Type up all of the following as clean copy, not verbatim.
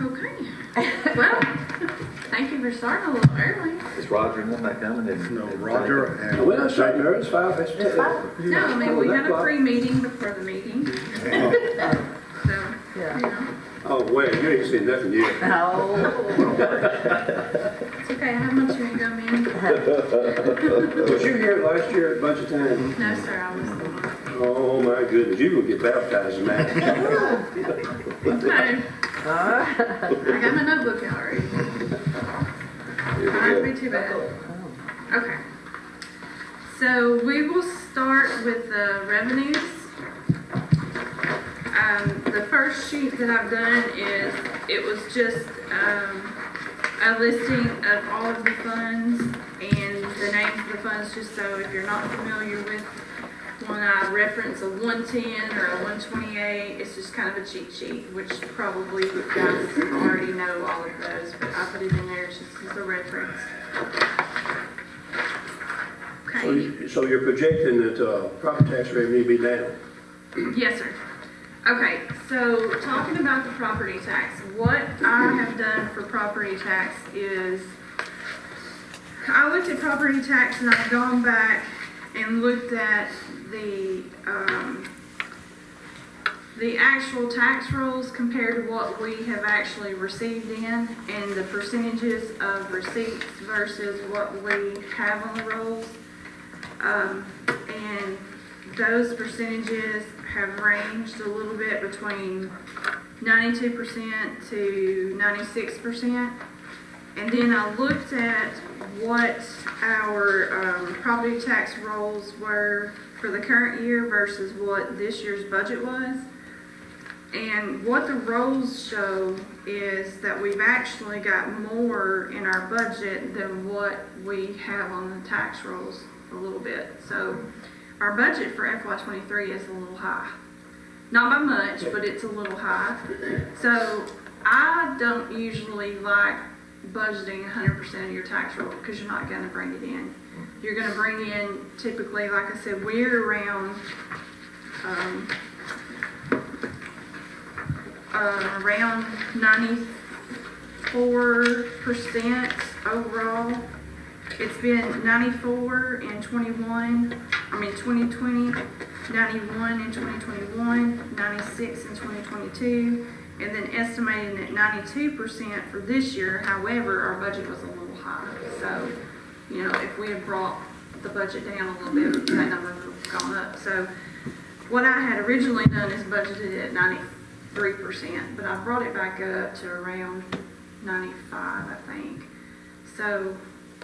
Okay. Well, thank you for starting a little early. Is Roger and them not coming? No, Roger and. Well, it's right there, it's 5, it's 10. No, I mean, we had a pre-meeting before the meeting. So, Yeah. you know, Oh, wait, you ain't seen nothing yet. No. it's okay. I have my chewing gum in. Was you here last year a bunch of times? No, sir, I was the one. Oh, my goodness, you will get baptized in that. Okay. I got my notebook out already. Not be too bad. Okay. So we will start with the revenues. The first sheet that I've done is, it was just a listing of all of the funds and the names of the funds, just so if you're not familiar with, when I reference a 110 or a 128, it's just kind of a cheat sheet, which probably you guys already know all of those, but I put it in there just as a reference. Okay. So you're projecting that property tax revenue be down? Yes, sir. Okay, so talking about the property tax, what I have done for property tax is, I looked at property tax and I've gone back and looked at the actual tax rolls compared to what we have actually received in, and the percentages of receipts versus what we have on the rolls. And those percentages have ranged a little bit between 92% to 96%. And then I looked at what our property tax rolls were for the current year versus what this year's budget was. And what the rolls show is that we've actually got more in our budget than what we have on the tax rolls a little bit. So our budget for FY23 is a little high. Not by much, but it's a little high. So I don't usually like budgeting 100% of your tax roll because you're not going to bring it in. You're going to bring in, typically, like I said, we're around 94% overall. It's been 94 in 2020, 91 in 2021, 96 in 2022, and then estimating at 92% for this year. However, our budget was a little high. So, you know, if we had brought the budget down a little bit, that number would have gone up. So what I had originally done is budgeted at 93%, but I brought it back up to around 95, I think. So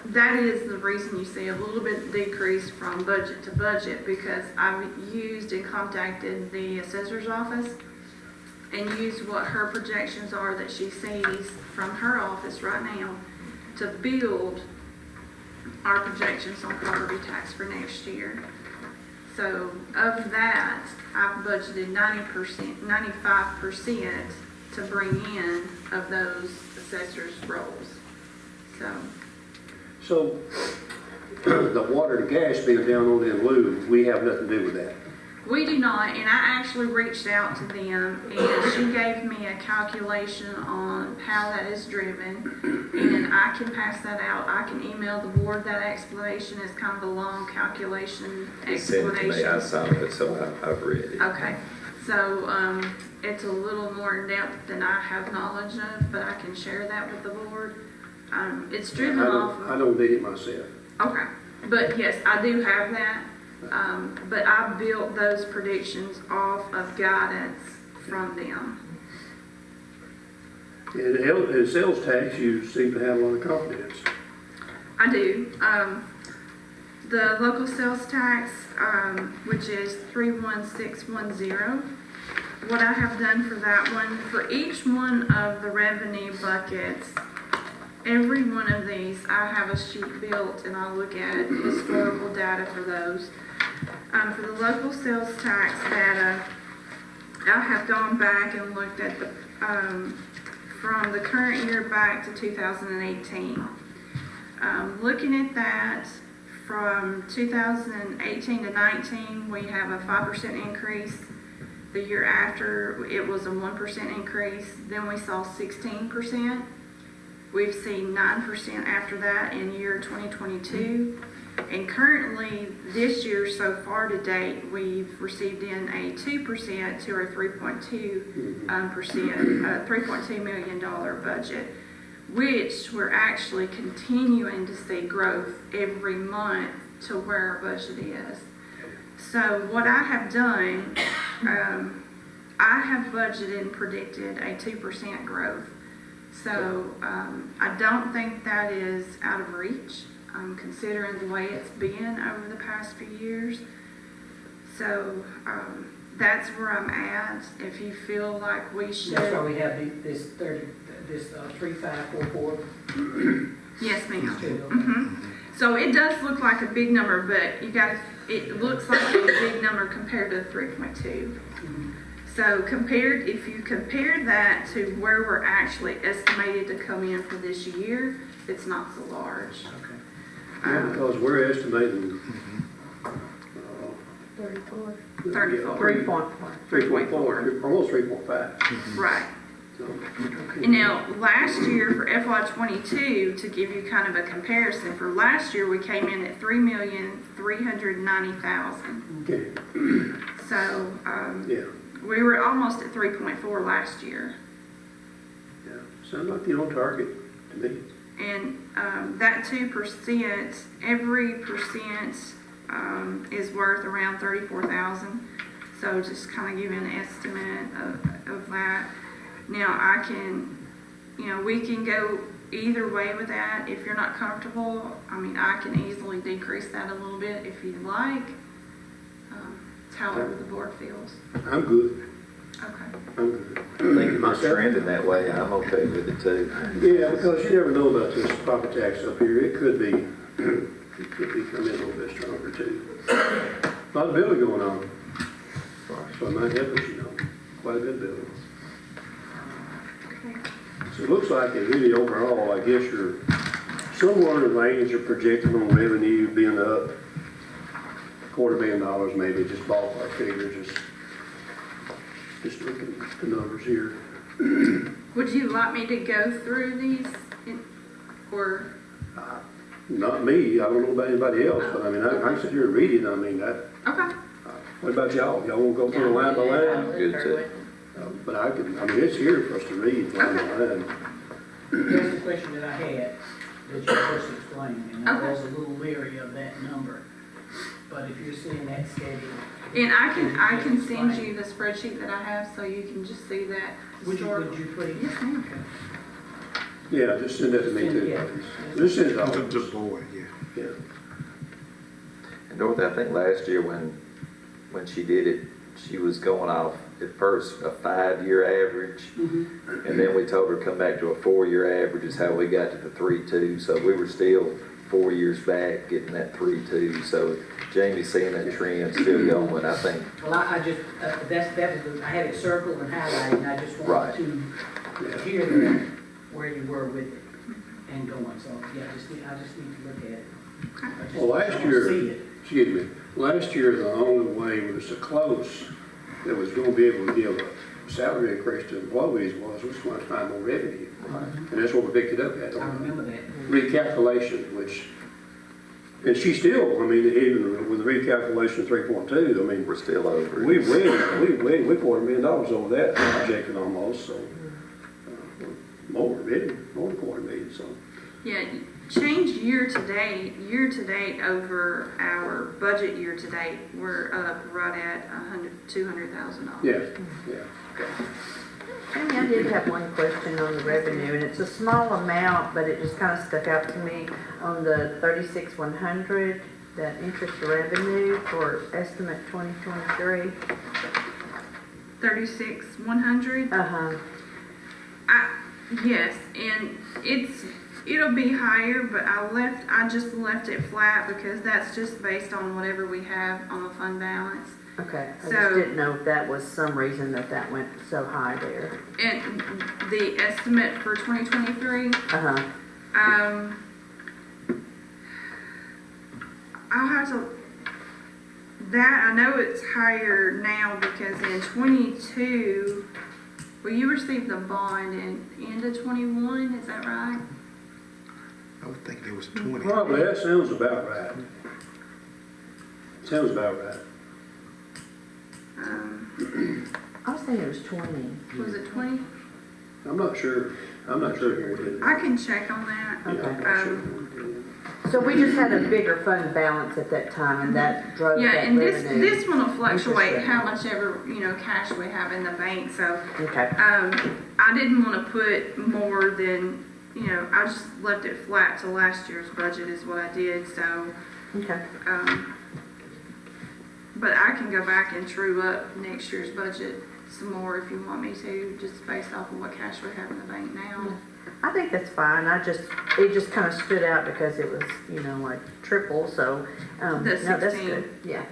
that is the reason you see a little bit decrease from budget to budget, because I've used and contacted the assessor's office and used what her projections are that she sees from her office right now to build our projections on property tax for next year. So of that, I've budgeted 95% to bring in of those assessor's rolls. So the water and gas being down on the lieu, we have nothing to do with that. We do not, and I actually reached out to them, and she gave me a calculation on how that is driven, and I can pass that out. I can email the board that explanation. It's kind of a long calculation Send it to me. I explanation. saw it, so I've read it. Okay, so it's a little more in depth than I have knowledge of, but I can share that with the board. It's driven off. I don't need it myself. Okay, but yes, I do have that. But I built those predictions off of guidance from them. In sales tax, you seem to have a lot of confidence. I do. The local sales tax, which is 31610, what I have done for that one, for each one of the revenue buckets, every one of these, I have a sheet built and I look at historical data for those. For the local sales tax data, I have gone back and looked at the from the current year back to 2018. Looking at that, from 2018 to 19, we have a 5% increase. The year after, it was a 1% increase. Then we saw 16%. We've seen 9% after that in year 2022. And currently, this year so far to date, we've received in a 2% to our 3.2 million dollar budget, which we're actually continuing to see growth every month to where our budget is. So what I have done, I have budgeted and predicted a 2% growth. So I don't think that is out of reach, considering the way it's been over the past few years. So that's where I'm at. If you feel like we should. That's why we have this 3544. Yes, ma'am. Mm-hmm. So it does look like a big number, but it looks like a big number compared to 3.2. So if you compare that to where we're actually estimated to come in for this year, it's not so large. Okay. Yeah, because we're estimating. 34. 34. 3.4. 3.4, almost 3.5. Right. So, And now, last year for FY22, to give you kind of a comparison, for last year we came in at $3,390,000. okay, So yeah, we were almost at 3.4 last year. yeah. Sounds like you're on target to me. And that 2%, every percent is worth around $34,000. So just kind of give you an estimate of that. Now we can go either way with that. If you're not comfortable, I mean, I can easily decrease that a little bit if you'd like. It's however the board feels. I'm good, Okay. I'm good. I think if it's trending that way, I'm okay with it too. Yeah, because you never know about this property tax up here. It could be coming in a little bit stronger too. A lot of building going on. So it might help us, quite a bit of building. So it looks like it really overall, I guess you're somewhere in the range you're projecting on revenue being up $250,000 maybe, just ballpark figure, just looking at the numbers here. Would you like me to go through these or? Not me, I don't know about anybody else, but I mean, I can sit here and read it, I mean, that, Okay. what about y'all? Y'all wanna go through line by line? Good too. But I mean, it's here for us to read line by line. Here's the question that I had, that you first explained, and I Okay. was a little leery of that number. But if you're seeing that schedule. And I can send you the spreadsheet that I have so you can just see that. Would you historical- please? Yes, ma'am. Yeah, just send that to me too, Yeah. please. Just send it all. To the board, yeah. Yeah. And Dorothy, I think last year when she did it, she was going off at first a 5-year average. And then we told her to come back to a 4-year average is how we got to the 3.2. So we were still 4 years back getting that 3.2. So Jamie's seeing that trend still going, I think. Well, I just, that was, I had it circled and highlighted, and I just Right. wanted to hear that, where you were with it and going. So, yeah, I just need to look at it. I just Well, last don't year, see it. excuse me, last year, the only way we was so close that was gonna be able to give a salary increase to employees was going to find more revenue. And that's what we picked it up at, I on remember that. recalculation, which, and she still, I mean, even with the recalculation of 3.2, I mean, We're still over it. we $250,000 over that projected almost, so, more than $250,000, so. Yeah, change year to date over our budget year to date, we're up right at $200,000. Yeah, yeah. Jamie, I did have one question on the revenue, and it's a small amount, but it just kind of stuck out to me on the 36,100, that interest revenue for estimate 2023. 36,100. Uh-huh. Yes, and it'll be higher, but I just left it flat because that's just based on whatever we have on the fund balance. Okay, I So- just didn't know if that was some reason that went so high there. And the estimate for 2023, Uh-huh. I'll have to, that, I know it's higher now because in 22, well, you received the bond in end of 21, is that right? I was thinking it was 20. Probably, that sounds about right. Sounds about right. I was thinking it was 20. Was it 20? I'm not sure here it is. I can check on that. Yeah, I'm not sure. So we just had a bigger fund balance at that time, and that drove Yeah, that and this revenue. one will fluctuate Interesting. how much ever, cash we have in the bank, so, Okay, I didn't wanna put more than, I just left it flat to last year's budget is what I did, so, okay. but I can go back and true up next year's budget some more if you want me to, just based off of what cash we have in the bank now. I think that's fine. It just kind of stood out because it was, like triple, so, The no, that's 16. good, yeah.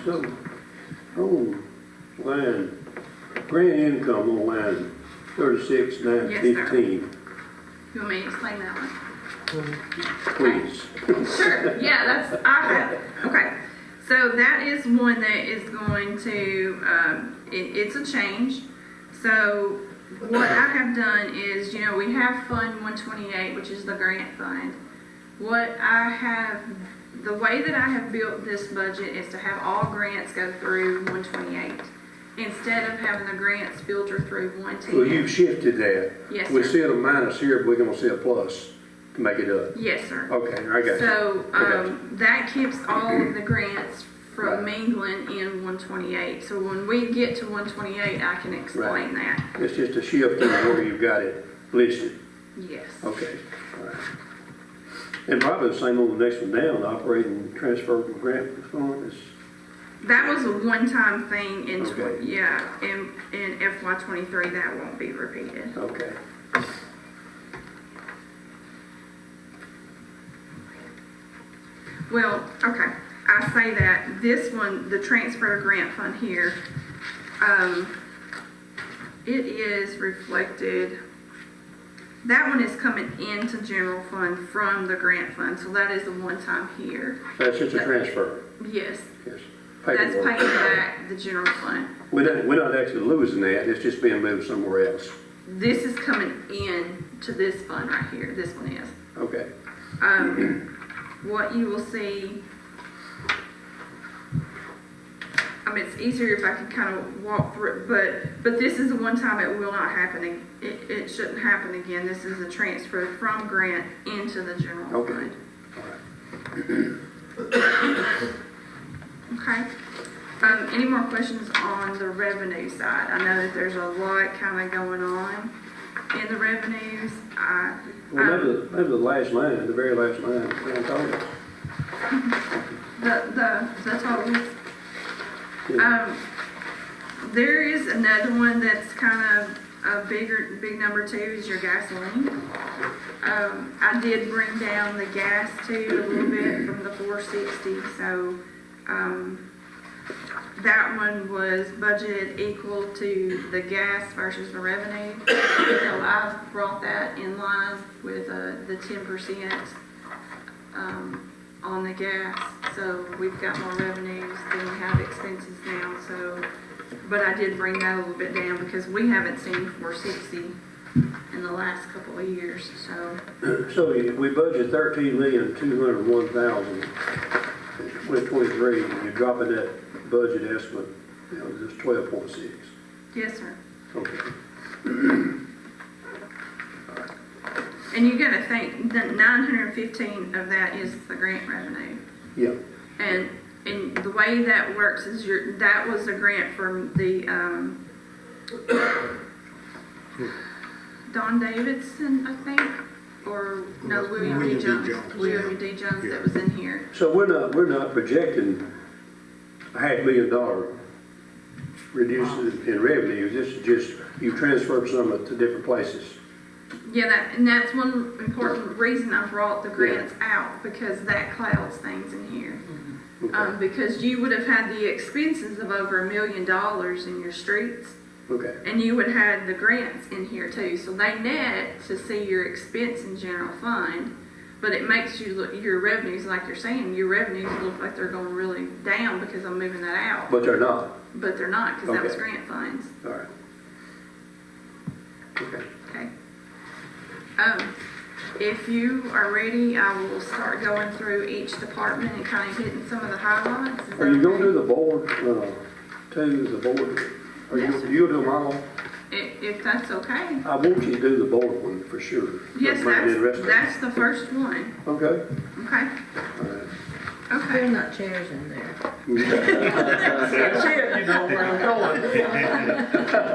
So, on line, grant income on line 36,915, You want me to explain that one? please. Sure, yeah, okay. So that is one that is going to, it's a change. So what I have done is, we have Fund 128, which is the grant fund. The way that I have built this budget is to have all grants go through 128, instead of having the grants filter through Well, 110. you've shifted that. Yes, We sir. see a minus here, but we're gonna see a plus to make it up. Yes, sir. Okay, I got you. So, I got you. that keeps all of the grants from Right. mingling in 128. So when we get to 128, I can explain that. It's just a shift in where you've got it listed. Yes. Okay, all right. And probably the same on the next one down, operating transferable grant fund is, That was a one-time thing in, Okay. in FY '23, that won't be repeated. okay. Well, okay, I say that, this one, the transfer grant fund here, it is reflected, that one is coming into general fund from the grant fund, so that is a one-time here. That's just a transfer, Yes, yes. that's Paperwork. paying back the general fund. We're not actually losing that, it's just being moved somewhere else. This is coming in to this fund right here, this one is. Okay, What you will see, it's easier if I can kind of walk through it, but this is a one time, it will not happen, it shouldn't happen again. This is a transfer from grant into the general Okay. fund. all right. Okay. Any more questions on the revenue side? I know that there's a lot kind of going on in the revenues. Well, maybe the last line, the very last line, grand total. The totals. Yeah. There is another one that's kind of a big number too, is your gasoline. I did bring down the gas too a little bit from the 460, so, that one was budgeted equal to the gas versus the revenue. So I brought that in line with, the 10%, on the gas, so we've got more revenues than we have expenses now, so, but I did bring that a little bit down because we haven't seen 460 in the last couple of years, so. So we budget 13,201,000 with 23, and you're dropping that budget estimate, just 12.6. Yes, sir. Okay. And you gotta think that 915 of that is the grant revenue. Yeah, And the way that works is that was a grant from the, Don Davidson, I think, or no, William D. Jones. William D. Jones that was in here. so we're not projecting $500,000 reduces in revenues, this is just, you transfer some of it to different places. Yeah, and that's one important reason I brought the grants out, because that clouds things in here. Okay. Because you would have had the expenses of over $1 million in your streets, Okay, and you would have had the grants in here too. So they net to see your expense in general fund, but it makes you look, your revenues, like you're saying, your revenues look like they're going really down because I'm moving that out. But they're not. But they're not, because that was Okay. grant funds, All right. Okay. okay? If you are ready, I will start going through each department and kind of hitting some of the highlights. Is Are you that gonna okay? do the board, too, the board? Are you, Yes, sir. you'll do them all? If that's okay. I want you to do the board one for sure. Yes, Might be interesting. that's the first one, Okay. okay? All right. Okay. There's not chairs in there. You know where I'm going.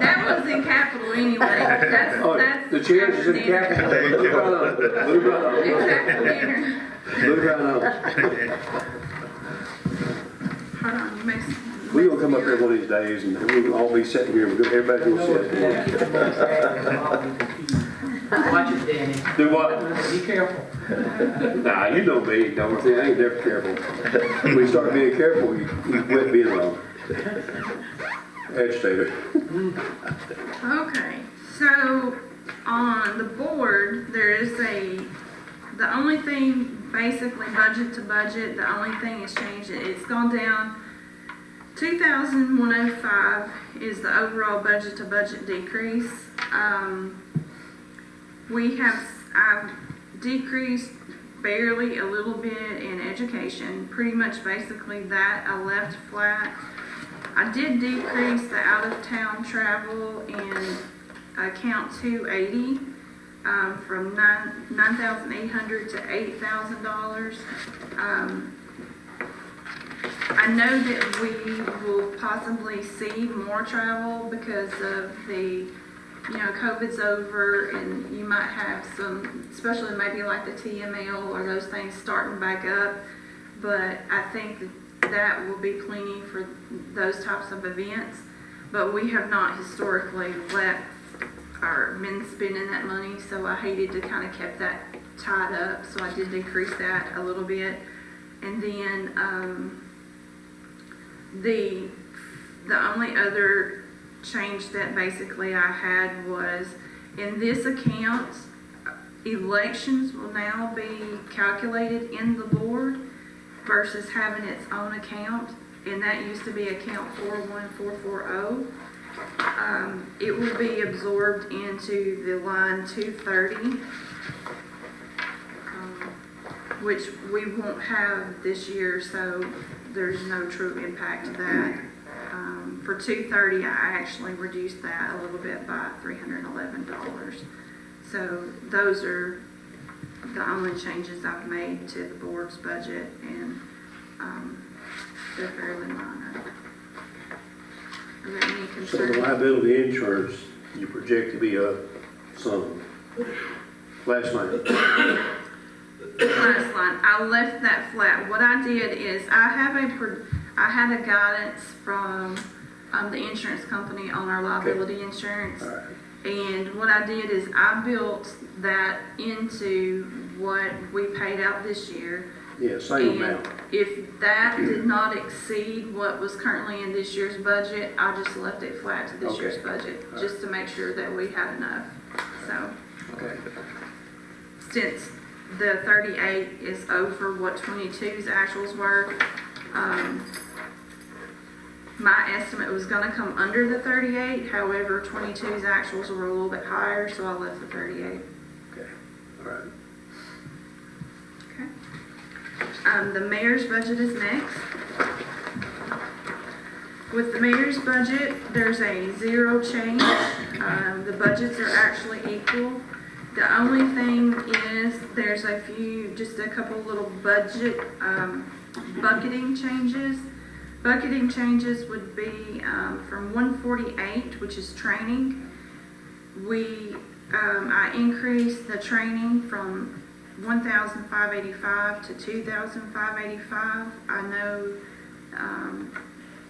That was in capital anyway. That's, Oh, that's. the chairs is in capital. Move right on. Move right on. Exactly. Move right on. Hold on, you may. We're gonna come up there one of these days and we'll all be sitting here, everybody's I gonna know it's sit. gonna keep them on track, they'll all be confused. Watch it, Danny. Do what? Be careful. Nah, you know me, don't you? I ain't never careful. When you start being careful, you quit being wrong. Agitator. Okay, so on the board, there is the only thing, basically budget to budget, the only thing has changed, it's gone down. 2,105 is the overall budget to budget decrease. I've decreased barely a little bit in education, pretty much basically that I left flat. I did decrease the out-of-town travel in account 280, from $9,800 to $8,000. I know that we will possibly see more travel because of COVID's over, and you might have some, especially maybe like the TML or those things starting back up. But I think that will be plenty for those types of events. But we have not historically left or been spending that money, so I hated to kind of keep that tied up. So I did decrease that a little bit, and then the only other change that basically I had was in this account, elections will now be calculated in the board versus having its own account, and that used to be account 41440. It will be absorbed into the line 230, which we won't have this year, so there's no true impact to that. For 230, I actually reduced that a little bit by $311. So those are the only changes I've made to the board's budget, and they're fairly minor. Are there any So the concerns? liability insurance, you project to be up some. Last night. Last line, I left that flat. What I did is I had a guidance from the insurance company on our liability insurance. All right. And what I did is I built that into what we paid out this year. Yeah, same And amount. if that did not exceed what was currently in this year's budget, I just left it flat to this Okay. year's budget, just to make sure that we had enough. So, Okay. since the 38 is over what 22's actuals were, my estimate was gonna come under the 38, however, 22's actuals were a little bit higher, so I left the 38. Okay. All right. Okay. The mayor's budget is next. With the mayor's budget, there's a zero change. The budgets are actually equal. The only thing is there's just a couple little budget bucketing changes. Bucketing changes would be from 148, which is training. I increased the training from 1,585 to 2,585. I know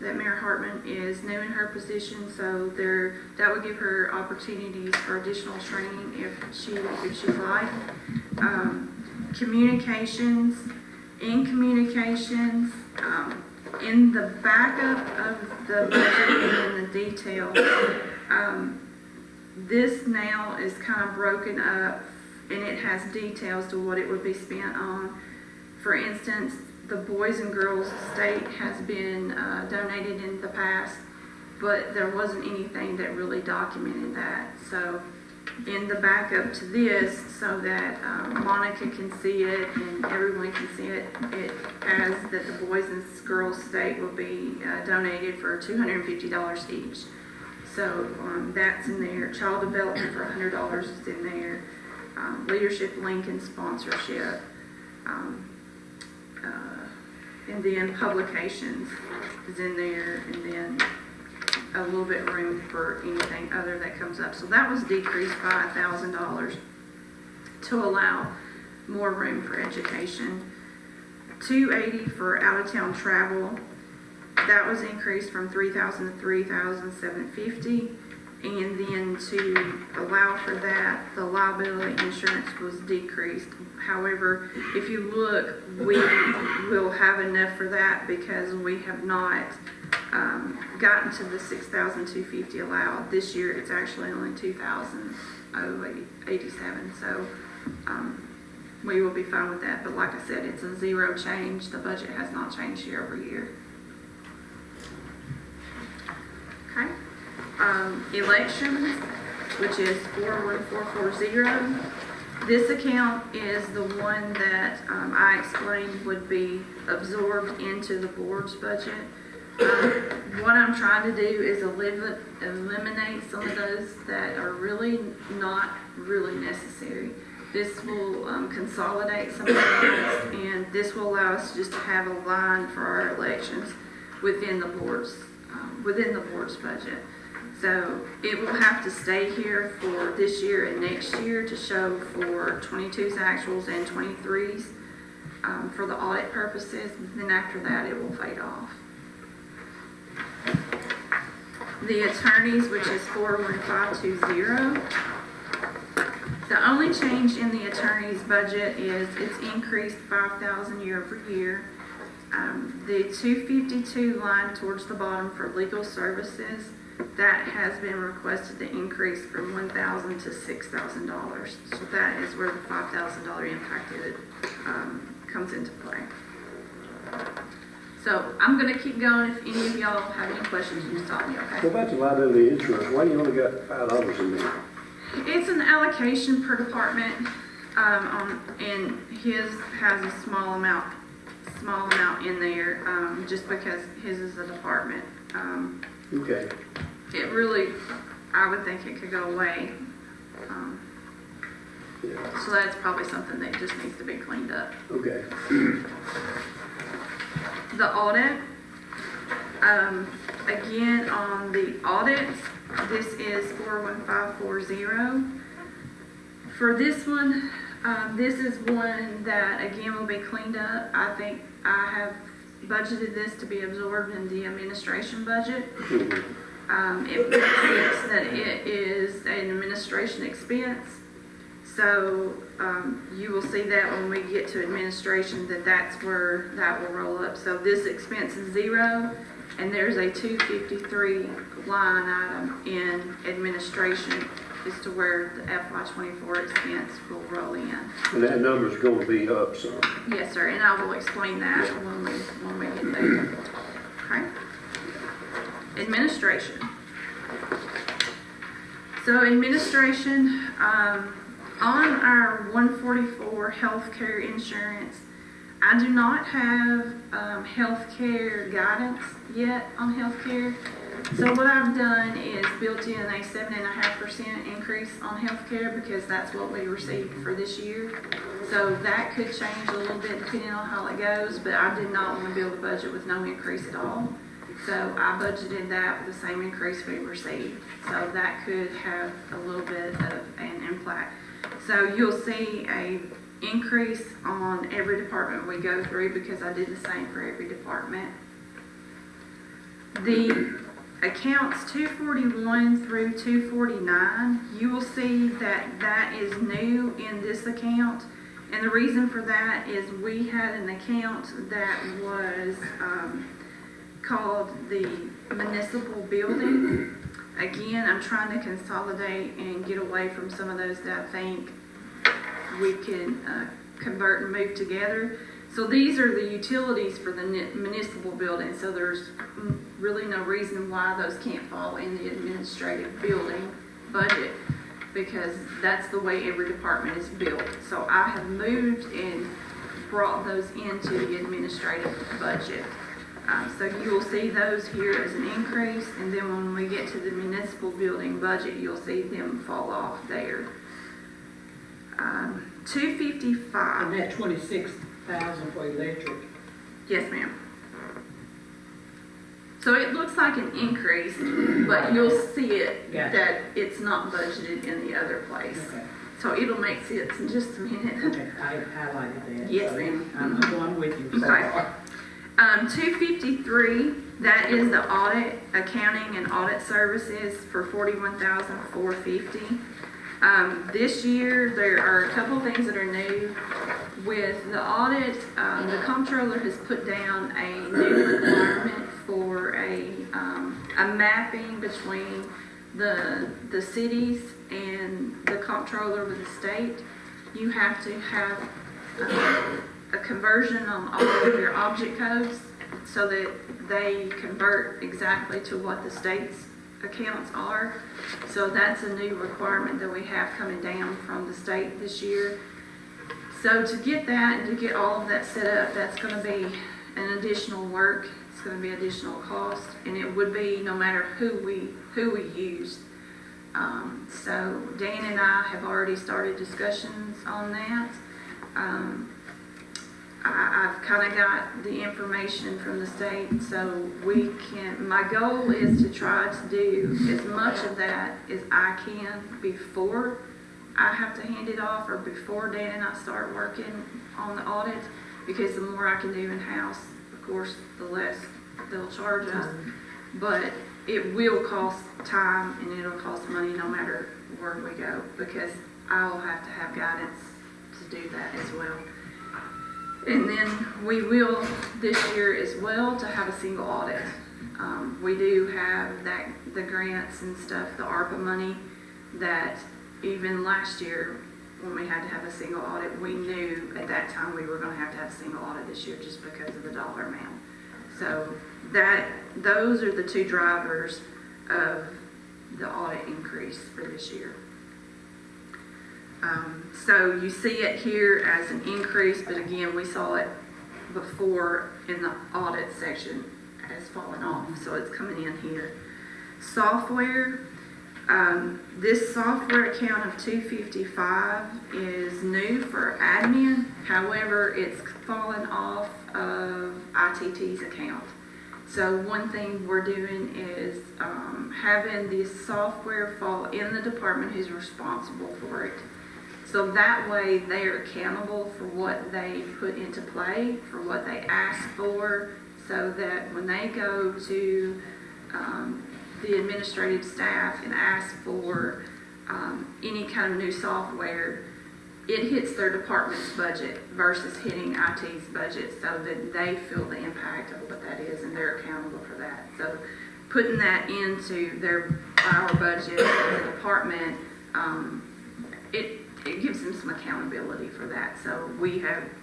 that Mayor Hartman is new in her position, so that would give her opportunities for additional training if she'd like. Communications, in the backup of the budget and in the detail, this now is kind of broken up and it has details to what it would be spent on. For instance, the Boys and Girls State has been donated in the past, but there wasn't anything that really documented that. So in the backup to this, so that Monica can see it and everyone can see it, it has that the Boys and Girls State will be donated for $250 each. So that's in there. Child Development for $100 is in there. Leadership Lincoln sponsorship. And then publications is in there, and then a little bit room for anything other that comes up. So that was decreased by $1,000 to allow more room for education. $280 for out-of-town travel. That was increased from $3,000 to $3,750. And then to allow for that, the liability insurance was decreased. However, if you look, we will have enough for that because we have not gotten to the $6,250 allowed. This year, it's actually only $2,087. So we will be fine with that. But like I said, it's a zero change. The budget has not changed year over year. Okay. Elections, which is 41440. This account is the one that I explained would be absorbed into the board's budget. What I'm trying to do is eliminate some of those that are really not really necessary. This will consolidate some of those, and this will allow us just to have a line for our elections within the board's budget. So it will have to stay here for this year and next year to show for 22's actuals and 23's for the audit purposes. Then after that, it will fade off. The attorneys, which is 41520. The only change in the attorney's budget is it's increased $5,000 year over year. The 252 line towards the bottom for legal services, that has been requested to increase from $1,000 to $6,000. So that is where the $5,000 impact comes into play. So I'm going to keep going. If any of y'all have any questions, you stop me, okay? What about the liability insurance? Why do you only got $5 in there? It's an allocation per department, and his has a small amount in there, just because his is a department. Okay. It really, I would think it could go away. Yeah. So that's probably something that just needs to be cleaned up. Okay. The audit, again, on the audits, this is 41540. For this one, this is one that, again, will be cleaned up. I think I have budgeted this to be absorbed in the administration budget. It makes sense that it is an administration expense. So you will see that when we get to administration, that's where that will roll up. So this expense is zero, and there's a 253 line item in administration as to where the FY24 expense will roll in. And that number's going to be up some. Yes, sir, and I will explain that when we get there. Okay. Administration. So administration, on our 144 healthcare insurance, I do not have healthcare guidance yet on healthcare. So what I've done is built in a 7.5% increase on healthcare because that's what we received for this year. So that could change a little bit depending on how it goes, but I did not want to build a budget with no increase at all. So I budgeted that with the same increase we received. So that could have a little bit of an impact. So you'll see a increase on every department we go through because I did the same for every department. The accounts 241 through 249, you will see that that is new in this account. And the reason for that is we had an account that was called the municipal building. Again, I'm trying to consolidate and get away from some of those that I think we can convert and move together. So these are the utilities for the municipal building, so there's really no reason why those can't fall in the administrative building budget, because that's the way every department is built. So I have moved and brought those into the administrative budget. So you will see those here as an increase, and then when we get to the municipal building budget, you'll see them fall off there. 255. And that 26,000 for electric, Yes, ma'am. So it looks like an increase, but you'll see it Gotcha. that it's not budgeted in the other place. okay, So it'll make sense in just a minute. okay, I highlighted that. Yes, so ma'am. I'm going with you so Okay. far. 253, that is the audit, accounting and audit services for $41,450. This year, there are a couple of things that are new. With the audit, the comptroller has put down a new requirement for a mapping between the cities and the comptroller with the state. You have to have a conversion on all of your object codes so that they convert exactly to what the state's accounts are. So that's a new requirement that we have coming down from the state this year. So to get that and to get all of that set up, that's going to be an additional work. It's going to be additional cost, and it would be no matter who we use. So Dan and I have already started discussions on that. I've kind of got the information from the state, so my goal is to try to do as much of that as I can before I have to hand it off, or before Dan and I start working on the audit, because the more I can do in-house, of course, the less they'll charge us. But it will cost time and it'll cost money no matter where we go, because I'll have to have guidance to do that as well. And then we will this year as well to have a single audit. We do have the grants and stuff, the ARPA money, that even last year when we had to have a single audit, we knew at that time we were going to have a single audit this year just because of the dollar amount. So those are the two drivers of the audit increase for this year. So you see it here as an increase, but again, we saw it before in the audit section as falling off, so it's coming in here. Software, this software account of $255 is new for admin. However, it's fallen off of ITT's account. So one thing we're doing is having this software fall in the department who's responsible for it. So that way they're accountable for what they put into play, for what they ask for, so that when they go to the administrative staff and ask for any kind of new software, it hits their department's budget versus hitting IT's budget, so that they feel the impact of what that is and they're accountable for that. So putting that into our budget as a department, it gives them some accountability for that. So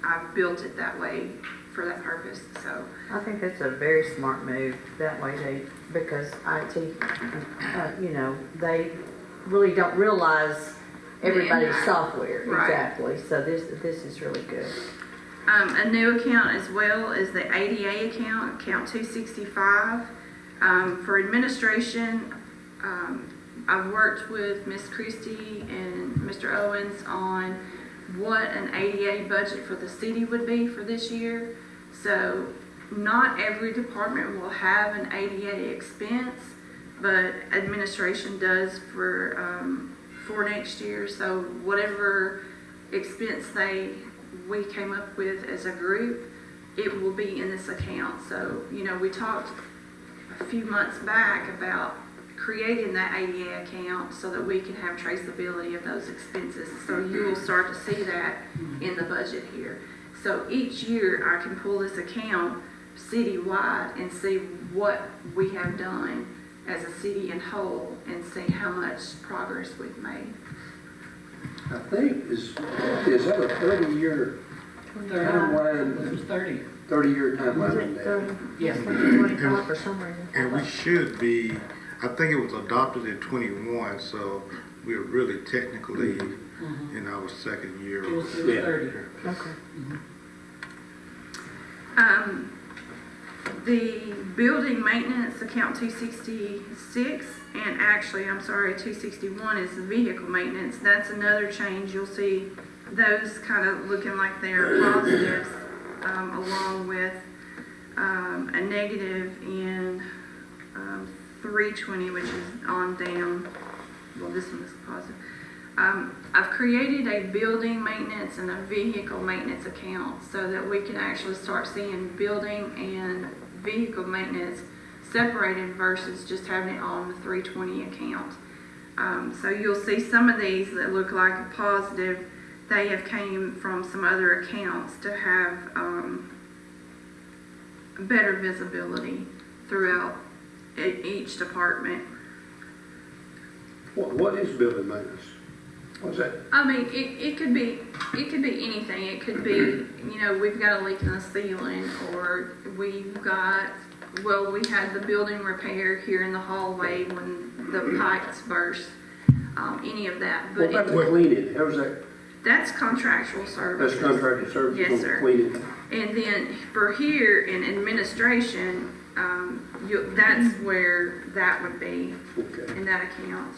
I've built it that way for that purpose. So I think that's a very smart move that way, because IT, they really don't realize everybody's impact. software. Right. Exactly. So this is really good. a new account as well is the ADA account 265. For administration, I've worked with Miss Christie and Mr. Owens on what an ADA budget for the city would be for this year. So not every department will have an ADA expense, but administration does for next year. So whatever expense we came up with as a group, it will be in this account. So, we talked a few months back about creating that ADA account so that we can have traceability of those expenses. So you will start to see that in the budget here. So each year I can pull this account citywide and see what we have done as a city in whole and see how much progress we've made. I think, is that a 30-year timeline, It was 30. 30-year Was timeline on it, that? Yes. 25 for some reason? And we should be, I think it was adopted in 21, so we're really technically in our second year. It was Yeah. 30. Okay. The building maintenance account 266, and actually, I'm sorry, 261 is the vehicle maintenance. That's another change. You'll see those kind of looking like they're positives, along with a negative in 320, which is on down. Well, this one is positive. I've created a building maintenance and a vehicle maintenance account so that we can actually start seeing building and vehicle maintenance separated versus just having it all in the 320 account. So you'll see some of these that look like a positive, they have came from some other accounts to have better visibility throughout each department. What is building maintenance? What's that? I mean, it could be anything. It could be, you know, we've got a leak in the ceiling, or we had the building repair here in the hallway when the pipes burst, any of that. What But about the cleaning? How's that? that's contractual service. That's contracted services Yes, on sir. cleaning? And then for here in administration, that's where that would be Okay. in that account.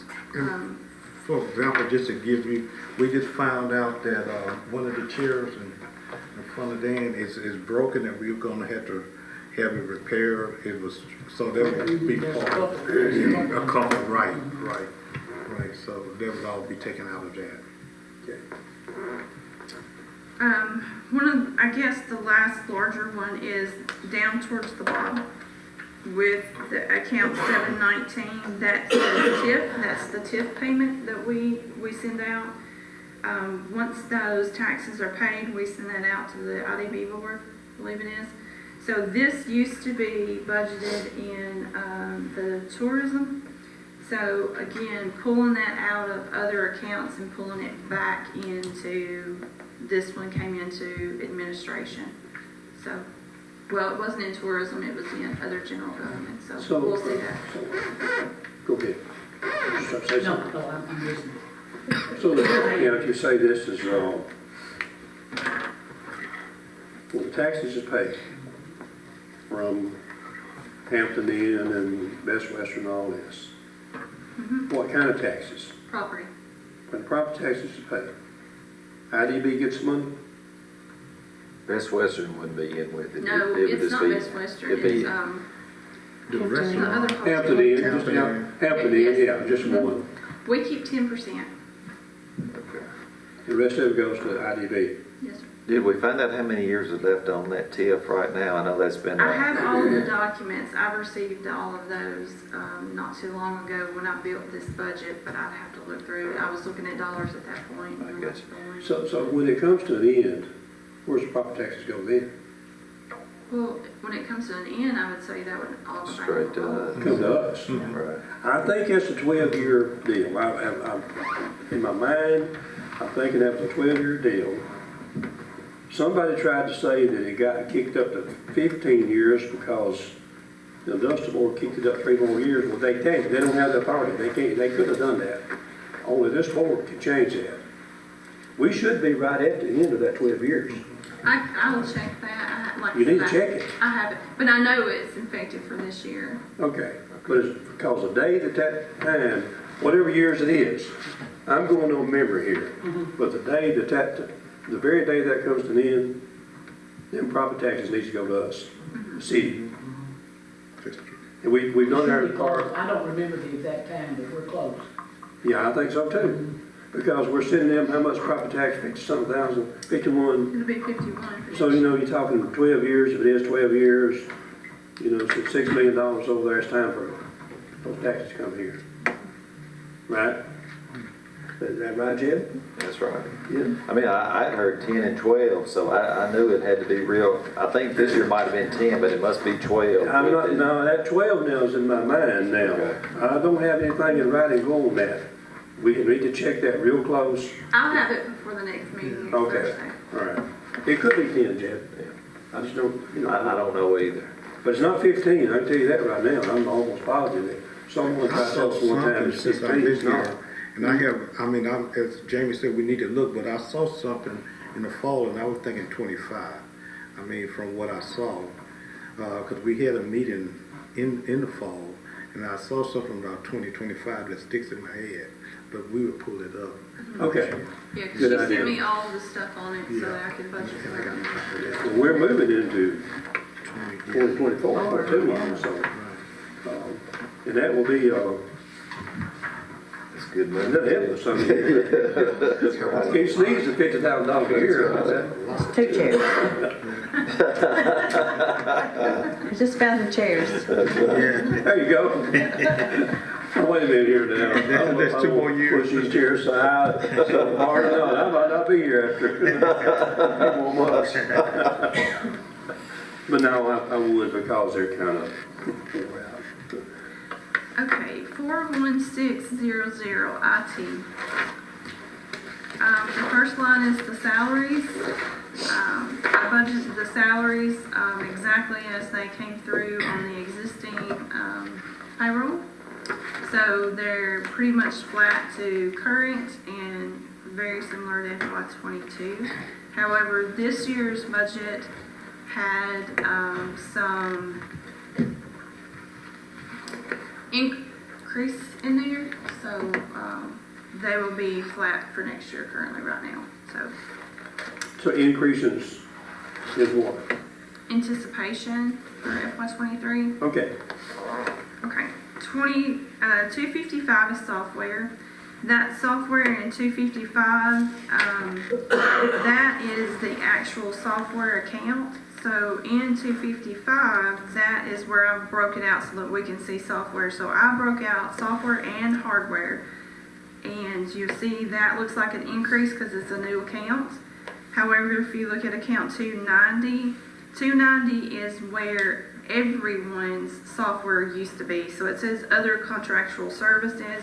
For example, just to give you, we just found out that one of the chairs in front of Dan is broken, and we're gonna have to have it repaired. It was, so that would be There's a part of couple. a couple, right. So that would all be taken out of that. Okay. One of, I guess the last larger one is down towards the bottom with the account 719. That's the TIF, that's the TIF payment that we send out. Once those taxes are paid, we send that out to the IDB board, I believe it is. So this used to be budgeted in the tourism. So again, pulling that out of other accounts and pulling it back into, this one came into administration. So, well, it wasn't in tourism, it was in other general government, so we'll see that. Go ahead. Say No, something. I'm listening. So, if you say this is wrong, well, the taxes are paid from Hampton Inn and Best Western, all this. What kind of taxes? Property. When property taxes are paid, IDB gets money? Best Western wouldn't be in with it. No, It would it's just not be- Best Western, it'd be- it's, The the restaurant, other part. Hampton Inn, just Hampton Hampton Inn, yeah, just one. We keep 10%. Okay. The rest of it goes to IDB. Yes, sir. Did we find out how many years is left on that TIF right now? I know that's been. I have all of the documents. I've received all of those not too long ago when I built this budget, but I'd have to look through it. I was looking at dollars at that point. I got you. So when it comes to an end, where's the property taxes go then? Well, when it comes to an end, I would say that would all go back Straight to us. Come to us. Right. I think it's a 12-year deal. In my mind, I'm thinking that was a 12-year deal. Somebody tried to say that it got kicked up to 15 years because the industrial board kicked it up 3 more years. Well, they can't. They don't have the authority. They can't. They couldn't have done that. Only this board could change that. We should be right at the end of that 12 years. I will check that. Like I You need said, to check it. I have it, but I know it's effective for this year. Okay, but it's because the day that time, whatever years it is, I'm going on memory here, but the day the very day that comes to an end, then property taxes needs to go to us, the city. And we've done our part, I don't remember the exact time, but we're close. yeah, I think so too, because we're sending them how much property tax, 50-something thousand, 51. It'll be 51 for So, this you're talking 12 years, if it is 12 years, so $6 million over there, it's time for those taxes to come here. Right? Is that right, Jed? That's right. Yeah. I mean, I'd heard 10 and 12, so I knew it had to be real. I think this year might have been 10, but it must be 12. I'm not, no, that 12 now is in my mind now. Okay. I don't have anything in writing on that. We need to check that real close. I'll have it before the next meeting next Okay, Thursday. all right. It could be 10, Jeff. I just don't, I don't know either. But it's not 15, I can tell you that right now. I'm almost positive that someone I tried to saw tell us one time something it's since I've 15, been it's not. here, and I have, I mean, as Jamie said, we need to look, but I saw something in the fall, and I was thinking 25. I mean, from what I saw, because we had a meeting in the fall, and I saw something about 2025 that sticks in my head, but we will pull it up. Okay, Yeah, because Good she idea. sent me all the stuff on it so Yeah. that I could budget And for I got it. a copy of that. well, we're moving into 20, 2024, for 2 months, so, and that will be, It's good money. that'll help us, I mean. I can't sneeze at $50,000 a year, how's that? 2 chairs. I just found the chairs. Yeah. There you go. Oh, wait a minute here now. That's 2 more years. Push these chairs aside, so hard enough, I might not be here after 2 more months. But no, I would, because they're kind of wore out. Okay, 41600 IT. The first line is the salaries. I budgeted the salaries, exactly as they came through on the existing, payroll. So they're pretty much flat to current and very similar to FY '22. However, this year's budget had, some increase in there, so, they will be flat for next year currently right now, so. So increases is what? Anticipation for FY '23, Okay, okay, 255 is software. That software in 255, that is the actual software account. So in 255, that is where I've broke it out so that we can see software. So I broke out software and hardware. And you see that looks like an increase because it's a new account. However, if you look at account 290, 290 is where everyone's software used to be. So it says other contractual services.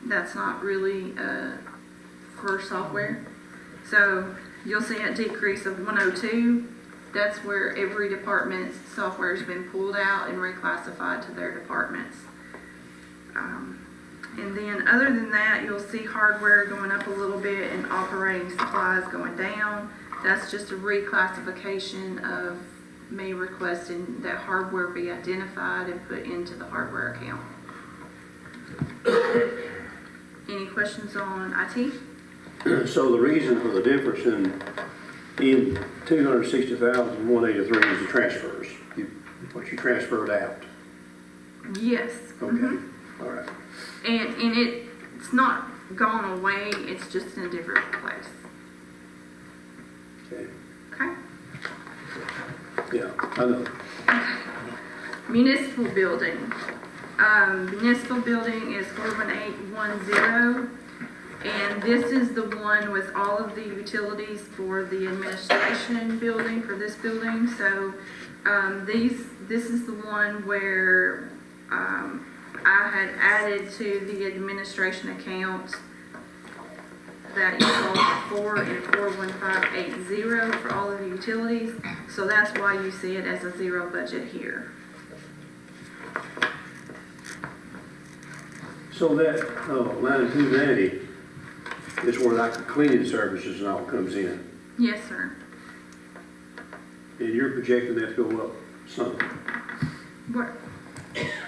That's not really for software. So you'll see a decrease of 102. That's where every department's software has been pulled out and reclassified to their departments. And then other than that, you'll see hardware going up a little bit and operating supplies going down. That's just a reclassification of me requesting that hardware be identified and put into the hardware account. Any questions on IT? so the reason for the difference in 260,183 is the transfers, what you transferred out. Yes. Okay, all right. And it's not gone away, it's just in a different place. Okay, Okay? yeah, I know. Municipal building. Municipal building is 41810. And this is the one with all of the utilities for the administration building, for this building. So, this is the one where, I had added to the administration account that you saw before in 41580 for all of the utilities. So that's why you see it as a zero budget here. So that, line 290 is where like the cleaning services and all comes in. Yes, sir. And you're projecting that to go up some. What,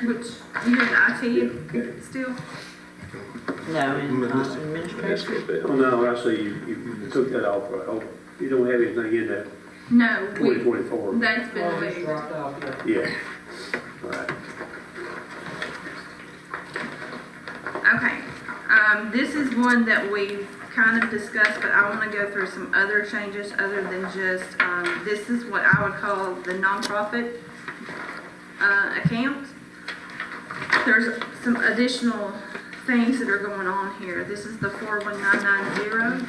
which, you're in Okay. IT still? No, in That's administration. good bill. Oh, no, I see, you took that off, oh, you don't have anything in that No, 2024. that's been Oh, it's moved. dropped off, yeah. Yeah, all right. Okay, this is one that we've kind of discussed, but I want to go through some other changes other than just, this is what I would call the nonprofit account. There's some additional things that are going on here. This is the 41990.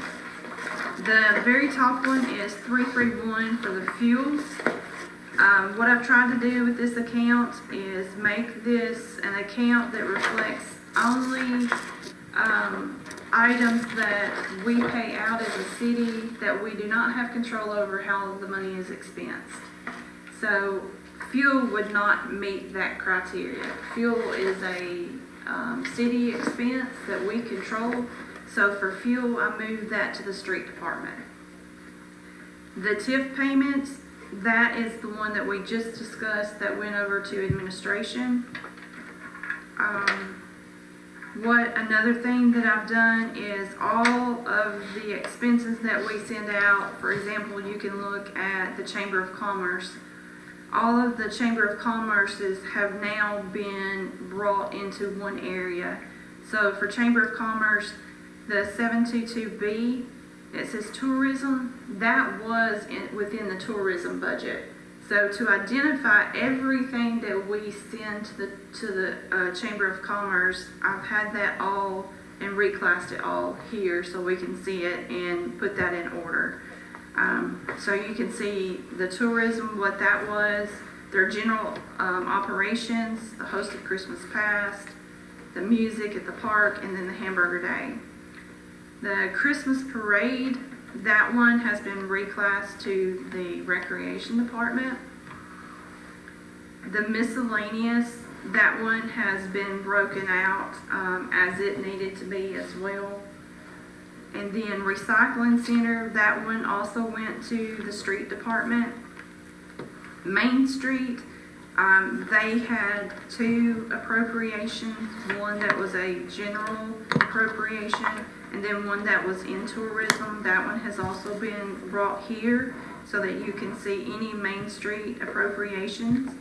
The very top one is 331 for the fuels. What I've tried to do with this account is make this an account that reflects only items that we pay out as a city that we do not have control over how the money is expensed. So fuel would not meet that criteria. Fuel is a city expense that we control. So for fuel, I moved that to the street department. The TIF payments, that is the one that we just discussed that went over to administration. Another thing that I've done is all of the expenses that we send out, for example, you can look at the Chamber of Commerce. All of the Chamber of Commerce's have now been brought into one area. So for Chamber of Commerce, the 722B, it says tourism, that was within the tourism budget. So to identify everything that we send to the Chamber of Commerce, I've had that all and reclassed it all here so we can see it and put that in order. So you can see the tourism, what that was, their general operations, the hosted Christmas past, the music at the park, and then the hamburger day. The Christmas parade, that one has been reclassed to the recreation department. The miscellaneous, that one has been broken out as it needed to be as well. And then recycling center, that one also went to the street department. Main Street, they had two appropriations, one that was a general appropriation, and then one that was in tourism. That one has also been brought here so that you can see any Main Street appropriations.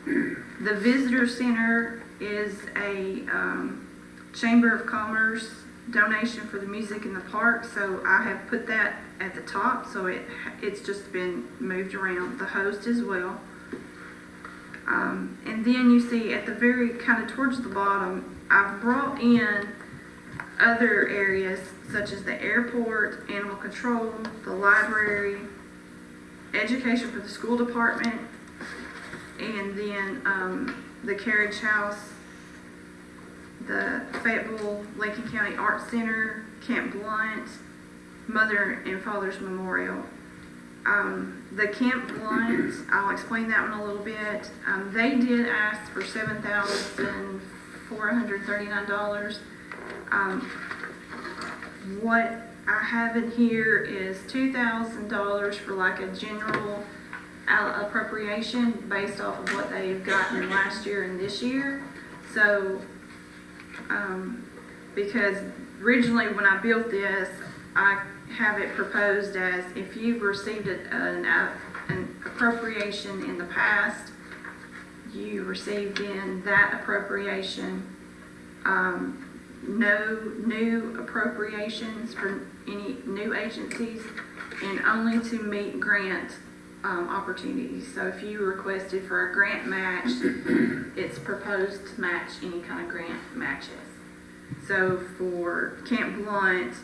The visitor center is a Chamber of Commerce donation for the music in the park, so I have put that at the top, so it's just been moved around. The host as well. And then you see at the very kind of towards the bottom, I've brought in other areas such as the airport, animal control, the library, education for the school department, and then the carriage house, the Fayetteville Lincoln County Arts Center, Camp Blunt, Mother and Father's Memorial. The Camp Blunt, I'll explain that one a little bit. They did ask for $7,439. What I have in here is $2,000 for like a general appropriation based off of what they've gotten last year and this year. So, because originally when I built this, I have it proposed as if you've received an appropriation in the past, you received in that appropriation, no new appropriations for any new agencies, and only to meet grant opportunities. So if you requested for a grant match, it's proposed to match any kind of grant matches. So for Camp Blunt,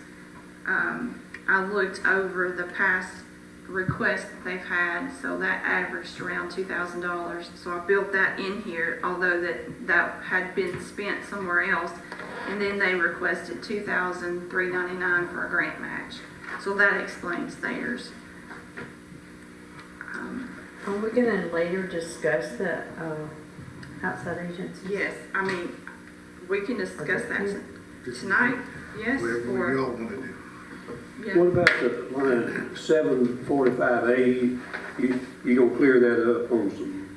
I looked over the past requests that they've had, so that averaged around $2,000. So I built that in here, although that had been spent somewhere else, and then they requested $2,399 for a grant match. So that explains theirs. Are we gonna later discuss the outside agencies? Yes, I mean, we can discuss that tonight, yes, Whatever or, y'all wanna do. yeah. What about the line 745A? You gonna clear that up on some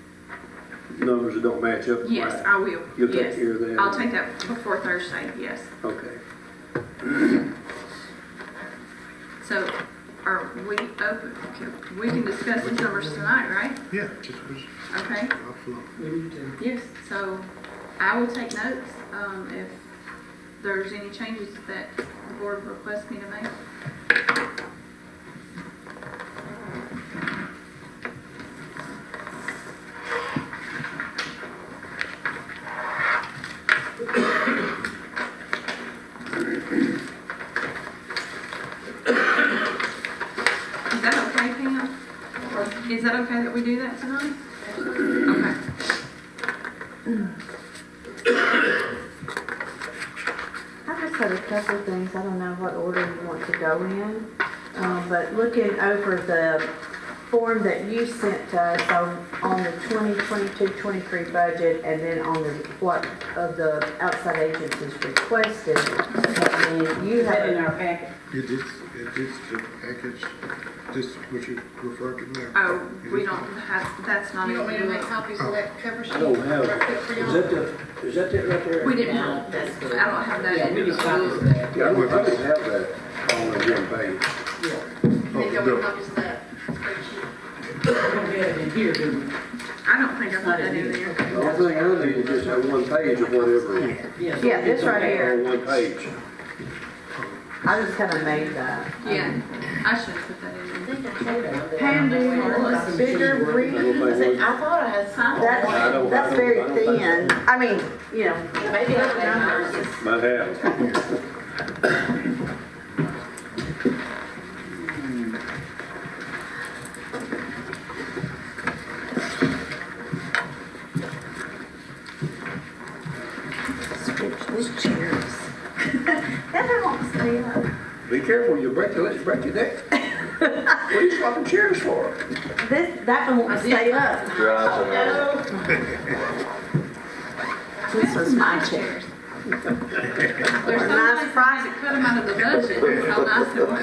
numbers that don't match up? Yes, right? I will, You'll take yes. care of that? I'll take that before Thursday, yes. Okay. So, are we open, we can discuss these numbers tonight, right? Yeah, just, Okay, I'll flow. We need to, yes, so I will take notes, if there's any changes that the board requests me to make. Is that okay, Pam? Or is that okay that we do that tonight? Okay. I just had a couple of things, I don't know what order you want to go in. But looking over the form that you sent to us on the 2022-23 budget, and then on the, what of the outside agencies requested, and then you Is that in have, our packet? Is this the package, this what you referred to now? Oh, we don't have, that's not You want me to even, make copies of that cover sheet? I don't have, Right quick for y'all? is that it right there? we didn't have, I don't have that Yeah, we in. need copies of that. Yeah, I don't have that on the one page. Make Oh, y'all no. copies of that spreadsheet. We don't have it in here, do we? I don't think I put that in there. The only thing I need is just that one page of whatever. Yes. Yeah, this right here. On one page. I just kind of made that. Yeah, I should have put that in there. I think I showed them. but I Can don't know do where it was. a bigger I brief. don't I said, think I thought I had some. That's very I don't think thin. I mean, you know, Maybe I made hers. might have. switch these chairs. That won't stay up. Be careful, you'll break your neck. What are you swapping chairs for? That one won't stay up. Drives her. This was my chair. There's A some nice places that cut them out of the budget, that's how nice it was.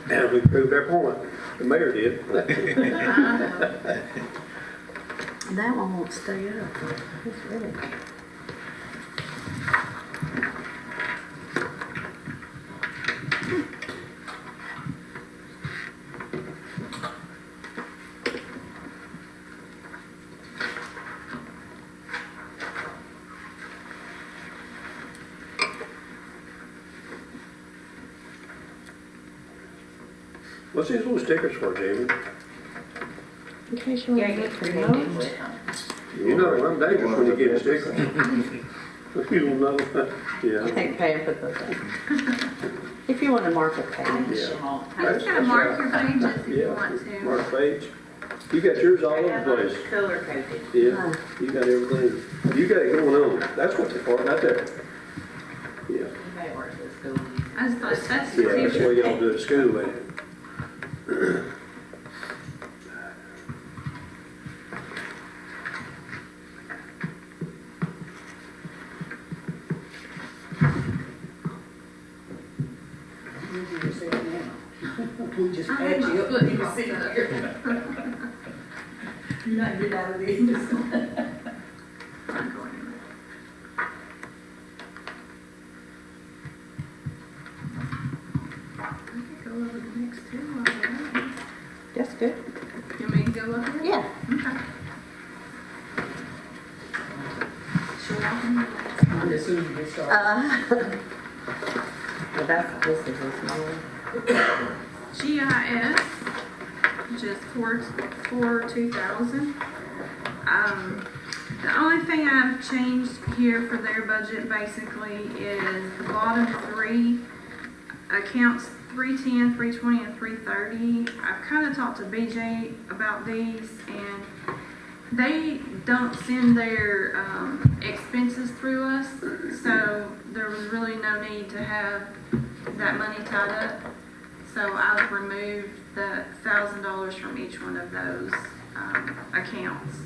And we proved our point. The mayor did. That one won't stay up. It's really. What's these little stickers for, Jamie? In case you want to look at notes. You know, I'm dangerous when you get stickers. You don't know. I Yeah. think Pam put those in. If you want to mark a page. Yeah. I just gotta mark your pages if you Yeah. want to. Mark page. You got yours all over the place. Color coded. Yeah, you got everything. You got it going on. That's what the part, right there. Yeah, I just thought that's yeah, the that's future. what y'all do at school, ain't it? You just said now. We just I patch had my you up. foot You can propped sit up. here. You're not getting out of this. Not going anywhere. I could go over the next two while we're waiting. That's good. You want me to go up there? Yeah. Okay. Sure, I can. As soon as you get started. But this is a small one. GIS, which is for 2000. The only thing I've changed here for their budget basically is the bottom three accounts, 310, 320, and 330. I've kind of talked to BJ about these, and they don't send their expenses through us, so there was really no need to have that money tied up. So I've removed the $1,000 from each one of those accounts.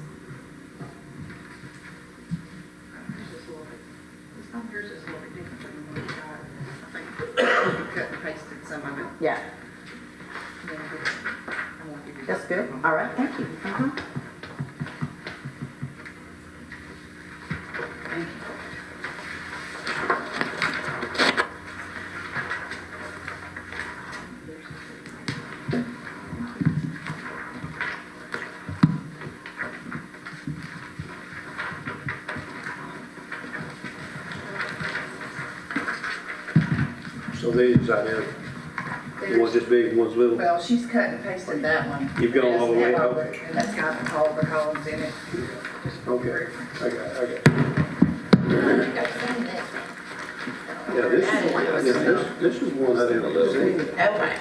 Yours is a little bit different than the one I think you cut and pasted some of it. Yeah, Then I won't give you that's that good. one. All right, thank you. Thank you. So these, I have, one's just big, one's little. Well, she's cut and pasted that one. You've gone all the way up? And that's got all the columns in it. Okay, I got it. You got to send that. Yeah, this is one I didn't see. Okay.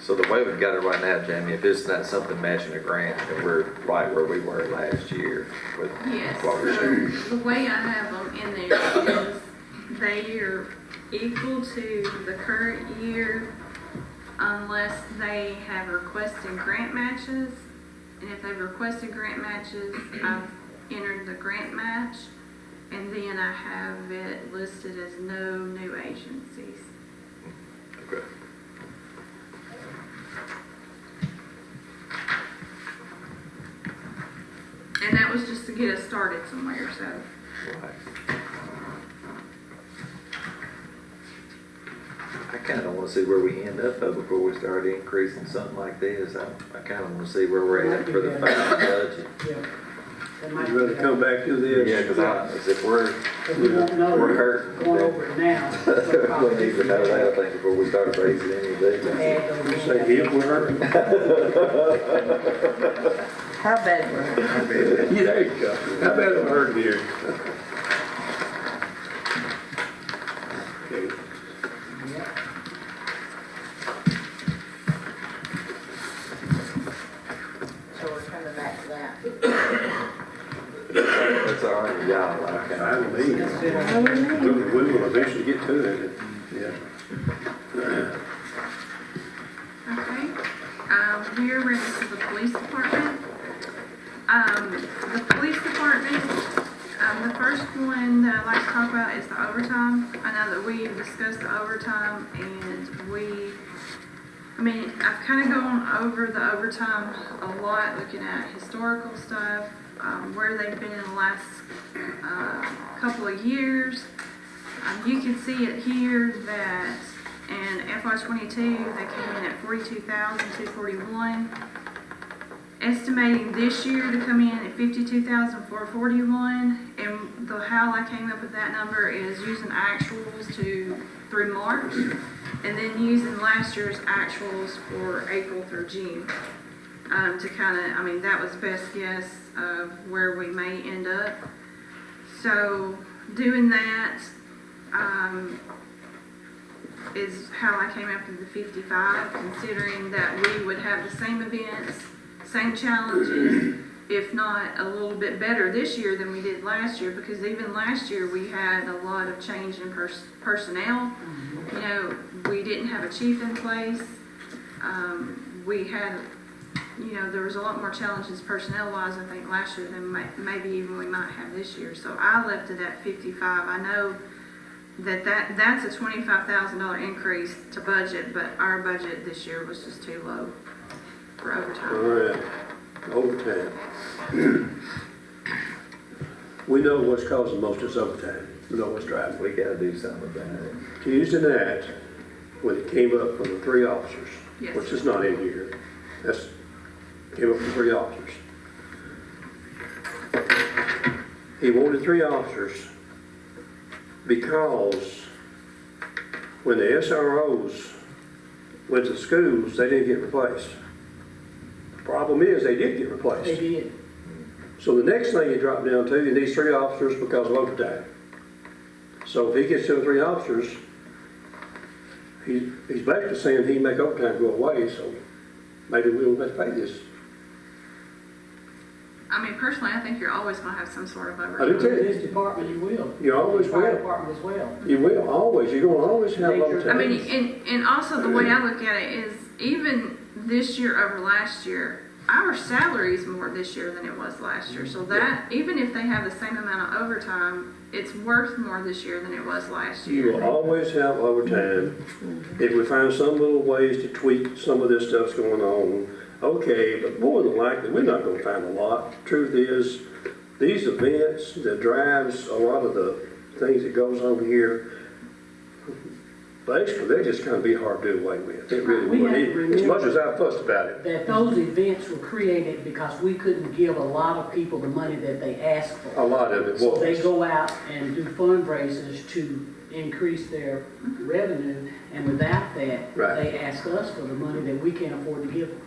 So the way we've got it right now, Jamie, if it's not something matching a grant, then we're right where we were last year with Yes, what we're showing. so the way I have them in there is they are equal to the current year unless they have requested grant matches. And if they've requested grant matches, I've entered the grant match. And then I have it listed as no new agencies. Okay. And that was just to get us started somewhere, so. Right. I kind of want to see where we end up though before we start increasing something like this. I kind of want to see where we're at for the final budget. Yeah. That might You rather be- come back to this? Yeah, because if we're, Because we won't know, we're hurting, going then over it now. we need to know that thing before we start raising any of these. Add those in. Say, if we're hurting. How bad were it? I mean, Yeah, there you go. How about it hurting here? Okay. Yeah. So we're coming back to that. That's all right, y'all, I I can. don't need That's it. it. We will eventually get to it, yeah. Okay, we're ready for the police department. The police department, the first one that I'd like to talk about is the overtime. I know that we've discussed the overtime and I've kind of gone over the overtime a lot, looking at historical stuff, where they've been in the last, couple of years. You can see it here that in FY '22, they came in at $42,241. Estimating this year to come in at $52,441, and how I came up with that number is using actuals through March, and then using last year's actuals for April through June. To kind of, that was best guess of where we may end up. So doing that, is how I came up with the 55, considering that we would have the same events, same challenges, if not a little bit better this year than we did last year, because even last year we had a lot of change in personnel. You know, we didn't have a chief in place. We had, there was a lot more challenges personnel-wise, I think, last year than maybe even we might have this year. So I left it at 55. I know that's a $25,000 increase to budget, but our budget this year was just too low for All overtime. right, overtime. We know what's causing most of this overtime. We know what's driving. We gotta do something about it. Tuesday night, when it came up from the 3 officers, Yes. which is not in here, came up from 3 officers. He wanted 3 officers because when the SROs went to schools, they didn't get replaced. Problem is, they did get They replaced. did. So the next thing you drop down to, you need 3 officers because of overtime. So if he gets them 3 officers, he's basically saying he can make overtime go away, so maybe we won't have to pay this. Personally, I think you're always gonna have some sort of I do overtime. too. In this department, you will. You always Fire will. department as well. You will, always. You're gonna always have Major- overtime. And also the way I look at it is, even this year over last year, our salary is more this year than it was last year. So that, even if they have the same amount of overtime, it's worth more this year than it was last You will year. always have overtime. If we find some little ways to tweak some of this stuff's going on, okay, but more than likely, we're not gonna find a lot. Truth is, these events that drives a lot of the things that goes on here, basically, they just kind of be hard to do away with. It really We would. have to As much remember- as I fussed about it. That those events were created because we couldn't give a lot of people the money that they asked for. A lot of it So they was. go out and do fundraisers to increase their revenue, and without that, Right. they ask us for the money that we can't afford to give them.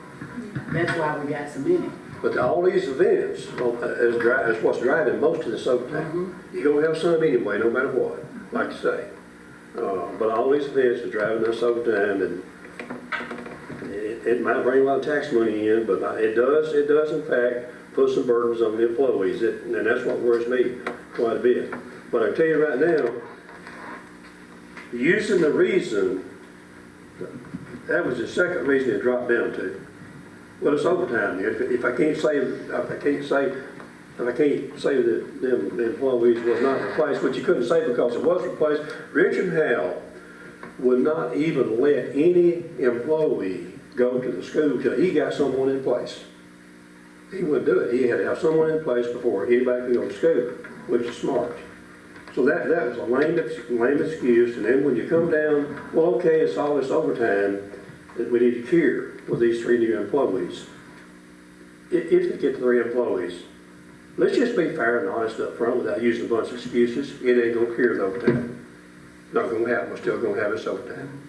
That's why we got so many. But all these events is what's driving most of this overtime. You're gonna have some anyway, no matter what, like you say. But all these events are driving us overtime, and it might bring a lot of tax money in, but it does in fact put some burdens on the employees, and that's what worries me quite a bit. But I tell you right now, using the reason, that was the second reason it dropped down to. Well, it's overtime. If I can't say that the employees was not replaced, which you couldn't say because it was replaced, Richard Howell would not even let any employee go to the school till he got someone in place. He wouldn't do it. He had to have someone in place before anybody could go to school, which is smart. So that was a lame excuse, and then when you come down, well, okay, it's all this overtime that we need to cure with these 3 new employees. If they get 3 employees, let's just be fair and honest up front without using a bunch of excuses. It ain't gonna cure the overtime. Not gonna happen, we're still gonna have this overtime.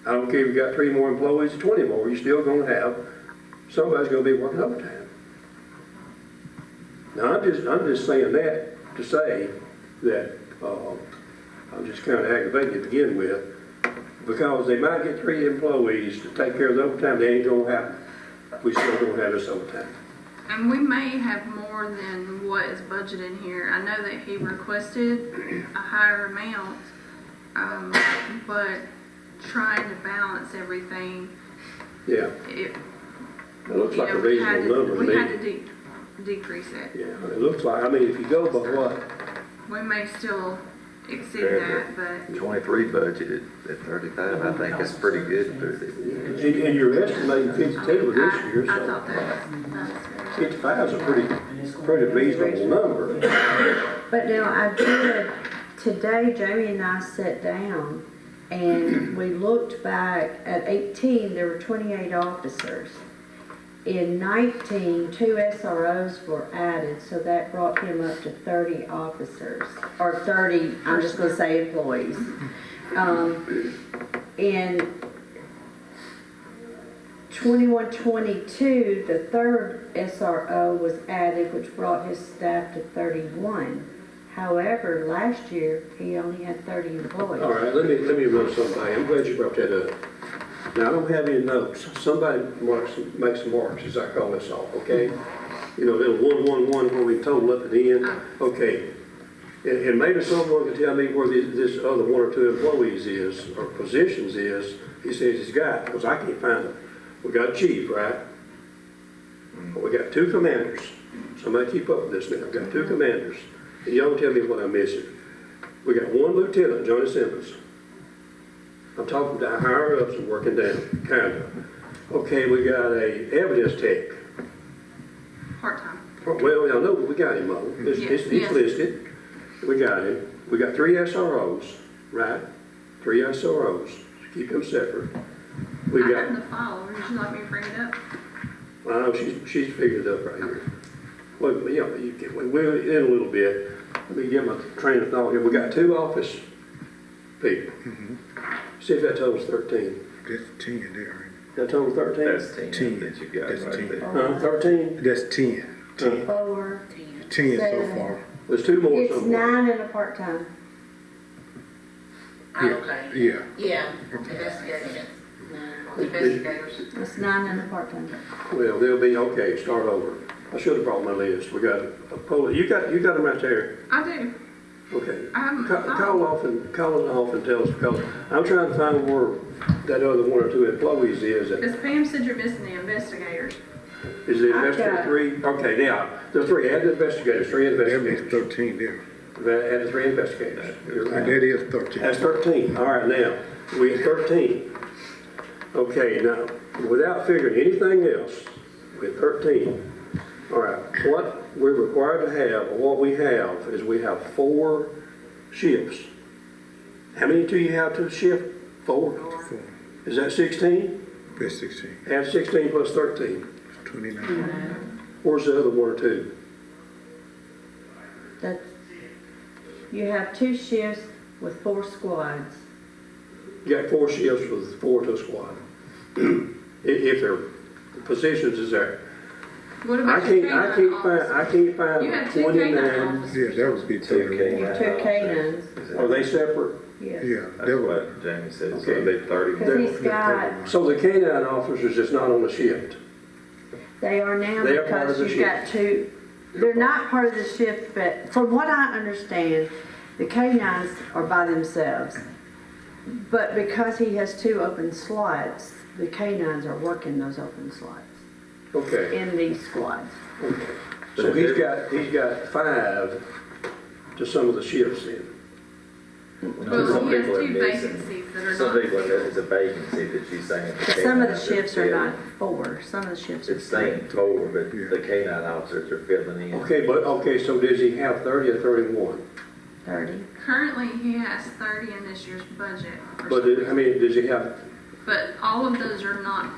I don't care if you got 3 more employees or 20 more, you're still gonna have, somebody's gonna be working overtime. Now, I'm just saying that to say that, I'm just kind of aggravated to begin with, because they might get 3 employees to take care of the overtime, they ain't gonna happen. We still gonna have this overtime. And we may have more than what is budgeted here. I know that he requested a higher amount, but trying to balance everything, Yeah, it, it looks like a we had reasonable number to we had me. to decrease it. Yeah, it looks like, I mean, if you go by what, We may still exceed Fair. that, but 23 budgeted at 35, I think is pretty good. and you're estimating 52 with this year, I so thought that was 55 is a pretty reasonable number. But now I did, today Jamie and I sat down and we looked back at 18, there were 28 officers. In 19, 2 SROs were added, so that brought him up to 30 officers, or 30, I'm just gonna say employees. In 21, 22, the 3rd SRO was added, which brought his staff to 31. However, last year, he only had 30 employees. All right, let me run something by you. I'm glad you brought that up. Now, I don't have any notes. Somebody makes marks, as I call this off, okay? You know, little 111 where we total up at the end. Okay. And maybe someone can tell me where this other 1 or 2 employees is, or positions is, he says he's got, because I can't find them. We got a chief, right? We got 2 commanders. Somebody keep up with this now. We've got 2 commanders. And y'all tell me what I'm missing. We got 1 lieutenant, Johnny Simmons. I'm talking to higher ups and working down, kind of. Okay, we got a evidence tech. part-time. Well, I know, but we got him on. He's Yes. listed. We got him. We got 3 SROs, right? 3 SROs. Keep them separate. We I got, have the file, would you like me to bring it up? I know, she's figured it up right here. Well, you know, we're in a little bit. Let me get my train of thought here. We got 2 office people. See if that totals 13. That's 10 there. That total 13? That's 10 10. that you got That's right 10. there. 13? That's 10. 10. 4, 10 so Seven. far. There's 2 more it's somewhere. 9 and a part-time. Okay. Yeah. Yeah, investigators. Investigators. It's 9 and a part-time. Well, they'll be, okay, start over. I should have brought my list. We got a poll. You got them right there. I do. Okay. I have Call it off and tell us, because I'm trying to find where that other 1 or 2 employees is. Because Pam said you're missing the investigators. Is the I've investigator got- 3? Okay, now, the 3, add the investigators, 3 That makes investigators. 13 there. Add the 3 investigators. You're And right. that is 13. That's 13. All right, now, we at 13. Okay, now, without figuring anything else, we're at 13. All right, what we're required to have, or what we have, is we have 4 shifts. How many do you have to shift? 4? 4. Is that 16? That's 16. Add 16 plus 13. 29. Where's the other 1 or 2? That's, you have 2 shifts with 4 squads. You got 4 shifts with 4 to a squad. If their positions is there. What I about your can't canine find, officer? You find have two canine 29. officers. Yeah, that would be Two two. canine Your two officers. canines, Are they separate? yes. Yeah, That's that would, what Jamie said, so Okay. it'd be 30. Cause he's got, So the canine officers is not on the shift? they are now They are part of because the you've got two, they're not part of the shift, but from what I understand, the canines are by themselves. But because he has two open slots, the canines are working those open slots Okay, in these squads. okay. So he's got 5 to some of the shifts then? Well, Some he has people are two missing. vacancies that are Some not. people, it's a vacancy that she's saying. But some of the shifts are not 4, some of the shifts are It's 3. saying 4, but the canine officers are filling in. Okay, so does he have 30 or 31? 30. Currently, he has 30 in this year's budget. for But, some reason. does he have, But all of those are not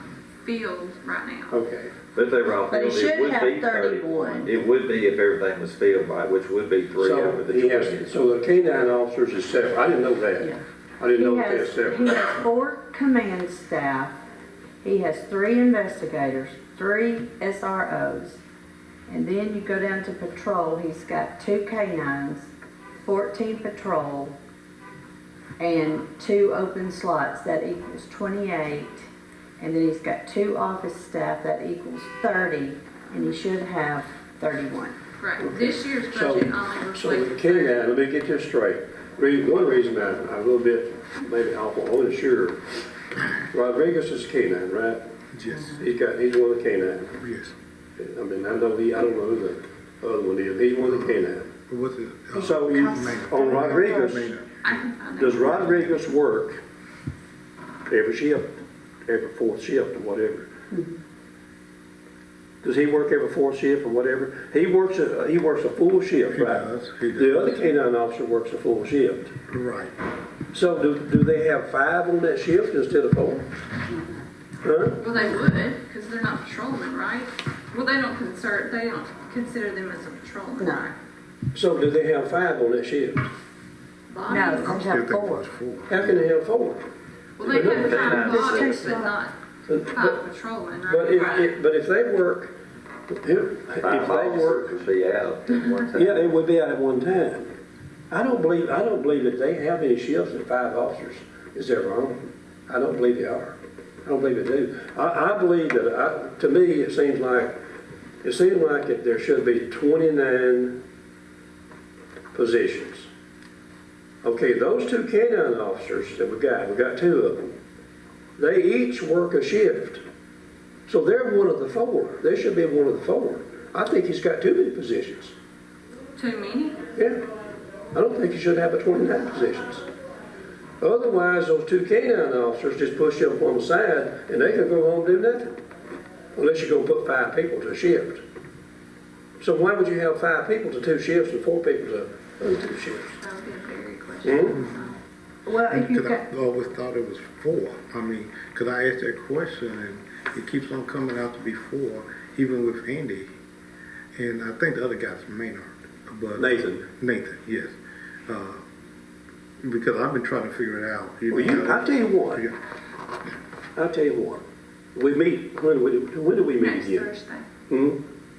filled right now. okay. But if they were all But he filled, it should would have be 31. It would be if everything was filled by, which would be 3 over So the he 20. has, so the canine officers is separate, I didn't know that. Yeah. I didn't know He that they're has, he separate. has 4 command staff, he has 3 investigators, 3 SROs, and then you go down to patrol, he's got 2 canines, 14 patrol, and 2 open slots, that equals 28, and then he's got 2 office staff, that equals 30, and he should have 31. Right, this year's So, budget only so the reflects. canine, let me get this straight. One reason I'm a little bit, maybe unsure, Rodriguez is canine, right? yes, He's one of the canine. yes. I mean, I don't know who the other one is, he's one of the canine. What's it? So you, on Rodriguez, I can find does that. Rodriguez work every shift, every 4th shift or whatever? Does he work every 4th shift or whatever? He works a full shift, He right? does, he does. The other canine officer works a full shift. Right. So do they have 5 on that shift instead of 4? Huh? Well, they would, because they're not patrolmen, right? Well, they don't consider them as a patrolman, No. right? So do they have 5 on that shift? Bodies? No, I'm they still have thinking 4. it's 4. How can they have 4? Well, they have They're 5 not bodies, separate. but not But, 5 patrolmen, but right? but if they work, if 5 they work, officers would be out at one time. yeah, they would be out at one time. I don't believe that they have any shifts that 5 officers is ever on. I don't believe they are. I don't believe they do. I believe that, to me, it seems like that there should be 29 positions. Okay, those 2 canine officers that we got 2 of them, they each work a shift. So they're one of the 4. They should be one of the 4. I think he's got too many positions. Too many? Yeah. I don't think he should have a 29 positions. Otherwise, those 2 canine officers just push up on the side and they can go home and do nothing. Unless you're gonna put 5 people to a shift. So why would you have 5 people to 2 shifts and 4 people to other 2 shifts? That would be a very question. Well, if you Because got, I always thought it was 4. I mean, because I asked that question and it keeps on coming out to be 4, even with Andy. And I think the other guy's Maynard. But Nathan. Nathan, yes. Because I've been trying to figure it out. Well, I'll tell you what. We meet, when do we meet Next again? Thursday. Hmm?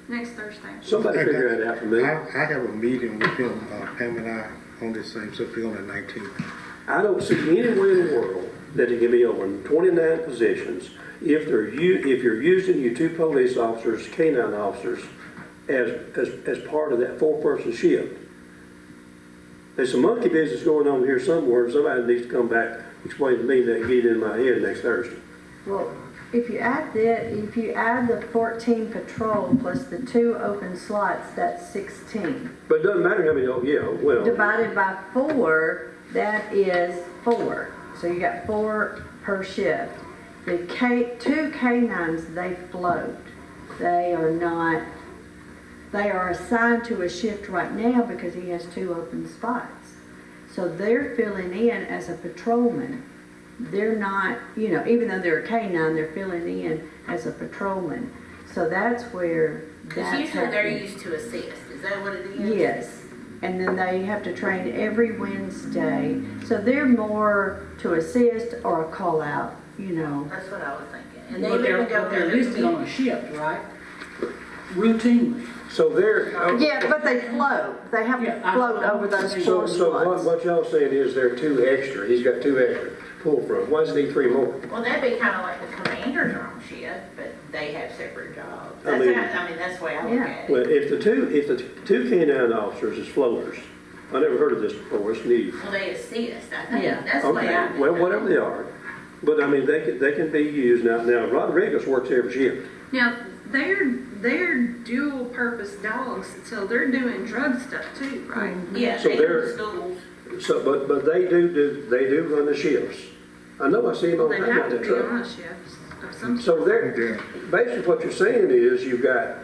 Next Thursday. Somebody figure that out for me. I have a meeting with him, Pam and I, on this same subject on the 19th. I don't see anywhere in the world that it can be over 29 positions if you're using your 2 police officers, canine officers, as part of that 4-person shift. There's some monkey business going on here somewhere, and somebody needs to come back, explain to me that, and get it in my head next Thursday. well, if you add the 14 patrol plus the 2 open slots, that's 16. But it doesn't matter how many, well, Divided by 4, that is 4. So you got 4 per shift. The 2 canines, they float. They are assigned to a shift right now because he has 2 open spots. So they're filling in as a patrolman. They're not, even though they're a canine, they're filling in as a patrolman. So that's where Because that's usually they're happening. used to assist, is that what it is? Yes, and then they have to train every Wednesday. So they're more to assist or a call out, That's what I was thinking. And they But even go they're to listed on a shift, right? routinely. So they're, Yeah, but they float, they have Yeah, to I- float over those so, four so spots. what y'all saying is there are two extra, he's got two extra to pull from, why does he need three more? Well, that'd be kind of like the commanders are on shift, but they have separate jobs. I That's mean- how, I mean, that's the way I look Yeah. at Well, it. if the two canine officers is floaters, I never heard of this before, it's new. Well, they assist, I think, Yeah. that's the way I. Okay, well, whatever they are, but I mean, they can be used, now Rodriguez works every shift. Now, they're dual purpose dogs, so they're doing drug stuff too, right? Yeah, So they they're- do schools. So, but they do run the shifts. I know I see them Well, all the they time have out to that be truck. on a shift of some sort. So they're, basically what you're saying is you've got,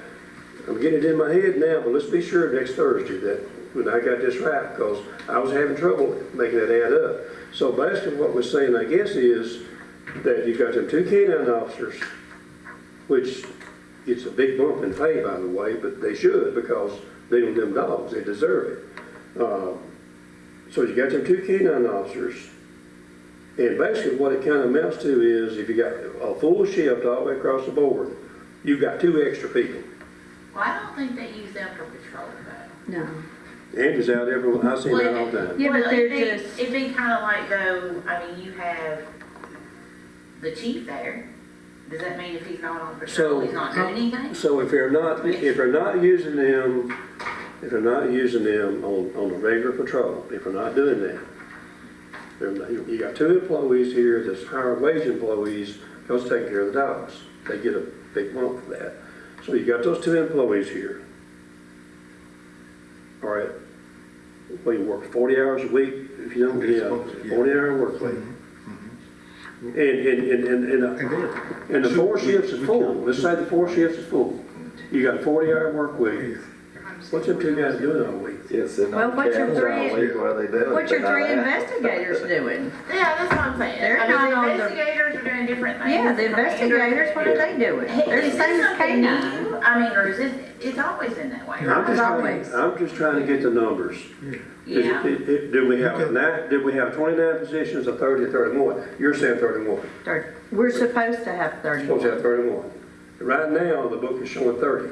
I'm getting it in my head now, but let's be sure next Thursday that when I got this right, because I was having trouble making it add up. So basically what we're saying, I guess, is that you've got them two canine officers, which it's a big bump in pay, by the way, but they should, because they own them dogs, they deserve it. So you got them two canine officers, and basically what it kind of amounts to is if you got a full shift all the way across the board, you've got two extra people. Well, I don't think they use them for patrol though. No. Andrew's out everywhere, I see him out all the time. Yeah, but Well, they're it'd be- just- It'd be kind of like though, I mean, you have the chief there. Does that mean if he's not on patrol, So- he's not doing anything? So if they're not using them, on a regular patrol, if they're not doing that, you got two employees here that's higher wage employees, because taking care of the dogs. They get a big bump for that. So you got those two employees here. All right. Well, you work 40 hours a week, if you don't, They're supposed to, yeah. 40-hour work week. And the four shifts is full, let's say the four shifts is full. You got a 40-hour work week. What's them two guys doing all week? Yeah, sitting Well, on what's your couch all three- week while they do it. What's your They're not three out. investigators doing? Yeah, that's what I'm saying. They're I mean, not on the- investigators are doing different things. Yeah, the investigators, what are they doing? They're the Is same this as something canine. new? I mean, or is it, it's always been that way, I'm right? just trying to get the numbers. Yeah. Did we have 29 positions or 30 or 31? You're saying 31. We're supposed to have Supposed to have 31. 31. Right now, the book is showing 30.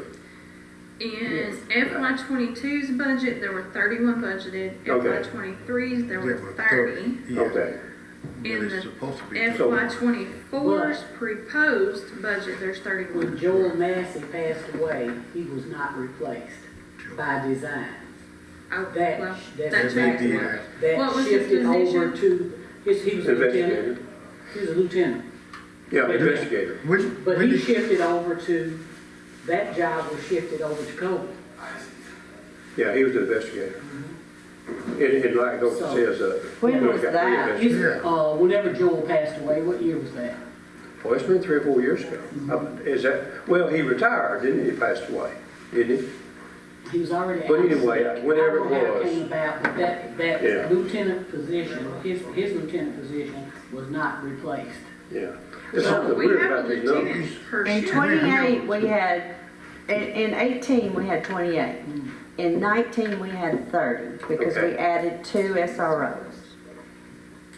In FY 22's budget, there were 31 budgeted. Okay. FY 23's, there were There were 30. Yeah, Okay. but In it's the supposed to be. FY 24's proposed budget, there's 31. When Joel Massey passed away, he was not replaced by design. Oh, That- well, that's- that They changed. did. What That was his shifted over position? to, he was a lieutenant. Investigator. He was a lieutenant. Yeah, But- investigator. But When he did- shifted over to, that job was shifted over to Cole. Yeah, he was an investigator. And like Dorothy So- says, When we've was got three that? investigators. Whenever Joel passed away, what year was that? Well, it's been 3 or 4 years ago. Is that, well, he retired, didn't he? He passed away, didn't he? He was already out. But anyway, whenever it I don't know how was. it came about, but that Yeah. lieutenant position, his lieutenant position was not replaced. Yeah. It's So something we weird have a about these lieutenant numbers. per In shift. 28, we had, in 18, we had 28. In 19, we had 30, because we Okay. added 2 SROs.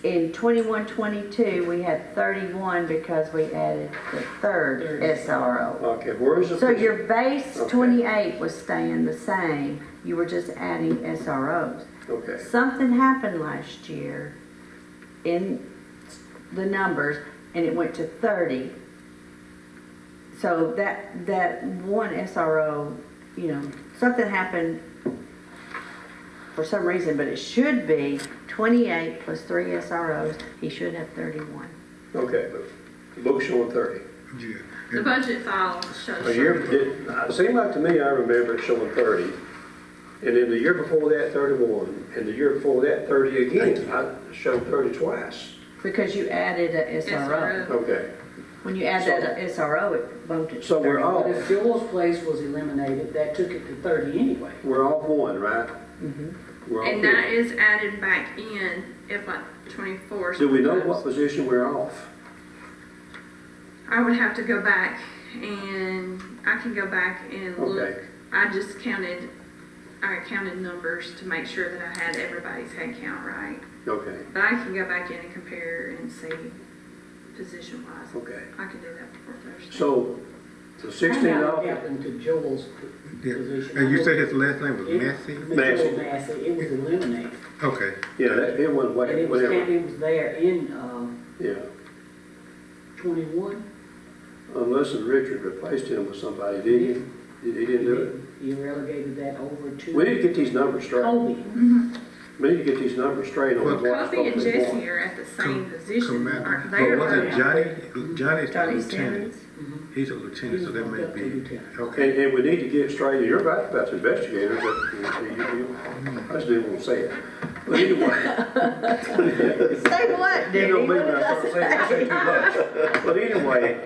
In 21, 22, we had 31 because we added the third SRO. Okay, where is the? So your base Okay. 28 was staying the same, you were just adding SROs. Okay, Something happened last year in the numbers, and it went to 30. So that one SRO, something happened for some reason, but it should be 28 plus 3 SROs, he should have 31. okay, but the book's showing 30. Yeah. The budget file shows. A year, it seemed like to me, I remember it showing 30. And then the year before that, 31, and the year before that, 30 again. I showed 30 twice. Because you added a SRO. Okay, When you add that SRO, it bumped it to so we're 30. off, But if Joel's place was eliminated, that took it to 30 anyway. we're off one, right? We're off And that one. is added back in FY 24's. Do we know what proposed. position we're off? I would have to go back and, I can go back and look. Okay. I counted numbers to make sure that I had everybody's head count right. Okay, But I can go back in and compare and see position wise. okay. I can do that before Thursday. So So What $16. happened to Joel's Yeah. position? And you said his last name was It- Massey? Massey. Joel Massey, it was eliminated. Okay. Yeah, it went And way, it was, whatever, it was there in, yeah. 21. Unless Richard replaced him with somebody, did he? He didn't do it? You relegated that over to. We need to get these numbers straight. Kobe. We need to get these numbers straight on Well, what's Kobe and supposed to be Jesse won. are at the same position, Commander. aren't But they? was it Johnny? Johnny's the Johnny lieutenant. Simmons. He's a lieutenant, so that may He's up to be, lieutenant. okay. And we need to get straight, you're right about the investigators, I just didn't want to say it. But anyway. Say what, You Diddy? don't What mean did what I I start saying, I say say? too much. But anyway,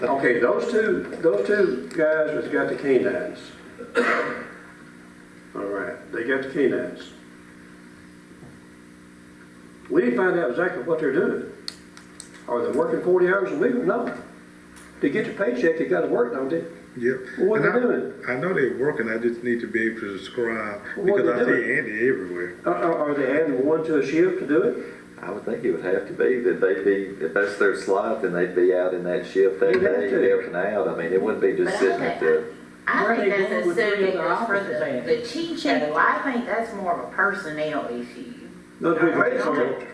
okay, those two guys that's got the canines. All right, they got the canines. We need to find out exactly what they're doing. Are they working 40 hours a week or not? To get your paycheck, they gotta work, don't they? Yep. Well, what And they doing? I know they're working, I just need to be able to describe, Well, what because they I doing? see Andy everywhere. Are they adding one to a shift to do it? I would think it would have to be that they'd be, if that's their slot, then they'd be out in that shift that You'd have day, to. helping out. I mean, it wouldn't be just But I sitting at the, I Where think they that's going with three assuming other it's for officers at? the chief though. I think that's more of a personnel issue. Not if we paid for it.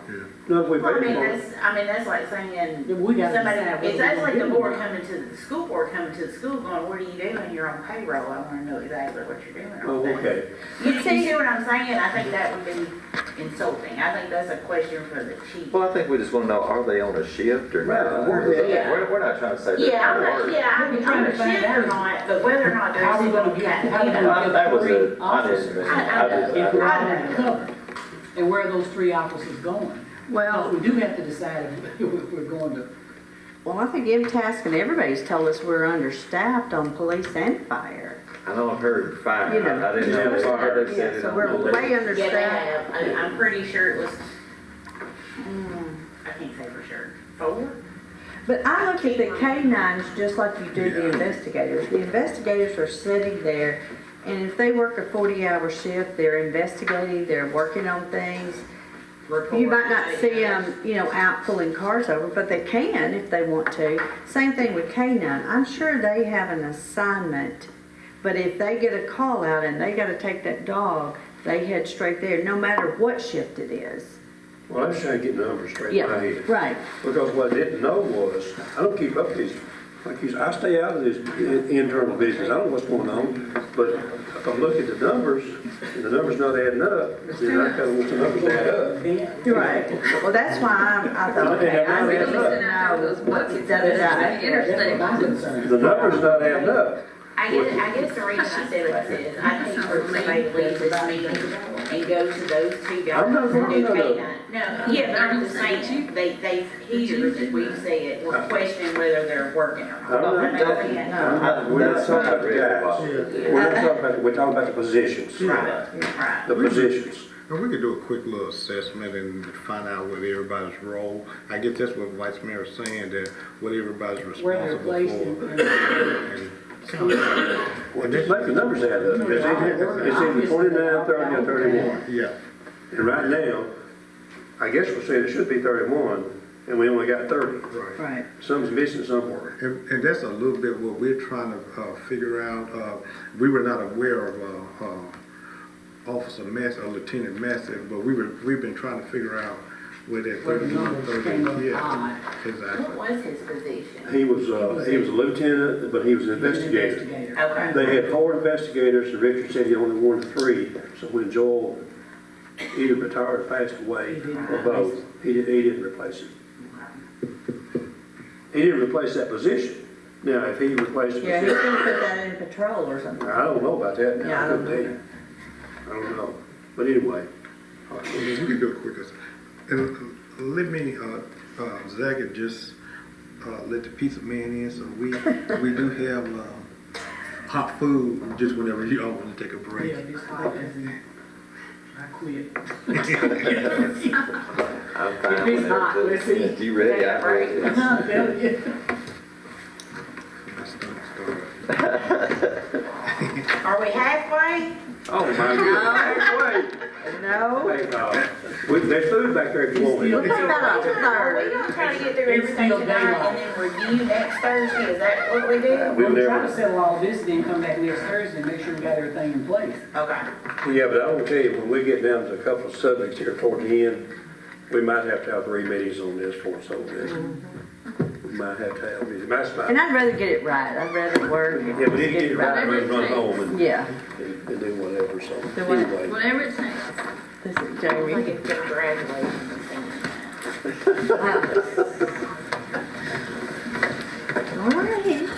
Yeah. Not if we Well, paid for it. that's like saying, We gotta somebody, decide it's whether that's we're like the gonna board do it. coming to, the school board coming to the school going, what are you doing? You're on payroll. I wanna know exactly what you're doing. Oh, okay. You see what I'm saying? I think that would be insulting. I think that's a question for the chief. well, I think we just want to know, are they on a shift or Right, not? yeah. We're not trying to say they're Yeah, I'm not not, working. yeah, We're trying to I'm find shift or out. not, but whether or not How we there's gonna get, how we you gonna know, get That was three a, I didn't, officers? I I- just, If we're I- on cover, and where are those three officers going? Well, We do have to decide if we're going to. well, I think MTask and everybody's told us we're understaffed on police and fire. I know I've heard fire, You know. I didn't know, I heard they said Yeah, it so on we're the list. way Yeah, they understaffed. have. I'm pretty sure it was, I can't say for sure, 4? But I look at the K-9s just like you do the investigators. The investigators are sitting there, and if they work a 40-hour shift, they're investigating, they're working on things. You might not see them, out pulling cars over, but they can if they want to. Same thing with K-9. I'm sure they have an assignment, but if they get a call out and they gotta take that dog, they head straight there, no matter what shift it is. Well, I'm just trying to get numbers straight in my Yeah, head. right. Because what I didn't know was, I don't keep up with these, I stay out of this internal business, I don't know what's going on, but if I look at the numbers, and the numbers not adding up, then I kinda want the numbers to add up. Right. Well, that's why I thought, okay, I really need to know what's da-da-da. That's my concern. The numbers not adding up. I guess the reason I said what I said is I hate for somebody to leave this meeting and go to those two guys. I'm not who going do to K-9. them. No, yeah, they're the same, they've heard that we've said, we're questioning whether they're working or not. I'm not That makes talking- sense. We're not talking about the guys. We're not talking about, we're talking about the positions. Right, right. The positions. And we could do a quick little assessment and find out what everybody's role. I guess that's what Vice Mayor is saying, that what everybody's Where they're responsible placed for. and- Well, just make the numbers add up. It's either 29, 30, or 31. Yeah, And right now, I guess we're saying it should be 31, and we only got 30. right. Right. Something's missing somewhere. And that's a little bit what we're trying to figure out. We were not aware of Officer Massey or Lieutenant Massey, but we've been trying to figure out where that Where the 31, numbers came up 30, yeah, odd. exactly. What was his position? He was a lieutenant, but he was an investigator. Okay. They had 4 investigators, and Richard said he only wanted 3. So when Joel either retired or passed away, or both, he didn't replace him. He didn't replace that position. Now, if he replaced the Yeah, he's position, gonna put that in patrol or something. I don't know about that now. Yeah, I don't couldn't tell you. I don't know. But anyway, We can do it quicker. And let me, Zach, and just let the pizza man in, so we do have hot food just whenever you all want to take a break. Yeah, this hot as in, I quit. I'm fine If it's hot, whenever. let's eat. If you ready, I'm ready. I'm telling you. My stomach started. Are we halfway? Oh, my goodness. No, Wait, there's food back there if you want we'll it. talk about a Are we third. gonna try to get through It's everything still tonight daylight. and then review next Thursday? Is that what we do? We've We'll try never- to settle all this, then come back next Thursday and make sure we got everything in place. Okay. Yeah, but I will tell you, when we get down to a couple of subjects here toward the end, we might have to have 3 meetings on this for it's over with. We might have to have, that's And fine. I'd rather get it right, I'd rather work. Yeah, we need to get it right, and run home and Yeah, do whatever, so, Do what? anyway. Whatever it takes. this is Like Jamie. it's gonna graduate and things. All right.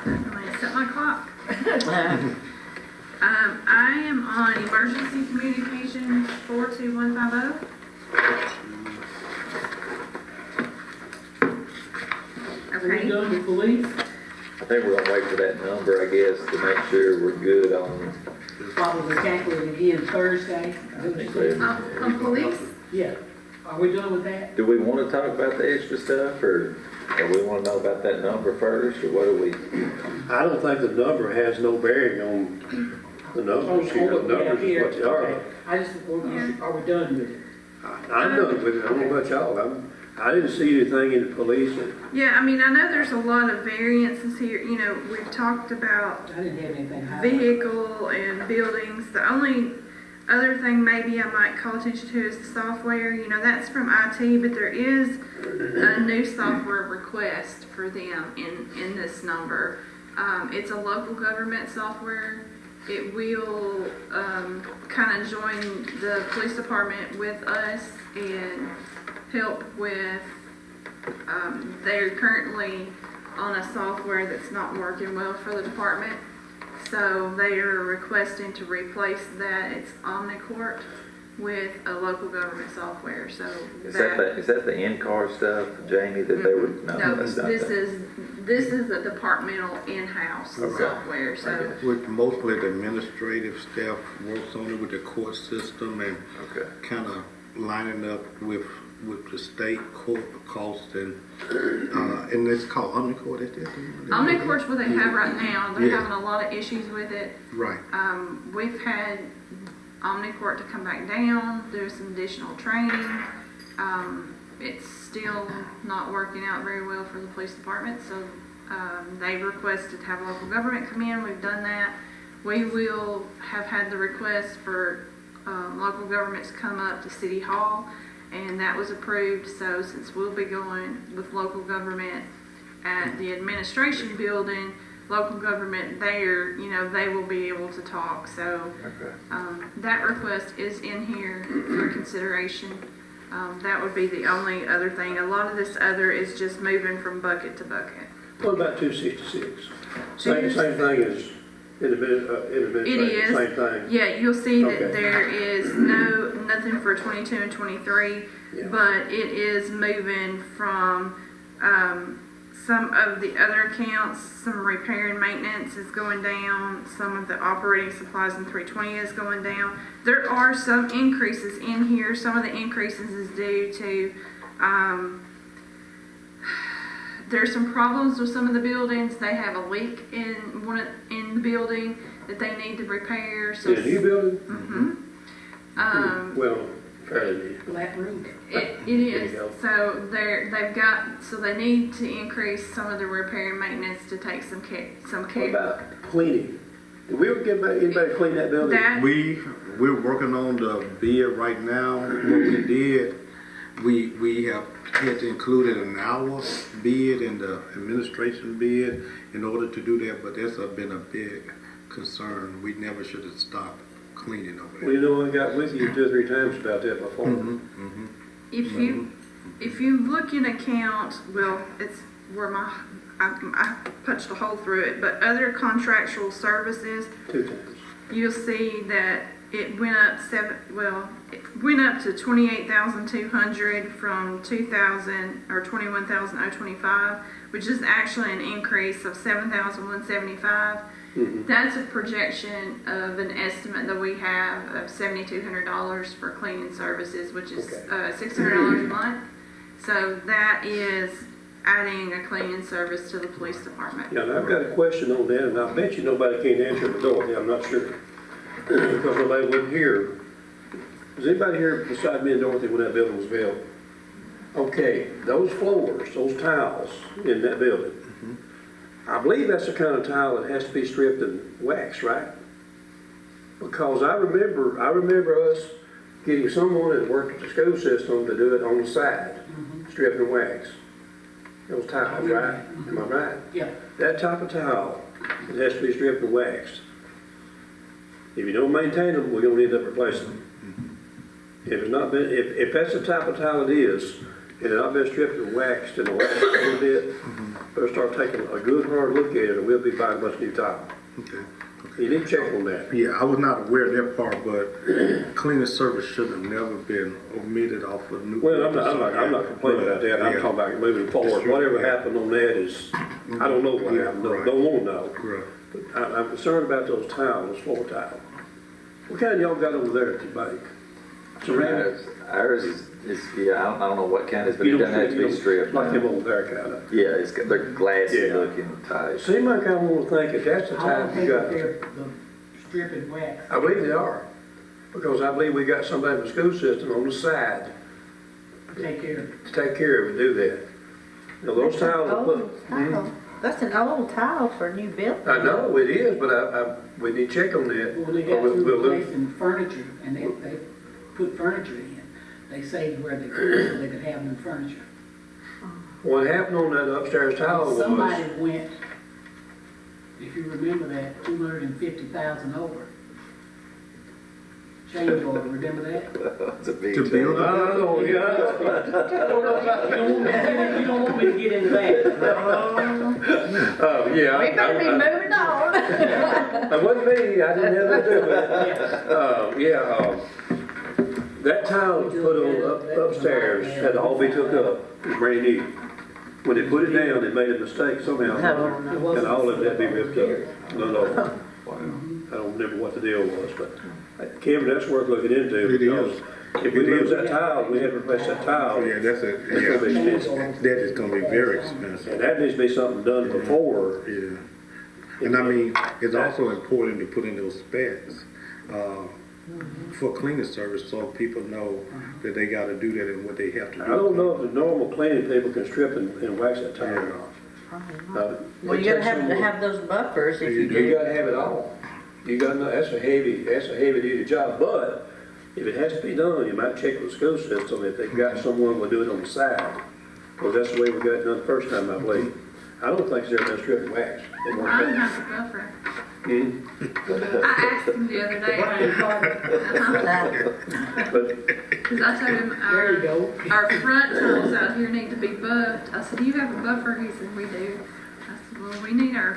I'm gonna set my clock. I am on emergency communication 42150. Are we Okay, done with police? I think we're gonna wait for that number, I guess, to make sure we're good on, Probably calculate again Thursday. Is that what you said? on police, Yeah. Are we done with that? do we wanna talk about the extra stuff, or we wanna know about that number first, or what do we? I don't think the number has no bearing on the numbers here. The numbers is what they are. Okay. I just, are we done with it? I'm done with it, I don't know about y'all, I didn't see anything in the police that, yeah, I mean, I know there's a lot of variances here, you know, we've talked about I didn't have anything highlighted. vehicle and buildings. The only other thing maybe I might call attention to is the software. You know, that's from IT, but there is a new software request for them in this number. It's a local government software. It will kind of join the police department with us and help with, they're currently on a software that's not working well for the department. So they are requesting to replace that. It's Omnicourt with a local government software, so Is that the in-car stuff, Jamie, that they were, no, that's not this that. is a departmental in-house Okay. software, so. With mostly the administrative staff works on it with the court system and Okay. kind of lining up with the state court costs and it's called Omnicourt, is that? Omnicourt's what they have right now. They're Yeah. having a lot of issues with it. Right. We've had Omnicourt to come back down, do some additional training. It's still not working out very well for the police department, so they requested to have local government come in. We've done that. We will have had the request for local governments come up to City Hall, and that was approved. So since we'll be going with local government at the administration building, local government there, you know, they will be able to talk. So Okay. that request is in here for consideration. That would be the only other thing. A lot of this other is just moving from bucket to bucket. what about 266? Same thing as administration, is. same thing. Yeah, you'll see that Okay. there is nothing for 22 and 23, Yeah. but it is moving from, some of the other accounts, some repair and maintenance is going down, some of the operating supplies in 320 is going down. There are some increases in here. Some of the increases is due to, there's some problems with some of the buildings. They have a leak in the building that they need to repair, so. In a new building? Mhm. Well, fairly new. Flat roof. It There you is, go. so they need to increase some of the repair and maintenance to take some What care. about cleaning? Did we ever get anybody clean that building? That, We're working on the bid right now. What we did, we have had to include an hour bid in the administration bid in order to do that, but that's been a big concern. We never should have stopped cleaning over Well, you know, I got with you 2 or 3 times about that before. there. if you look in account, well, it's where I punched a hole through it, but other contractual services, 2 times. you'll see that it went up it went up to 28,200 from 21,025, which is actually an increase of 7,175. Mhm. That's a projection of an estimate that we have of $7,200 for cleaning services, which is Okay. $600 a month. So that is adding a cleaning service to the police department. Yeah, and I've got a question on that, and I bet you nobody can't answer the door, I'm not sure. Because nobody wasn't here. Was anybody here beside me and Dorothy when that building was built? Okay, those floors, those tiles in that building, I believe that's the kind of tile that has to be stripped and waxed, right? Because I remember us getting someone that worked at the school system to do it on the side, strip and wax. Those tiles, right? Am I right? Yeah. That type of tile, it has to be stripped and waxed. If you don't maintain them, we're gonna end up replacing them. If it's not been, if that's the type of tile it is, and it's not been stripped and waxed and waxed a little bit, better start taking a good hard look at it, or we'll be buying a bunch of new tile. Okay. You need to check on that. Yeah, I was not aware of that part, but cleaning service should have never been omitted off of new. Well, I'm not complaining about that, I'm Yeah. talking about moving forward. Sure, Whatever yeah. happened on that is, I don't know what Yeah, happened, right. don't wanna know. Correct. I'm concerned about those tiles, those floor tiles. What kind y'all got over there at the bank? Ceramic? Ours is, yeah, I don't know what kind it is, but it doesn't have to be stripped. Like them over there kinda. Yeah, they're glassy Yeah. looking type. Seem like I wanna think if that's the I don't type you think got, they're the strip and wax. I believe they are. Because I believe we got somebody from the school system on the side Take care of it. to take care of and do that. Now, those tiles are put. Old tile. That's an old tile for a new building. I know it is, but we need to check on that. When they Or got we'll through lose- replacing furniture, and they put furniture in, they saved where they could, so they could have new furniture. What happened on that upstairs tile was, Somebody went, if you remember that, 250,000 over. Change order, remember that? It's a big To thing. build I don't know, yeah. You don't want me to get into that. Yeah. We better be moving on. It wasn't me, I didn't have to do it. That tile was put on upstairs, had to all be took up, it was brand new. When they put it down, they made a mistake somehow, and all of that be ripped up. No. I don't remember what the deal was, but Kevin, that's worth looking into. It is. Because if we lose that tile, we have to replace that tile. Oh, yeah, that's it, It's gonna be yeah. expensive. That is gonna be very expensive. And that needs to be something done before. Yeah. And I mean, it's also important to put in those specs, for cleaning service, so people know that they gotta do that and what they have to do. I don't know if the normal cleaning people can strip and wax that tile or not. Well, you gotta have those buffers if you You do. gotta have it all. You gotta know, that's a heavy duty job, but if it has to be done, you might check with the school system if they've got someone will do it on the side. Because that's the way we got it done the first time, I believe. I don't think there's ever been strip and wax. They I weren't don't that- have a buffer. Hmm? I asked him the other day, But because I told him There you go. our front tiles out here need to be buffed. I said, do you have a buffer? He said, we do. I said, well, we need our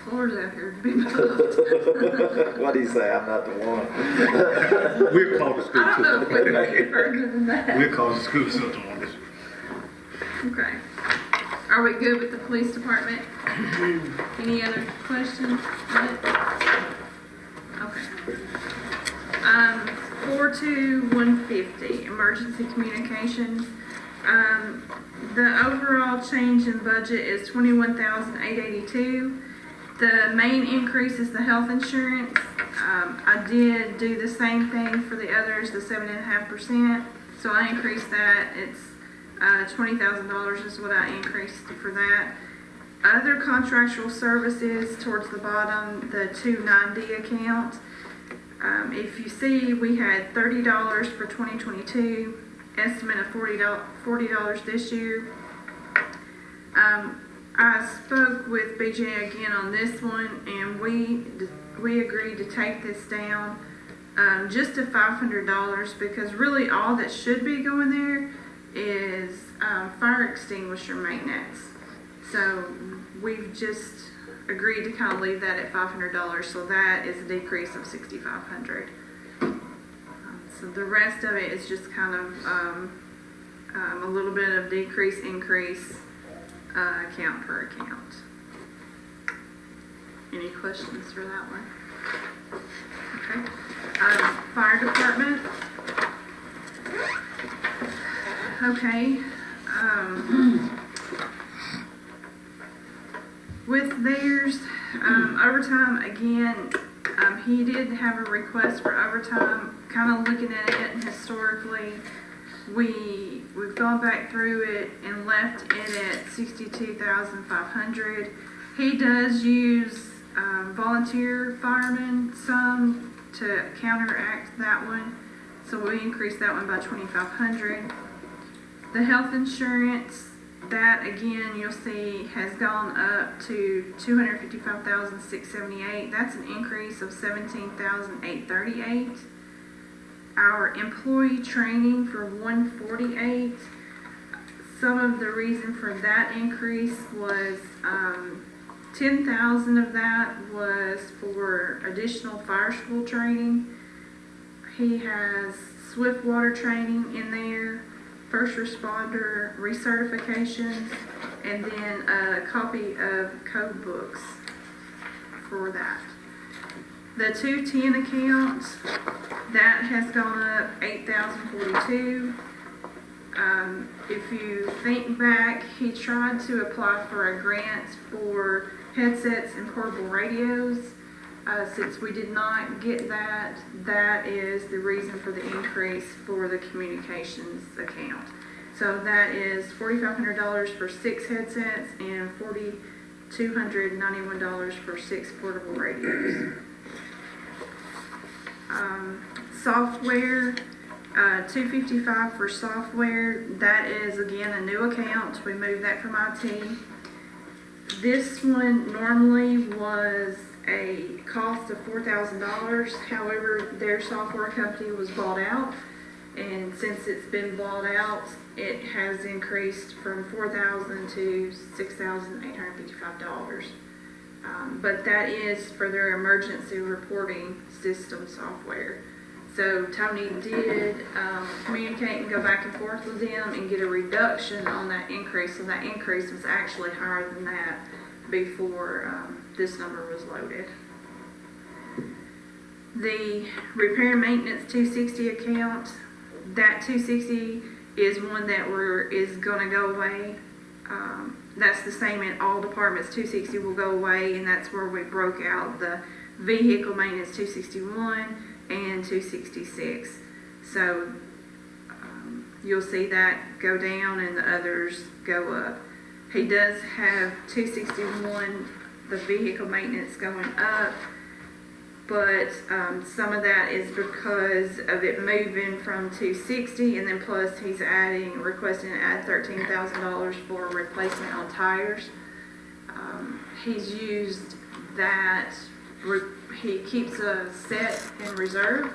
floors out here to be buffed. What do you say? I'm not the one. We'll call the school I don't know if we can system. get further than that. We'll call the school system on this. Okay. Are we good with the police department? Any other questions? Okay. 42150, emergency communications. The overall change in budget is 21,882. The main increase is the health insurance. I did do the same thing for the others, the 7.5%. So I increased that. It's $20,000 is what I increased for that. Other contractual services towards the bottom, the 290 account. If you see, we had $30 for 2022, estimate of $40 this year. I spoke with BJ again on this one, and we agreed to take this down just to $500 because really all that should be going there is fire extinguisher maintenance. So we've just agreed to kind of leave that at $500, so that is a decrease of $6,500. So the rest of it is just kind of a little bit of decrease, increase, account per account. Any questions for that one? Okay. Fire department. Okay. There's, overtime, again, he did have a request for overtime, kind of looking at it historically. We've gone back through it and left it at 62,500. He does use, volunteer firemen some to counteract that one, so we increased that one by 2,500. The health insurance, that again, you'll see has gone up to 255,678. That's an increase of 17,838. Our employee training for 148. Some of the reason for that increase was 10,000 of that was for additional fire school training. He has swift water training in there, first responder recertifications, and then a copy of code books for that. The 210 account, that has gone up 8,042. If you think back, he tried to apply for a grant for headsets and portable radios. Since we did not get that, that is the reason for the increase for the communications account. So that is $4,500 for 6 headsets and $4,291 for 6 portable radios. Software, $255 for software. That is again a new account. We moved that from IT. This one normally was a cost of $4,000. However, their software company was bought out, and since it's been bought out, it has increased from $4,000 to $6,855. But that is for their emergency reporting system software. So Tony did communicate and go back and forth with them and get a reduction on that increase. So that increase was actually higher than that before this number was loaded. The repair and maintenance 260 account, that 260 is one that is going to go away. That's the same in all departments. 260 will go away, and that's where we broke out the vehicle maintenance 261 and 266. So you'll see that go down and the others go up. He does have 261, the vehicle maintenance going up, but some of that is because of it moving from 260, and then plus he's requesting to add $13,000 for replacement on tires. He's used that, he keeps a set in reserve,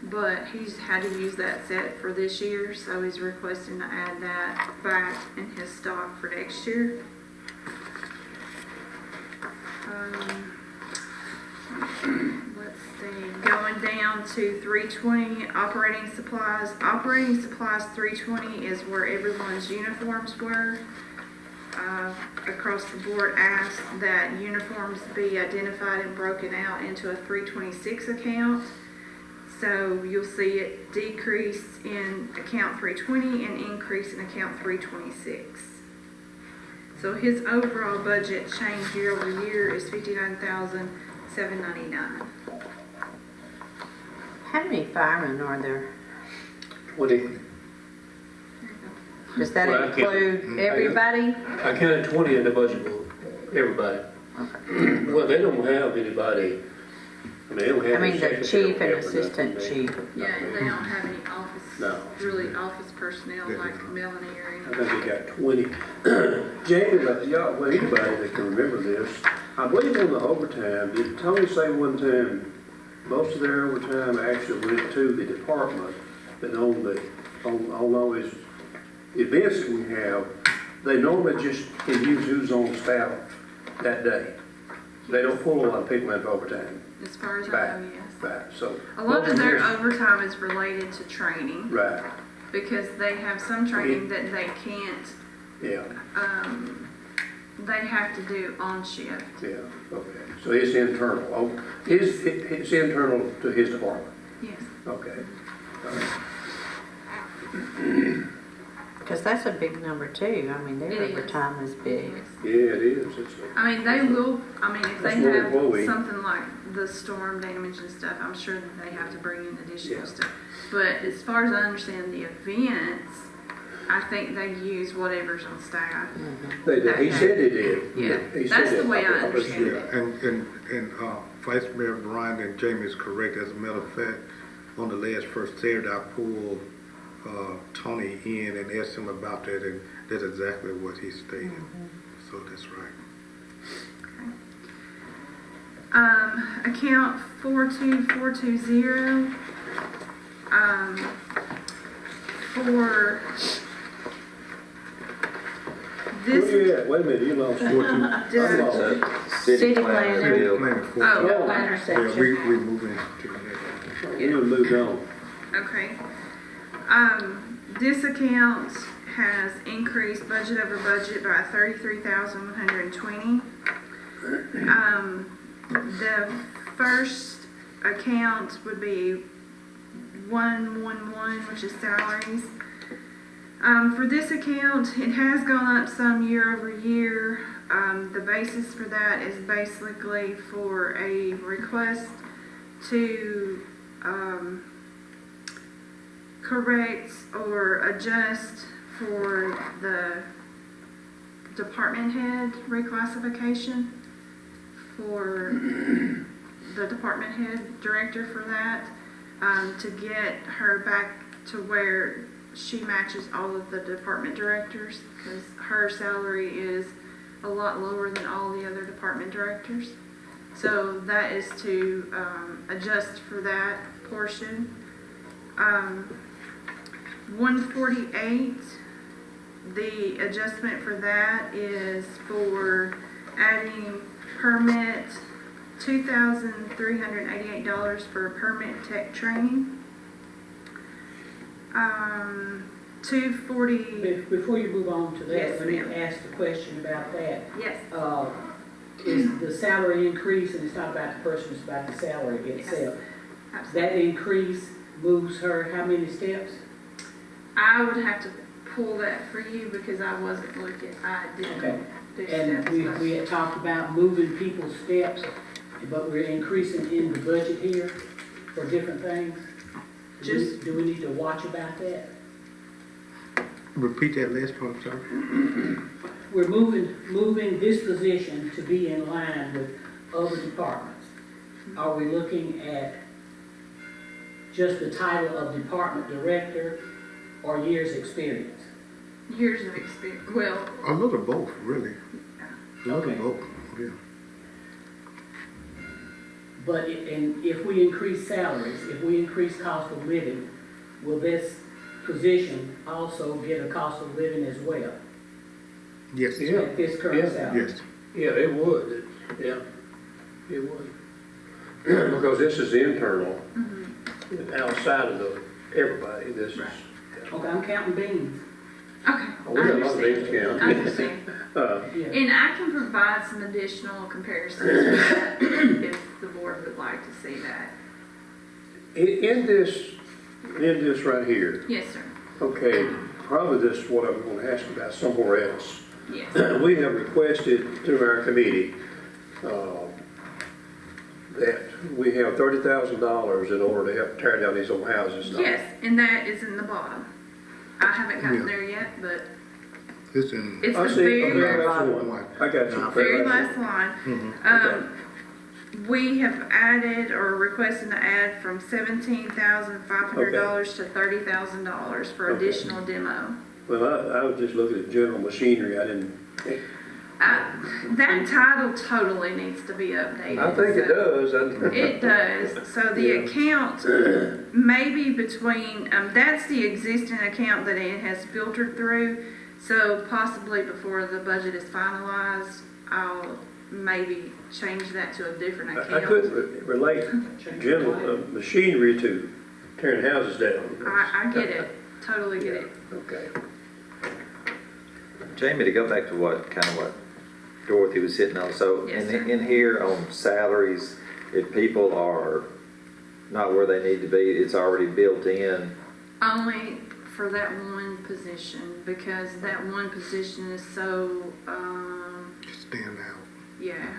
but he's had to use that set for this year, so he's requesting to add that back in his stock for next year. Let's see, going down to 320 operating supplies. Operating supplies 320 is where everyone's uniforms were. Across the board asked that uniforms be identified and broken out into a 326 account. So you'll see it decrease in account 320 and increase in account 326. So his overall budget change year over year is $59,799. How many firemen are there? 20. Does that Well, I can't- include everybody? I counted 20 in the budget book, everybody. Well, they don't have anybody, I mean, they don't I have. mean, any the secretary chief and or nothing. assistant chief. Yeah, and they don't have any office, No. really office personnel like Melanie or I anything. think we got 20. Jamie, y'all, well, anybody that can remember this, I believe on the overtime, did Tony say one time, most of their overtime actually went to the department, but on all these events that we have, they normally just can use who's on staff that day. They don't pull a lot of people in for overtime. As far as I Right, know, yes. right, so. A lot of their Yes, overtime is related to training, right, because they have some training that they can't, yeah, they have to do on shift. yeah, okay. So it's internal, it's internal to his department, Yes. okay. Cause that's a big number too. I mean, their It is. overtime is big. Yeah, it is. I mean, they will, I mean, if they That's more have employee. something like the storm damage and stuff, I'm sure that they have to bring in additional Yeah. stuff. But as far as I understand the events, I think they use whatever's on staff. He said he did. Yeah, He said that's the it. way I was- understand Yeah, it. and Vice Mayor Bryan and Jamie is correct. As a matter of fact, on the last first Saturday, I pulled Tony in and asked him about that, and that's exactly what he stated. So that's right. Account 42420, for Where this, you at? Wait a minute, you lost. I'm lost. City City planner planner. bill. Planning for- Oh. The planner Yeah, section. we moving to the next one. We done moved on. okay. This account has increased budget over budget by 33,120. The first account would be 111, which is salaries. For this account, it has gone up some year over year. The basis for that is basically for a request to correct or adjust for the department head reclassification for the department head director for that, to get her back to where she matches all of the department directors, because her salary is a lot lower than all the other department directors. So that is to adjust for that portion. 148, the adjustment for that is for adding permit, $2,388 for permit tech training. 240, Before you move on to Yes, that, let me ma'am. ask the question about that. yes, Is the salary increase, and it's not about the person, it's about the salary itself. absolutely. That increase moves her how many steps? I would have to pull that for you because I wasn't looking, I Okay. didn't do And steps. we had talked about moving people's steps, but we're increasing in the budget here for different things. Do we need to watch about that? Repeat that last part, sorry. We're moving this position to be in line with other departments. Are we looking at just the title of department director or years' experience? Years of experience, well, A little both, really. A little Okay. both, yeah. But if we increase salaries, if we increase cost of living, will this position also get a cost of living as well? Yes. At this current salary? Yes. Yeah, it would, yeah, it would. Because this is internal, outside of everybody, this is. Right. Okay, I'm counting beans. okay. Oh, we got a lot of things to count. I understand. Yeah. And I can provide some additional comparisons with that if the board would like to see that. In this right here, Yes, sir. okay, probably this is what I'm gonna ask about somewhere else. Yes. We have requested through our committee, that we have $30,000 in order to help tear down these old houses. Yes, and that is in the bottom. I haven't gotten Yeah. there yet, but It's in. it's I the see, very, very last one. I got you. very last line. We have added or requested to add from $17,500 to $30,000 for Okay. additional demo. Well, I was just looking at general machinery, I didn't, That title totally needs to be updated. I think it so- does, It does, so the Yeah. account, maybe between, that's the existing account that it has filtered through, so possibly before the budget is finalized, I'll maybe change that to a different I account. couldn't relate general machinery to tearing houses down. I get it, totally get it. Okay. Jamie, to go back to what Dorothy was hitting on, so Yes, sir. in here on salaries, if people are not where they need to be, it's already built in. Only for that one position, because that one position is so, Stand out. yeah.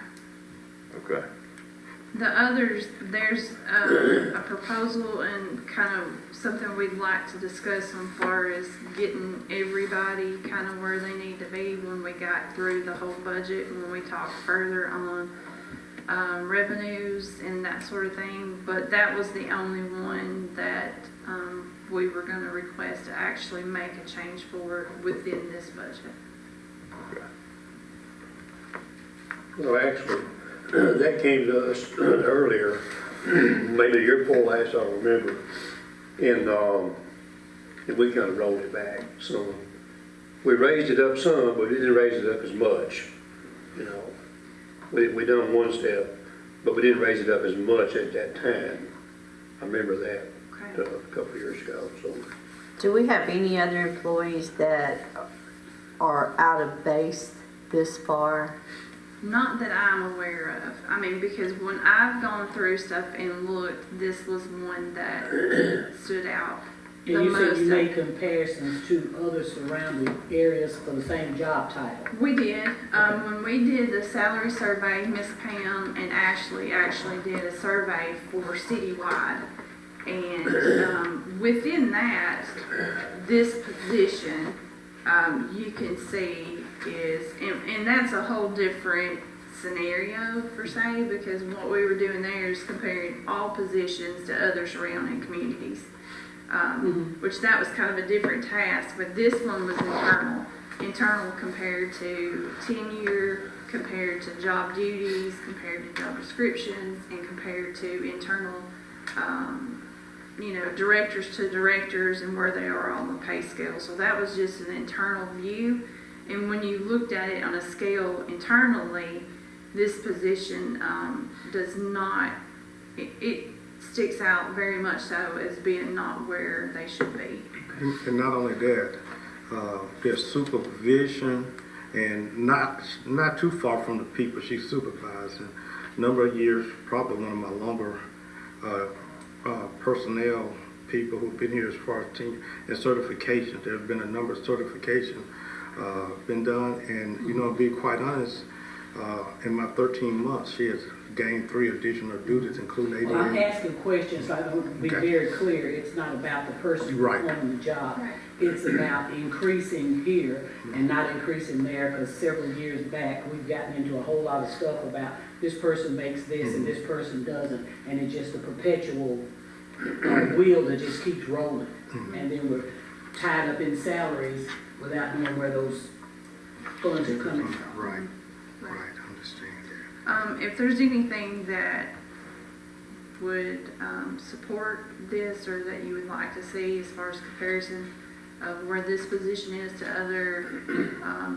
Okay. The others, there's a proposal and kind of something we'd like to discuss as far as getting everybody kind of where they need to be when we got through the whole budget, when we talked further on revenues and that sort of thing. But that was the only one that we were going to request to actually make a change for within this budget. Well, actually, that came to us earlier, maybe the year before last, I don't remember. And we kind of rolled it back some. We raised it up some, but we didn't raise it up as much, you know. We done one step, but we didn't raise it up as much at that time. I remember that Okay. a couple of years ago, so. Do we have any other employees that are out of base this far? Not that I'm aware of. I mean, because when I've gone through stuff and looked, this was one that stood out the And you said most. you made comparisons to other surrounding areas for the same job title. We did. When we did the salary survey, Miss Pam and Ashley actually did a survey for citywide. And within that, this position, you can see is, and that's a whole different scenario per se, because what we were doing there is comparing all positions to other surrounding communities. Which that was kind of a different task, but this one was internal compared to tenure, compared to job duties, compared to job descriptions, and compared to internal, directors to directors and where they are on the pay scale. So that was just an internal view. And when you looked at it on a scale internally, this position does not, it sticks out very much so as being not where they should be. And not only that, there's supervision and not too far from the people she's supervising. Number of years, probably one of my longer personnel people who've been here as far as tenure and certification. There have been a number of certifications been done, and to be quite honest, in my 13 months, she has gained 3 additional duties, including Well, I'm ADA. asking questions, so I don't be Okay. very clear. It's not about the person Right. performing the job. Right. It's about increasing here and not increasing there, because several years back, we've gotten into a whole lot of stuff about this person makes this and this person doesn't, and it's just a perpetual wheel that just keeps rolling. And then we're tied up in salaries without knowing where those funds are coming from. Right, understand that. If there's anything that would support this or that you would like to see as far as comparison of where this position is to other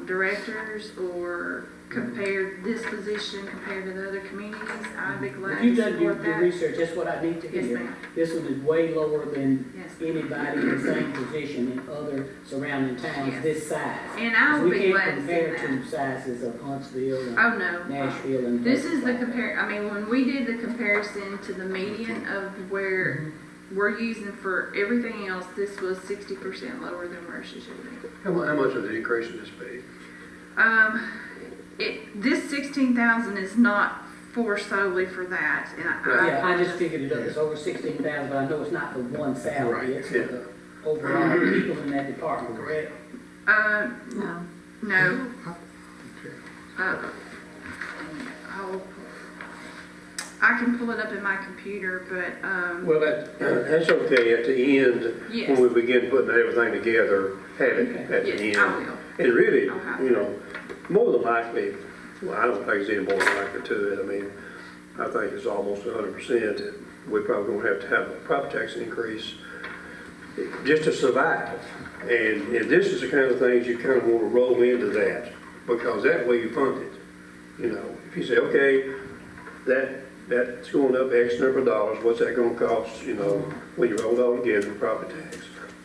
directors, or compare this position compared to the other communities, I'd be glad If to you've done your support that. research, that's what I need to Yes, hear. ma'am. This one is way lower than Yes. anybody in the same position in other surrounding towns Yes. this size. And I would be glad to see We can't that. compare two sizes of Huntsville and Oh, no. Nashville and. This is the places like when we did the comparison to the median of where we're using for everything else, this was 60% lower than where she should be. How much of the increase in this pay? This 16,000 is not for solely for that, and that. Yeah, I just figured it up, it's over 16,000, but I know it's not for one salary, it's for the overall people in that department, correct? No. No. Okay. I can pull it up in my computer, but, Well, that's okay at the end, Yes. when we begin putting everything together, have it at the end. yes, I will. And really, Okay. more than likely, well, I don't think it's any more than likely to it. I mean, I think it's almost 100% that we're probably gonna have a property tax increase just to survive. And this is the kind of things you kind of want to roll into that, because that way you fund it. If you say, okay, that's going up X number of dollars, what's that gonna cost, when you roll it all together, property tax?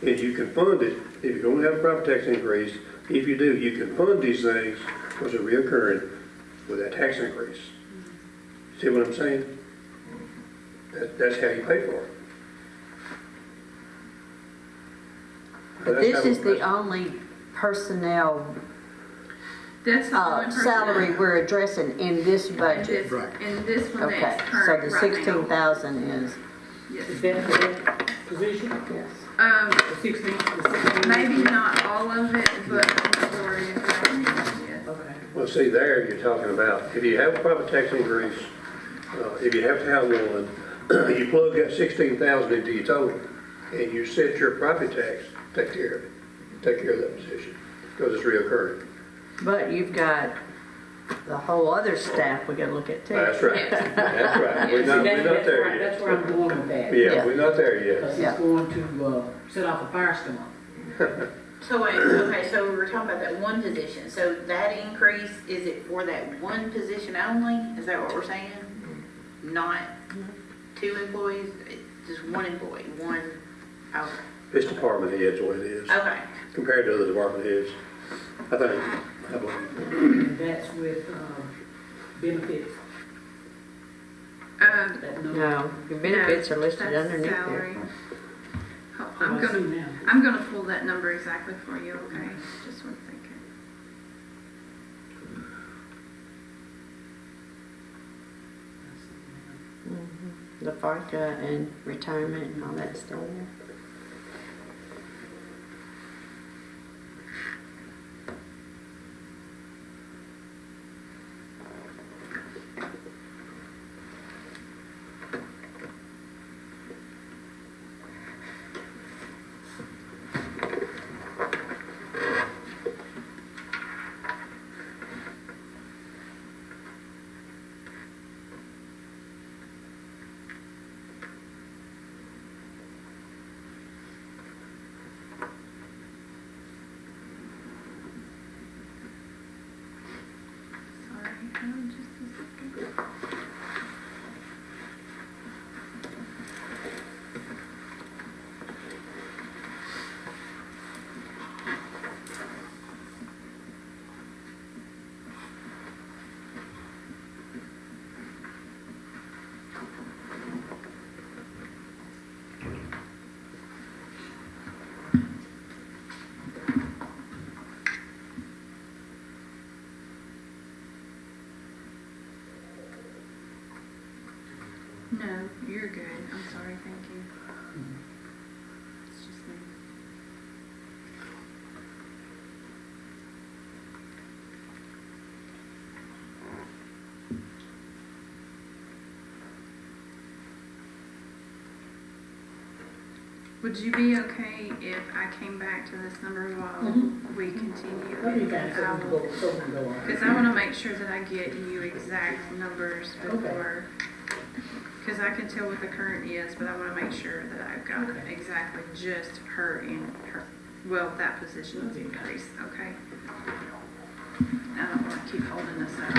And you can fund it, if you don't have a property tax increase, if you do, you can fund these things, which are reoccurring, with that tax increase. See what I'm saying? That's how you pay for it. But That's this how is we- the only personnel That's the only person. salary we're addressing in this And budget. this, Right. and this one Okay, that's so current the right now. 16,000 is, Yes. Is that for that position? yes. The 16? Maybe not all of it, but the majority of that, yes. Okay. Well, see, there you're talking about, if you have a property tax increase, if you have to have one, you plug that 16,000 into your total, and you set your property tax, take care of it. Take care of that position, because it's reoccurring. But you've got the whole other staff we gotta look at too. That's right, that's right. We're See, not that's there where- yet. That's where I'm going with that. Yeah, Yeah. we're not there yet. Because Yeah. it's going to, set off a firestorm. So wait, okay, so we were talking about that one position, so that increase, is it for that one position only? Is that what we're saying? Not two employees, it's just one employee, one, okay, It's department heads the way it is, okay. compared to other department heads. I think, I believe. And that's with, benefits. That number. No, your benefits are listed That's underneath salary. there. I'm I see gonna, now. I'm gonna pull that number exactly for you, okay? Just one second. The FICA and retirement and all that stuff there. Sorry, just a second. No, you're good. I'm sorry, thank you. It's just me. Would you be okay if I came back to this number while Mhm. we continue? That'd be kind of I something will- to go, something to go on. Because I want to make sure that I get you exact numbers before, because I can tell what the current is, but I want to make sure that I've got exactly just her and her, well, that position's increase, okay? I don't want to keep holding this up.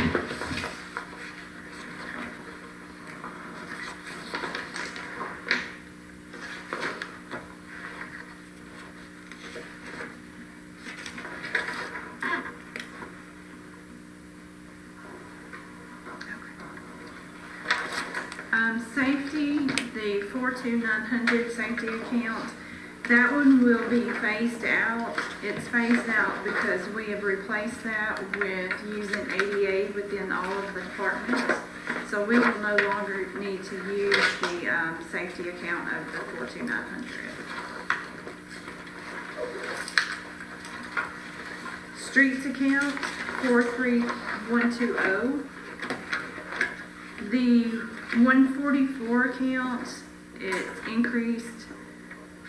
Safety, the 42900 safety account, that one will be phased out. It's phased out because we have replaced that with using ADA within all of the departments. So we will no longer need to use the safety account of the 42900. Streets account, 43120. The 144 account, it's increased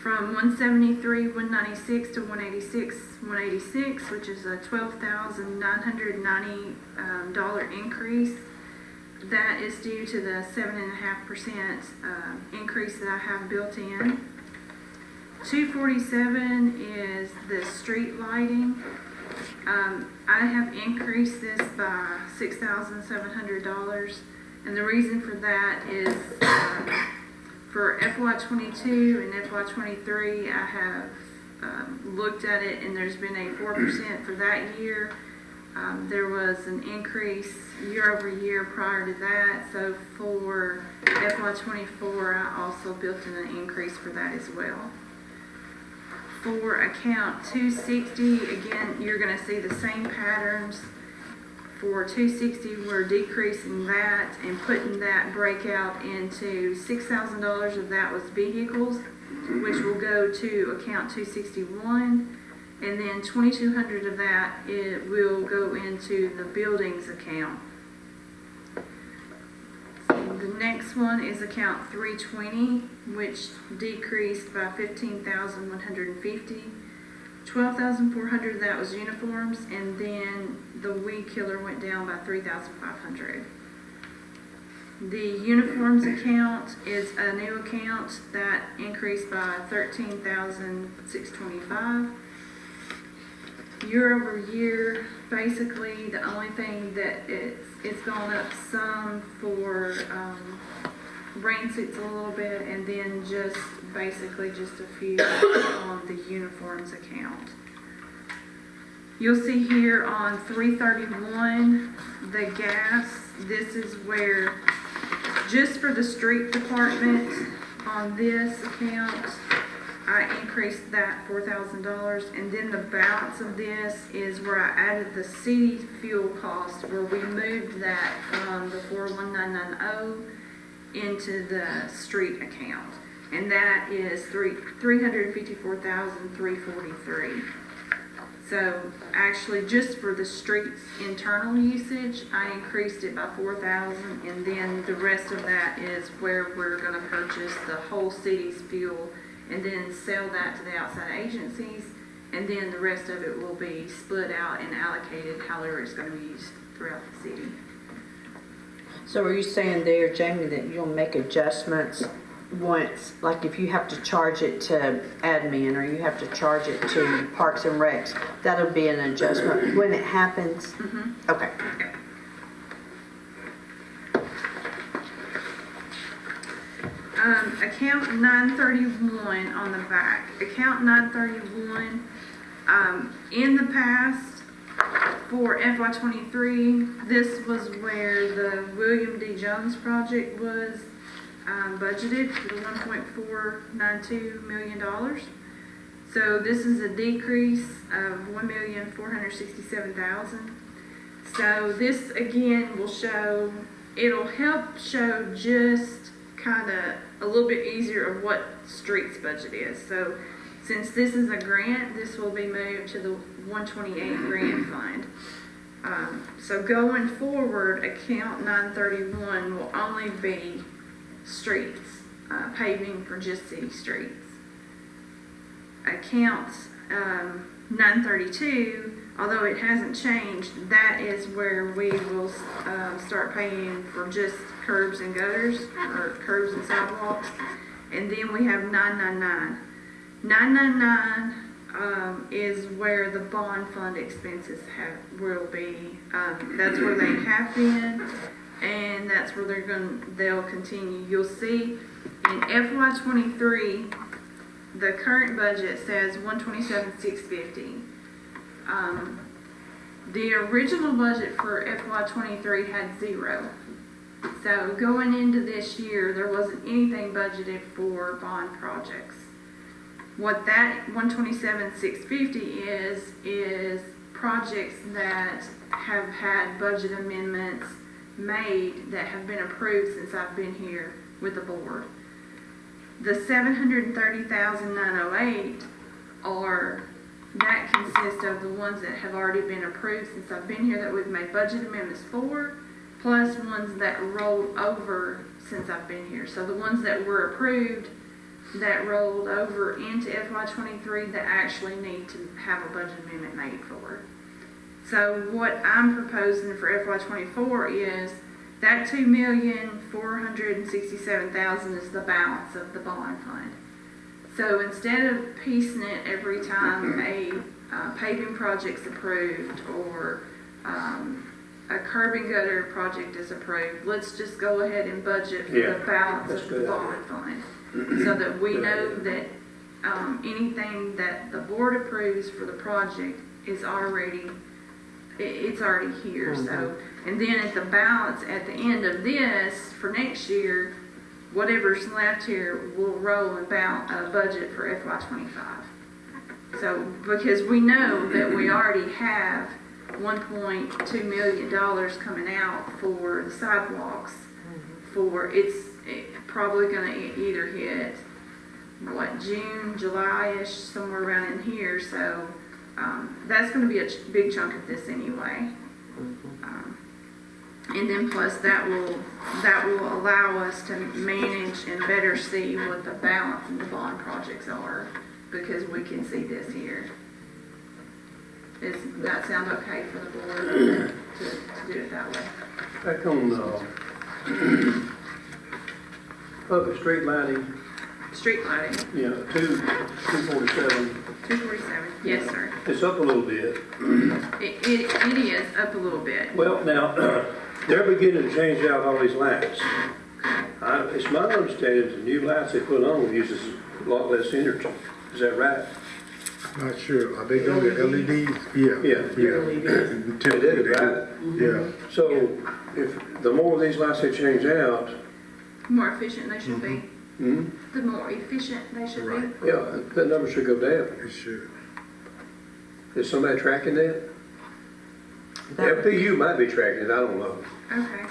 from 173, 196 to 186, 186, which is a $12,990 increase. That is due to the 7.5% increase that I have built in. 247 is the street lighting. I have increased this by $6,700. And the reason for that is for FY22 and FY23, I have looked at it and there's been a 4% for that year. There was an increase year over year prior to that. So for FY24, I also built in an increase for that as well. For account 260, again, you're gonna see the same patterns. For 260, we're decreasing that and putting that breakout into $6,000 of that was vehicles, which will go to account 261. And then 2,200 of that, it will go into the buildings account. The next one is account 320, which decreased by 15,150. 12,400 of that was uniforms, and then the weed killer went down by 3,500. The uniforms account is a new account that increased by 13,625. Year over year, basically, the only thing that it's gone up some for rain suits a little bit, and then just basically just a few on the uniforms account. You'll see here on 331, the gas, this is where, just for the street department, on this account, I increased that $4,000, and then the balance of this is where I added the city fuel cost, where we moved that from the 41990 into the street account, and that is $354,343. So actually, just for the streets internal usage, I increased it by 4,000, and then the rest of that is where we're going to purchase the whole city's fuel and then sell that to the outside agencies, and then the rest of it will be split out and allocated however it's going to be used throughout the city. So are you saying there, Jamie, that you'll make adjustments once, like if you have to charge it to admin or you have to charge it to Parks and Recs, that'll be an adjustment when it happens? Mm-hmm. Okay. Account 931 on the back. Account 931, in the past, for FY23, this was where the William D. Jones project was budgeted for the $1.492 million. So this is a decrease of $1,467,000. So this again will show, it'll help show just kind of a little bit easier of what streets budget is. So since this is a grant, this will be moved to the 128 grant fund. So going forward, account 931 will only be streets, paving for just city streets. Account 932, although it hasn't changed, that is where we will start paying for just curbs and gutters, or curbs and sidewalks. And then we have 999. 999 is where the bond fund expenses will be. That's where they have been, and that's where they'll continue. You'll see in FY23, the current budget says $127,650. The original budget for FY23 had 0. So going into this year, there wasn't anything budgeted for bond projects. What that $127,650 is projects that have had budget amendments made that have been approved since I've been here with the board. The $730,908 that consists of the ones that have already been approved since I've been here that we've made budget amendments for, plus ones that rolled over since I've been here. So the ones that were approved that rolled over into FY23 that actually need to have a budget amendment made for. So what I'm proposing for FY24 is that $2,467,000 is the balance of the bond fund. So instead of piecing it every time a paving project's approved or a curb and gutter project is approved, let's just go ahead and budget for the balance of the bond fund, so that we know that anything that the board approves for the project is already, it's already here. So, and then at the balance at the end of this for next year, whatever's left here will roll and budget for FY25. So, because we know that we already have $1.2 million coming out for the sidewalks probably gonna either hit, June, July-ish, somewhere around in here, so, that's gonna be a big chunk of this anyway. And then plus that will allow us to manage and better see what the balance of the bond projects are, because we can see this here. Does that sound okay for the board to do it that way? Back on, public street lighting, Street lighting, 247, 247, yes, sir. it's up a little bit. It is up a little bit. Well, now, they're beginning to change out all these lights. It's my understanding the new lights they put on uses a lot less energy. Is that right? Not sure, are they doing the LEDs? Yeah. Yeah. They did, right? Yeah. So if the more of these lights they change out, The more efficient they should be. hmm, The more efficient they should Right. be. yeah, that number should go down. It should. Is somebody tracking that? That- FPU might be tracking it, I don't know. Okay.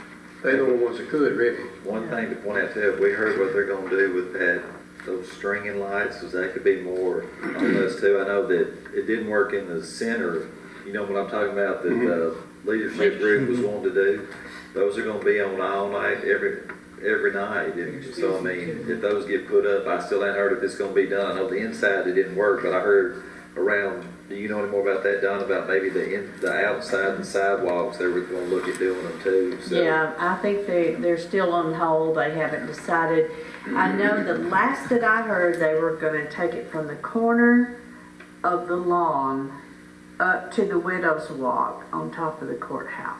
They're the only ones that could, really. One thing to point out too, we heard what they're gonna do with that, those stringing lights, is that could be more on those too. I know that it didn't work in the center, you know what I'm talking about, that the leadership group was wanting to do. Those are gonna be on all night, every night. And so, I mean, if those get put up, I still ain't heard if it's gonna be done. I know the inside it didn't work, but I heard around, do you know any more about that, Don, about maybe the outside and sidewalks, they were gonna look at doing them too, so. Yeah, I think they're still on hold, they haven't decided. I know the last that I heard, they were gonna take it from the corner of the lawn up to the Widow's Walk on top of the courthouse.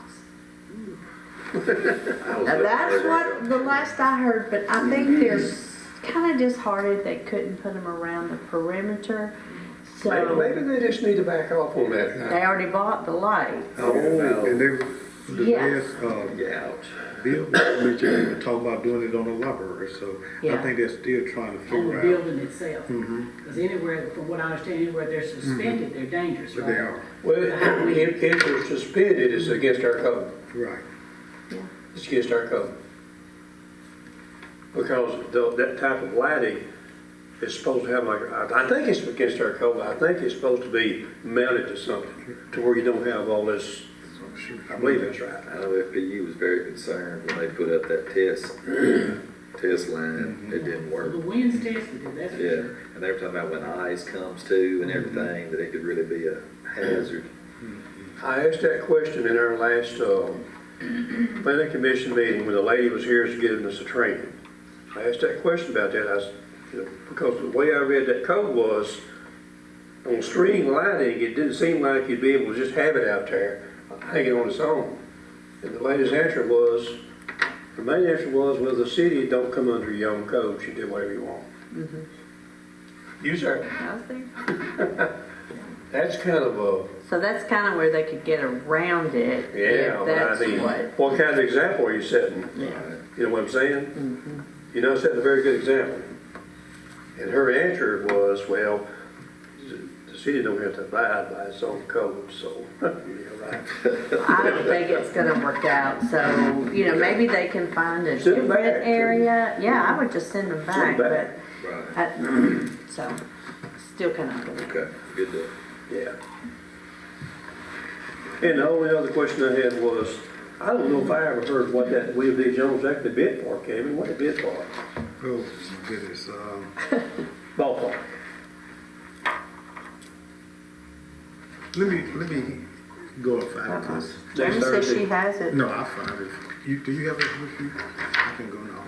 Now, that's what, the last I heard, but I think they're kinda disheartened they couldn't put them around the perimeter. So, Maybe they just need to back off on that. they already bought the lights. Oh, and they, the Yeah. last, Ouch. bill mentioned they were talking about doing it on the library, so I Yeah. think they're still trying to On the figure out. building itself. Mhm. Because anywhere, from what I understand, anywhere they're suspended, they're dangerous, But right? they are, Well, if they're suspended, it's against our code. right. It's against our code. Because that type of lighting is supposed to have like, I think it's against our code, I think it's supposed to be mounted to something, to where you don't have all this, I believe that's right. I know FPU was very concerned when they put up that test line, it didn't So the work. winds tested it, that's for Yeah, sure. and they were talking about when ice comes too and everything, that it could really be a hazard. I asked that question in our last, planning commission meeting, when the lady was here giving us a training. I asked that question about that, because the way I read that code was, on string lighting, it didn't seem like you'd be able to just have it out there, hanging on its own. And the lady's answer was, the main answer was, well, the city don't come under your own code, you do whatever you want. You, sir, I think. that's kind of a, So that's kind of where they could get around it. yeah, if but that's I mean, what. what kind of example are you setting? Yeah. You know what I'm saying? You're not setting a very good example. And her answer was, well, the city don't have to abide by its own code, so, yeah, right. I don't think it's gonna work out, so, maybe they can find a Send 'em different back. area. Yeah, I would just send them back, Send 'em back. Right. but, so, still kind of. Okay, good deal. Yeah. And the only other question I had was, I don't know if I ever heard what that William D. Jones actually bid for, Kevin, what it bid for? Oh, my goodness, Ballpark. let me go and find it, 'cause- Jamie says she has it. no, I'll find it. Do you have it with you? I can go now.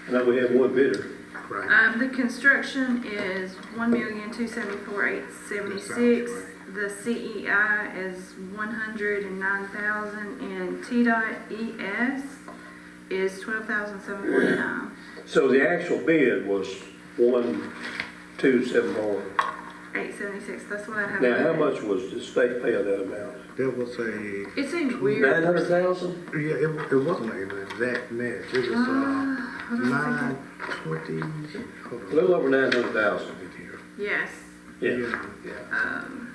I know we have one bidder. Right. The construction is $1,274,876. The CEI is $109,000, and TDOT is $12,749. So the actual bid was 1,274. 876. That's what I have. Now, how much was the state pay of that amount? There was a, It seems weird. 900,000? yeah, it wasn't an exact match. It was, Hold on a second. 920, hold A on. little over 900,000. Yes. Yeah. Yeah. Um,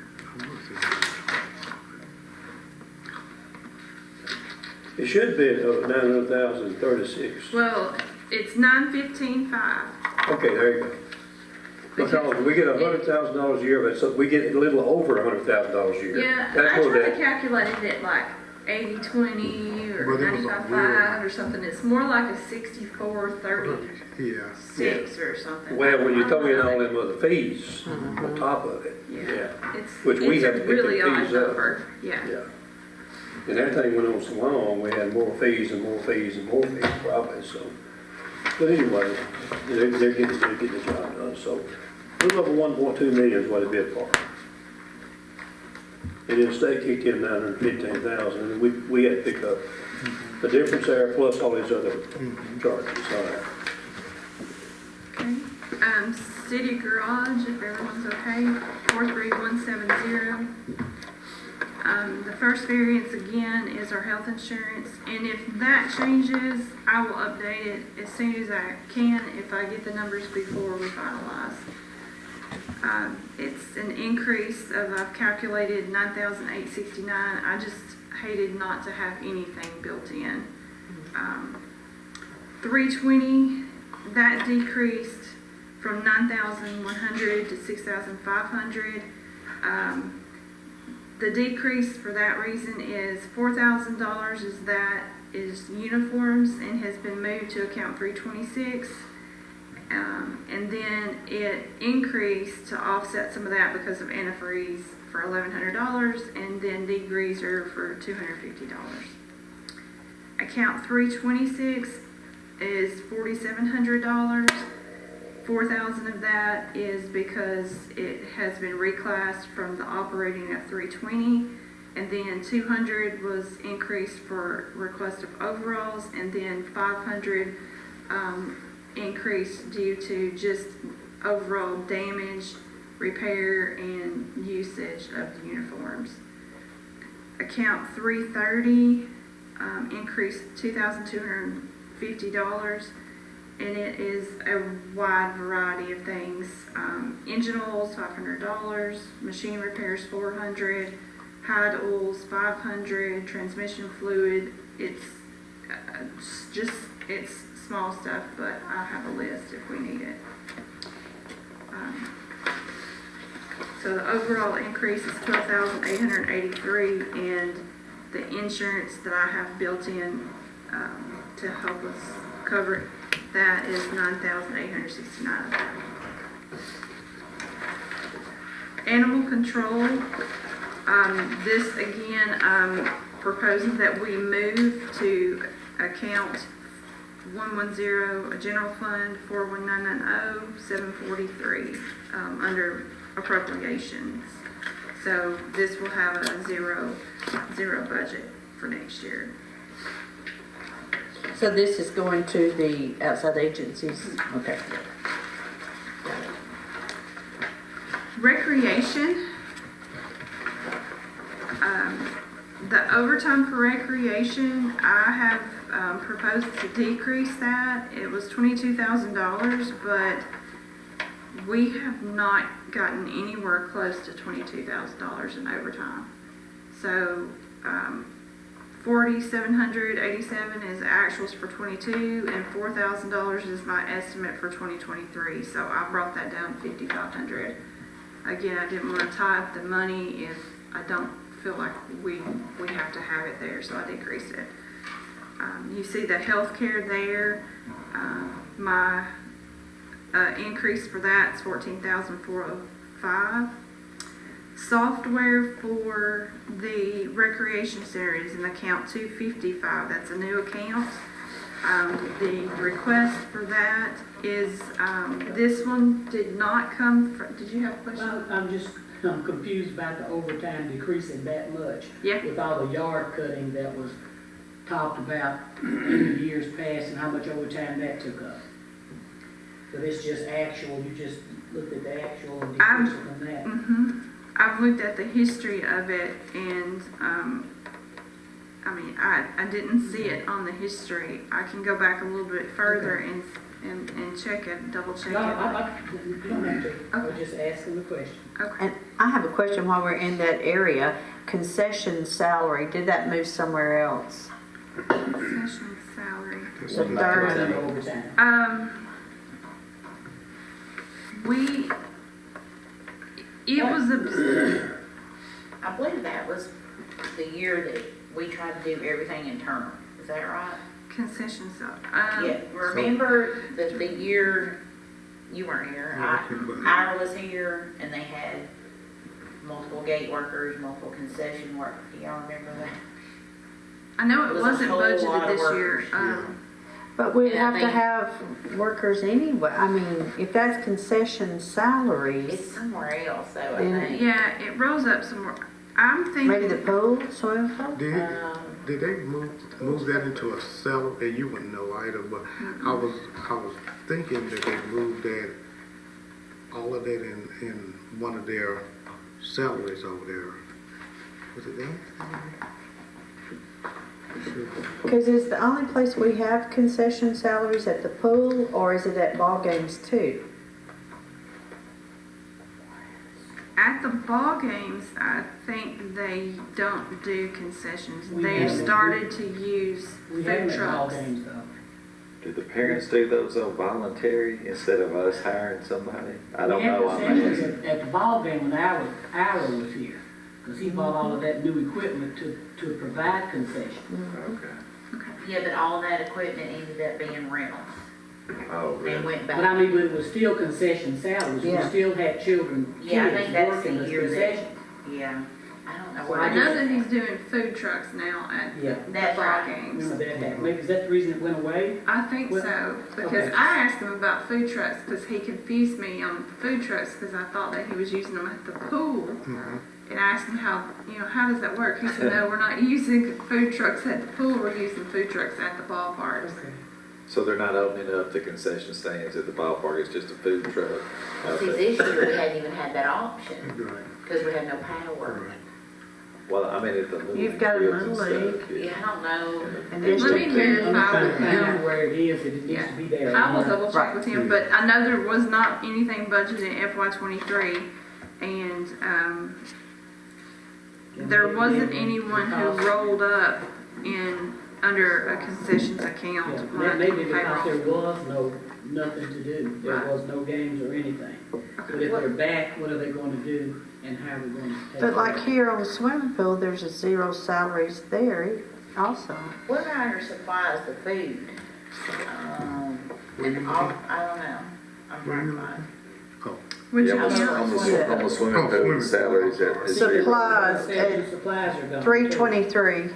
It should be 900,036. well, it's 915.5. Okay, there you go. Because we get $100,000 a year, but so we get a little over $100,000 a year. Yeah, That's I where tried to that, calculate it like 80-20 or But it was a 95-5 or something. It's more like a 64-36 Yeah. or something. well, when you throw in I all don't know. them other fees on top of it, Yeah, yeah, it's, Which we it's have a to pick the really odd fees up. number, yeah. yeah. And everything went on so long, we had more fees and more fees and more fees probably, so. But anyway, they're getting the job done, so. A little over 1.2 million is what it bid for. And then the state kicked in 915,000, and we had to pick up the difference there plus all these other charges, all right. Okay, city garage, if everyone's okay, 43170. The first variance again is our health insurance, and if that changes, I will update it as soon as I can, if I get the numbers before we finalize. It's an increase of, I've calculated 9,869, I just hated not to have anything built in. 320, that decreased from 9,100 to 6,500. The decrease for that reason is $4,000 is uniforms and has been moved to account 326. And then it increased to offset some of that because of antifreeze for $1,100 and then degreaser for $250. Account 326 is $4,700. 4,000 of that is because it has been reclassed from the operating of 320, and then 200 was increased for request of overalls, and then 500 increased due to just overall damage, repair, and usage of the uniforms. Account 330 increased $2,250. And it is a wide variety of things. Engine oils, $500, machine repairs, $400, hide oils, $500, transmission fluid. It's it's small stuff, but I have a list if we need it. So the overall increase is $12,883, and the insurance that I have built in to help us cover it, that is $9,869. Animal control, this again, I'm proposing that we move to account 110, a general fund, 41990, 743, under appropriations. So this will have a zero budget for next year. So this is going to the outside agencies? Okay. Recreation, the overtime for recreation, I have proposed to decrease that. It was $22,000, but we have not gotten anywhere close to $22,000 in overtime. So, 4,787 is actuals for 22, and $4,000 is my estimate for 2023. So I brought that down to 5,500. Again, I didn't want to tie up the money if I don't feel like we have to have it there, so I decreased it. You see the healthcare there. My increase for that is $14,405. Software for the recreation center is in account 255. That's a new account. The request for that is, this one did not come from, did you have a question? Well, I'm confused about the overtime decreasing that much. Yeah. With all the yard cutting that was talked about in the years past and how much overtime that took up. So this just actual, you just looked at the actual and decreased it from that. I've looked at the history of it and, I didn't see it on the history. I can go back a little bit further and check it, double check No, it. you don't have to, I was just asking the question. Okay. And I have a question while we're in that area. Concession salary, did that move somewhere else? Concession salary. There's The some third. like- Overtime. It was a, I believe that was the year that we tried to do everything internal, is that right? concession salary. Yeah, remember the year, you weren't here, I was here, and they had multiple gate workers, multiple concession workers, do y'all remember that? I know It it was a wasn't whole lot budgeted of this year. workers, But we'd And I have to think- have workers anyway. I mean, if that's concession It's salaries, somewhere else though, I Then- think. Yeah, it rolls up some more. I'm maybe the thinking, pool, swimming pool? Did they move that into a salary, and you wouldn't know either, but I was thinking that they moved that, all of that in one of their salaries over there. Was it that? Because is the only place we have concession salaries at the pool, or is it at ball games too? at the ball games, I think they don't do concessions. We They've haven't. started to use We haven't food at all trucks. games though. Did the parents do those on voluntary instead of us hiring somebody? I don't know, I We had mean, concessions at the ball game when Ara was here, because he bought all of that new equipment to provide concessions. okay. Yeah, but all that equipment ended up being rentals Oh, and really? went But I back. mean, but it was still concession salaries, we Yeah. still had children, Yeah, I think kids that's working the as year that- concessions. Yeah, I don't know So where. I I know that he's doing food trucks now at Yeah, the That's ball right. games. remember that happened, maybe is that the reason it went away? I think Well, so, because okay. I asked him about food trucks, because he confused me on food trucks, because I thought that he was using them at the pool. And I asked him how does that work? He said, no, we're not using food trucks at the pool, we're using food trucks at the ballparks. So they're not opening up the concession stands at the ballpark, it's just a food truck out See, there? this year we hadn't even had that option, Right. because we had no power. Well, I mean, at the little You've got a fields and little stuff, Yeah, I don't know. And Let District me two. verify I'm trying to with find him. out where it is, if it needs to be there. or I will not. double check Right. with him, but I know there was not anything budgeted in FY '23, and, there wasn't anyone who rolled up under a concessions Yeah, account when I that did may be because there payroll. was nothing to do, there Right. was no games or anything. But if they're back, what are they going to do, and how are we going to take But it? like here on the swimming pool, there's a zero salaries there also. What about our supplies, the food? And all, I don't know, I'm trying to find. Which Yeah, account? on the swimming Oh, pool swimming. salaries, that is zero. Supplies Concession at supplies are gone. 323.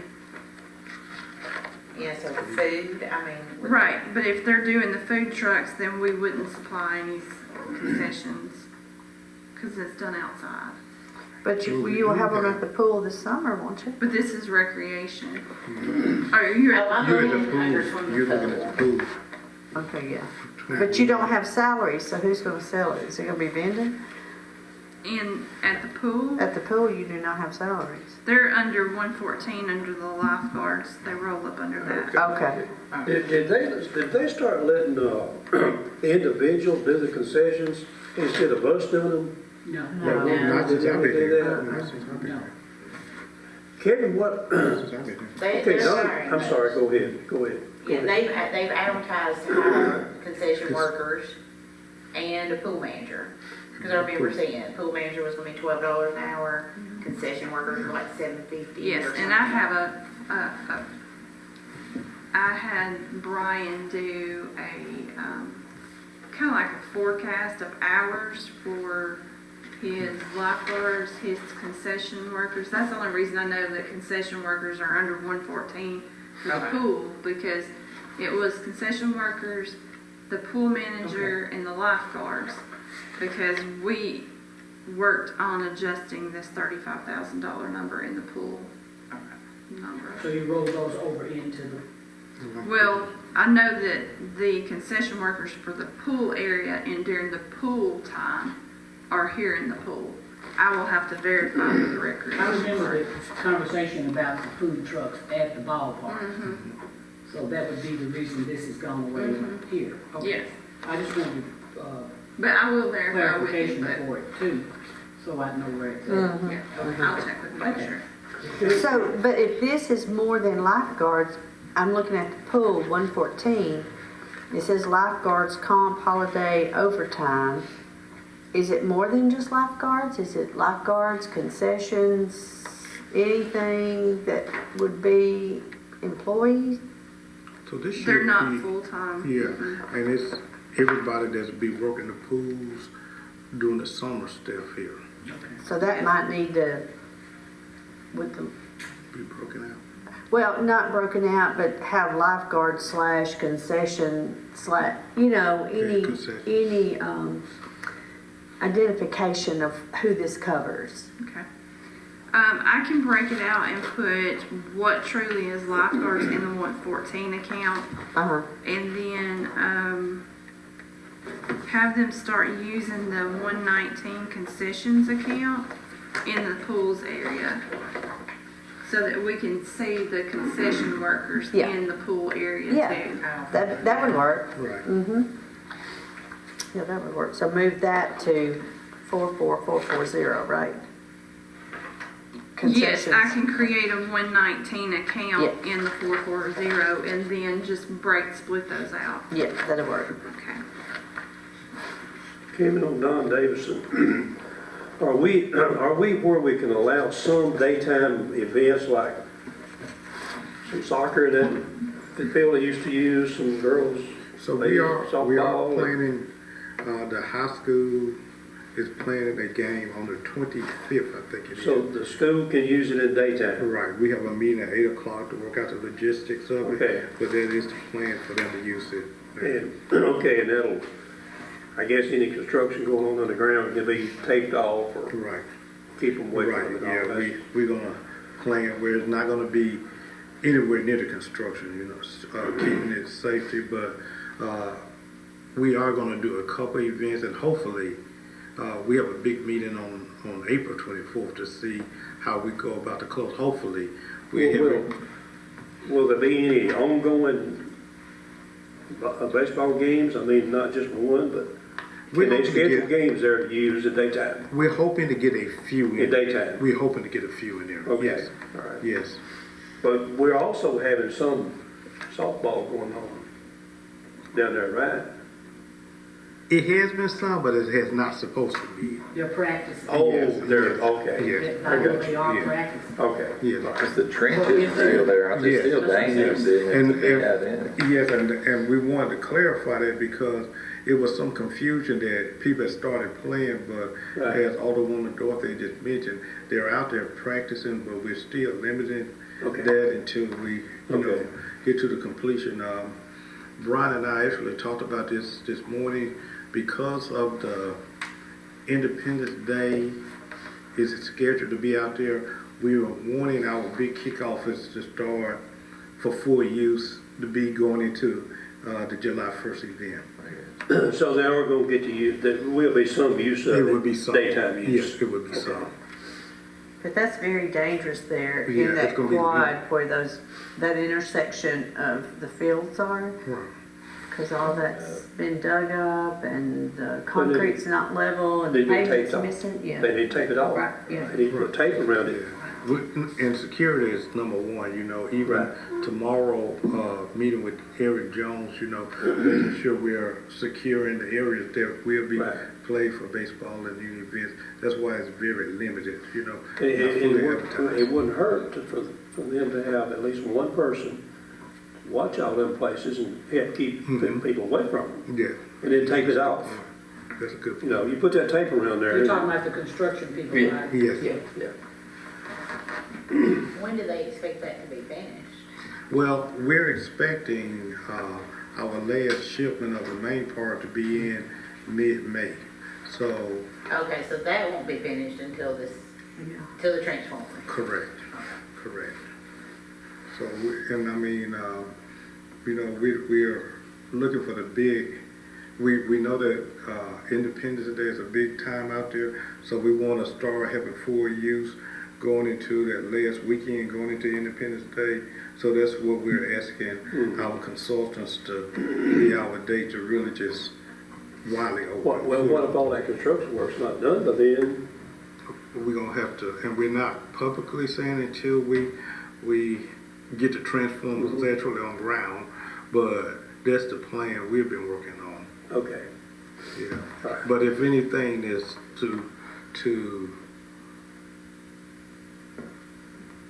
Yeah, so food, I mean. with- Right, but if they're doing the food trucks, then we wouldn't supply any concessions, because it's done outside. But you will have them at the pool this summer, won't you? But this is recreation. Oh, you're Oh, I'm You're at looking the under pool, swimming you're looking at the pool. Okay, yeah. But you don't have salaries, so who's gonna sell it? Is it gonna be vending? at the pool, At the pool, you do not have salaries. they're under 114 under the lifeguards. They roll up under that. Okay. Did they start letting, individuals do the concessions instead of us doing them? No, No. Not since I've been Do here. that? Not since I've been no. here. Kevin, what, Since I've been here. They, okay, they're Don, hiring. I'm sorry, go ahead. Yeah, they've advertised to hire concession workers and a pool manager. Because I remember seeing, pool manager was gonna be $12 an hour, concession workers were like $7.50 Yes, or something. and I have I had Brian do a, kind of like a forecast of hours for his lifeguards, his concession workers. That's the only reason I know that concession workers are under 114 for the Okay. pool, because it was concession workers, the pool manager, and the lifeguards, because we worked on adjusting this $35,000 number in the pool number. So you roll those over into the, Well, I know that the concession workers for the pool area and during the pool time are here in the pool. I will have to verify for the record. I remember the conversation about the food trucks at the ballpark. Mhm. So that would be the reason this has gone away here. Okay. Yes, I just wanted, but I will verify with you, clarification but, for it too, so I know where it's at. Mhm. yeah, I'll check with you, Okay. sure. So, but if this is more than lifeguards, I'm looking at the pool, 114, it says lifeguards, comp, holiday, overtime. Is it more than just lifeguards? Is it lifeguards, concessions, anything that would be employees? So this should They're not be- full-time. Yeah, and it's everybody that's be working the pools during the summer stuff here, So that might need to, with the, be broken out. well, not broken out, but have lifeguard slash concession slash, you know, any, concession. any, identification of who this covers. Okay. I can break it out and put what truly is lifeguards in the 114 account, Uh-huh, and then, have them start using the 119 concessions account in the pools area. So that we can see the concession workers Yeah. in the pool area Yeah. too. that would work. Right. Mm-hmm. Yeah, that would work. So move that to 44440, right? Yes, I Concessions. can create a 119 account Yeah. in the 440 and then just split those out. Yeah, that'll work. Okay. Kevin, on Don Davidson, are we where we can allow some daytime events like some soccer that Philly used to use, some girls? So play we are softball? planning, the high school is planning a game on the 25th, I think it is. So the school can use it in daytime? Right, we have a meeting at 8 o'clock to work out the logistics of it. Okay. But that is the plan for them to use it. And, okay, and that'll, I guess any construction going on the ground can be taped off or Right, keep them away right, from it. yeah, we're gonna plan where it's not gonna be anywhere near the construction, you know, keeping it safety, but, we are gonna do a couple events and hopefully, we have a big meeting on April 24th to see how we go about the close. Hopefully, we have. Will there be any ongoing baseball games? I mean, not just one, but We're can they hoping to schedule get- games there to use at daytime? We're hoping to get a few in. In daytime? We're hoping to get a few in there. Okay, Yes, all right. yes. But we're also having some softball going on down there, right? It has been some, but it has not supposed to be. They're practicing. Oh, Yes, they're, yes. okay, Yes, Not I got they are yeah. practicing. okay. yes. Because the trenches still there, aren't they? Yeah. Still dangerous, isn't it, And- to be out in it? Yes, and we wanted to clarify that because it was some confusion that people had started playing, but Right. as Alderwoman Dorothy just mentioned, they're out there practicing, but we're still limiting Okay. that until we, you know, Okay. get to the completion. Brian and I actually talked about this morning because of the Independence Day is scheduled to be out there. We are wanting our big kickoff is to start for full use to be going into the July 1st event. So they are gonna get to use, there will be some use of It it. would be some. Daytime use. Yes, it would be some. But that's very dangerous there Yeah, in that it's gonna be- quad where that intersection of the fields are. Right. Cause all that's been dug up and the concrete's not level and They the need tape pavement's off. missing, yeah. They need to take it off. Right, yeah. They need to put tape around it. And security is number one, you know, even Right. tomorrow, meeting with Eric Jones, you know, making sure we are securing the areas that will be Right. played for baseball and any events. That's why it's very limited, you know. And not It fully wouldn't- advertised. it wouldn't hurt for them to have at least one person watch all them places and help keep people away from them, Yeah, and then take it off. that's a good You point. know, you put that tape around there. You're talking about the construction people, Yeah. right? Yes. Yeah. When do they expect that to be finished? Well, we're expecting, our last shipment of the main part to be in mid-May. So, Okay, so that won't be finished until till the transformer. correct. So, and I mean, you know, we're looking for the big we know that, Independence Day is a big time out there, so we wanna start having full use going into that last weekend, going into Independence Day. So that's what we're asking our consultants to be our day to really just widely open. Well, what if all that construction work's not done by then? We're gonna have to, and we're not publicly saying until we get the transformers actually on ground, but that's the plan we've been working on, Okay. yeah. Right. But if anything is to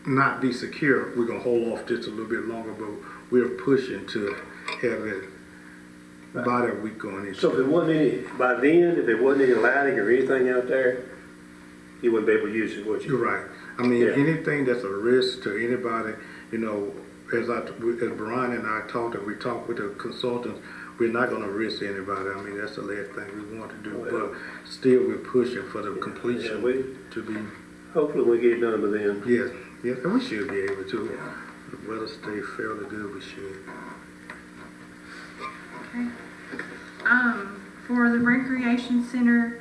not be secure, we're gonna hold off just a little bit longer, but we're pushing to have it by that week going into. So if there wasn't any, by then, if there wasn't any lighting or anything out there, you wouldn't be able to use it, would you? You're right. I mean, Yeah. anything that's a risk to anybody, you know, as Brian and I talked, and we talked with the consultants, we're not gonna risk anybody. I mean, that's the last thing we want to do, Well, but still we're pushing for the completion Yeah, we, to be, hopefully we get it done by then. yes, and we should be able to. The weather stay fairly good, we should. Okay. For the recreation center,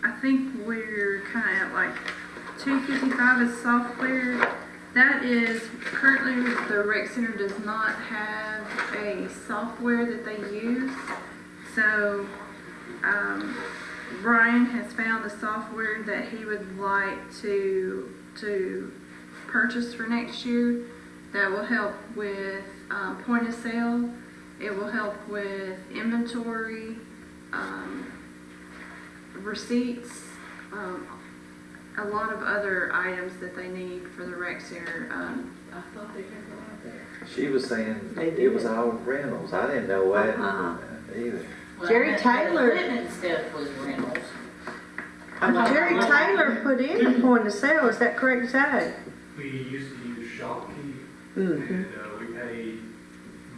I think we're kind of at like 255 is software. That is, currently the rec center does not have a software that they use. So, Brian has found the software that he would like to purchase for next year that will help with point of sale. It will help with inventory, receipts, a lot of other items that they need for the rec center. I thought they had one out there. She was saying They it did. was all rentals. I didn't know that Uh-huh. either. Well, Jerry the Taylor- Equipment stuff was rentals. Jerry Taylor put in a point of sale, is that correct, Zach? We used to use Shopkeep, Mm-hmm. and we paid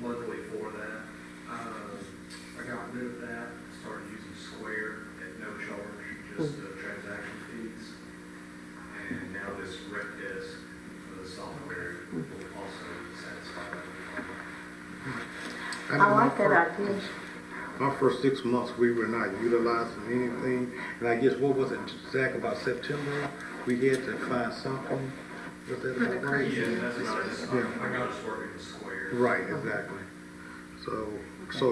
monthly for that. I got rid of that, started using Square at no charge, just the transaction fees. And now this rec desk for the software will also satisfy that. I like that idea. My first 6 months, we were not utilizing anything, and I guess, what was it, Zach, about September, we had to find something, was that For the about right? crazy. Yeah, that's what I just, Yeah. I got us working with Square. Right, exactly. So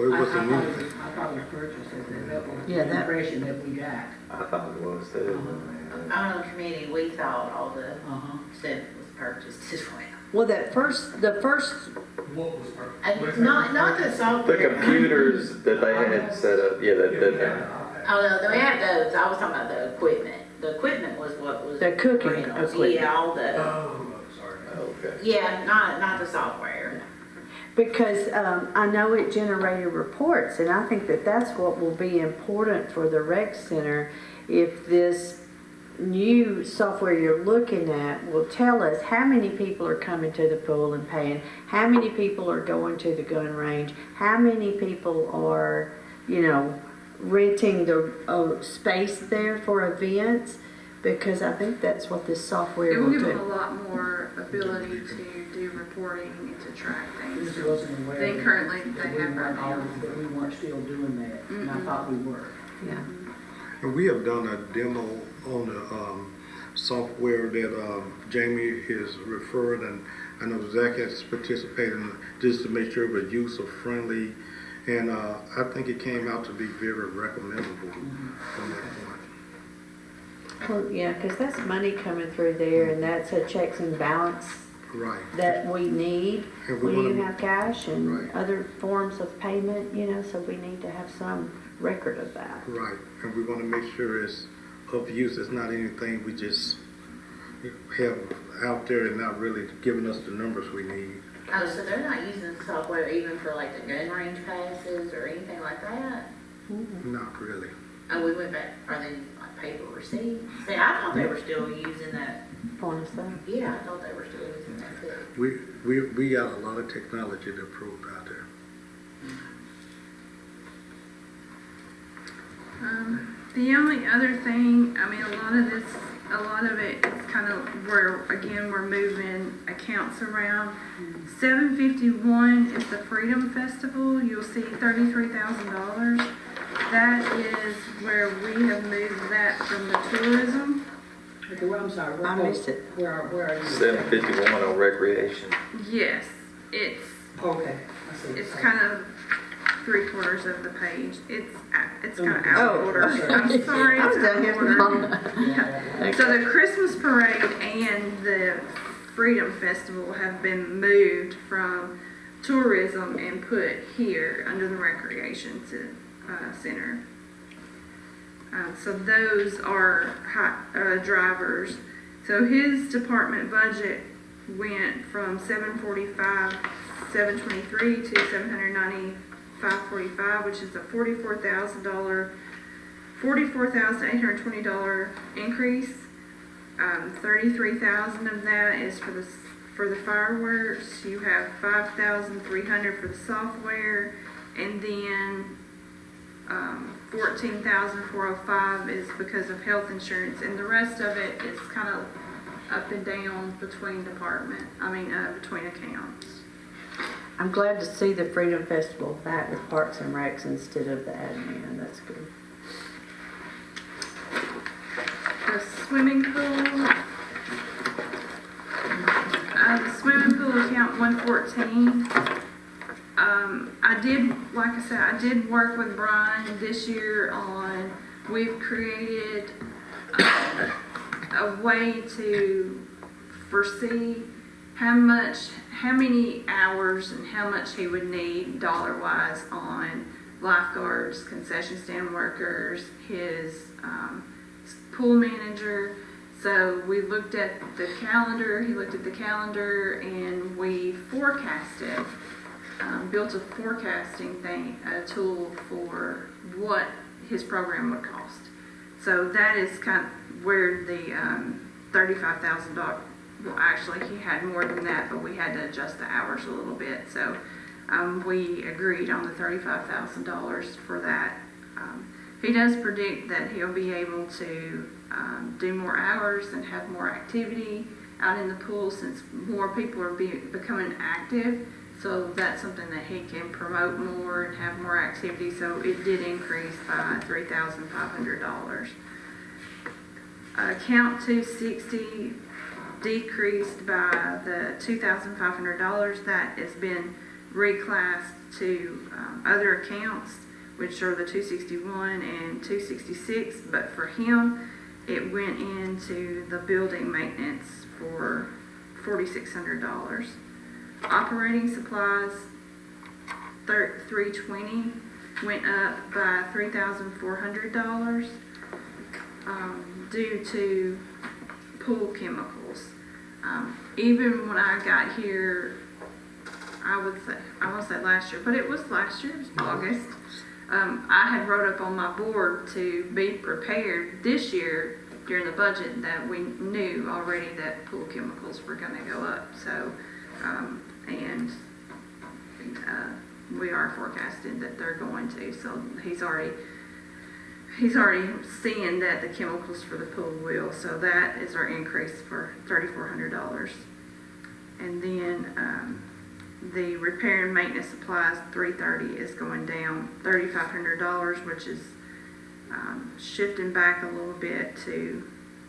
it was a new thing. I thought it was purchased, that was Yeah, the that- impression that we got. I thought it was too. On the committee, we thought all the Uh-huh. stuff was purchased as well. Well, the first, What was our? And not the The software. computers that they had set up, yeah, that Oh, no, we have those, I was talking about the equipment. The equipment was what was. The cooking rentals. equipment. Yeah, all the, Oh, sorry. okay. yeah, not the software. because I know it generated reports, and I think that that's what will be important for the rec center. If this new software you're looking at will tell us how many people are coming to the pool and paying, how many people are going to the gun range, how many people are, renting the space there for events, because I think that's what this software It will will give them a do. lot more ability to do reporting and to track things. This wasn't aware. They that- currently, that they we have right weren't now. always- That we weren't still doing that, and I thought we were. Yeah. And we have done a demo on the software that Jamie has referred, and I know Zach has participated in, just to make sure it was user-friendly, and I think it came out to be very recommendable from that point. Well, yeah, because that's money coming through there, and that's a checks and balance Right. that we need And we when you wanna- have cash and Right. other forms of payment, so we need to have some record of that. Right, and we want to make sure it's of use, it's not anything we just have out there and not really giving us the numbers we need. Oh, so they're not using software even for like the gun range passes or anything like that? Not really. Oh, we went back, are they like paper receipts? See, I thought they were still using that, Point of sale. yeah, I thought they were still using that too. We got a lot of technology to prove out there. The only other thing, a lot of it is kind of where, again, we're moving accounts around. 751 is the Freedom Festival. You'll see $33,000. that is where we have moved that from the tourism. Okay, well, I'm sorry. I missed it. Where are you? 751 on recreation. Yes, it's Okay, I see. It's kind of 3/4 of the page. It's kind of out Oh, of order. okay. I'm sorry, I was it's out down here of for order. Yeah, So the Christmas parade and the Freedom Festival have been moved from tourism and put here under the recreation center. So those are drivers. So his department budget went from 723 to 795.45, which is a $44,820 increase. 33,000 of that is for the fireworks. You have 5,300 for the software, and then 14,405 is because of health insurance, and the rest of it is kind of up and down between between accounts. I'm glad to see the Freedom Festival back with Parks and Recs instead of the admin. That's good. The swimming pool, the swimming pool account 114. I did work with Brian this year on, we've created a way to foresee how many hours and how much he would need dollar-wise on lifeguards, concession stand workers, his pool manager. So we looked at the calendar, he looked at the calendar, and we forecasted, built a forecasting tool for what his program would cost. So that is kind of where the $35,000, well, actually he had more than that, but we had to adjust the hours a little bit. So we agreed on the $35,000 for that. He does predict that he'll be able to do more hours and have more activity out in the pool since more people are becoming active. So that's something that he can promote more and have more activity. So it did increase by $3,500. Account 260 decreased by the $2,500. That has been reclassed to other accounts, which are the 261 and 266, but for him, it went into the building maintenance for $4,600. Operating supplies, 320, went up by $3,400 due to pool chemicals. Even when I got here, I want to say last year, but it was last year, it was August. I had wrote up on my board to be prepared this year during the budget that we knew already that pool chemicals were going to go up. So, we are forecasting that they're going to. So he's already seeing that the chemicals for the pool will. So that is our increase for $3,400. And then the repair and maintenance supplies, 330, is going down $3,500, which is shifting back a little bit to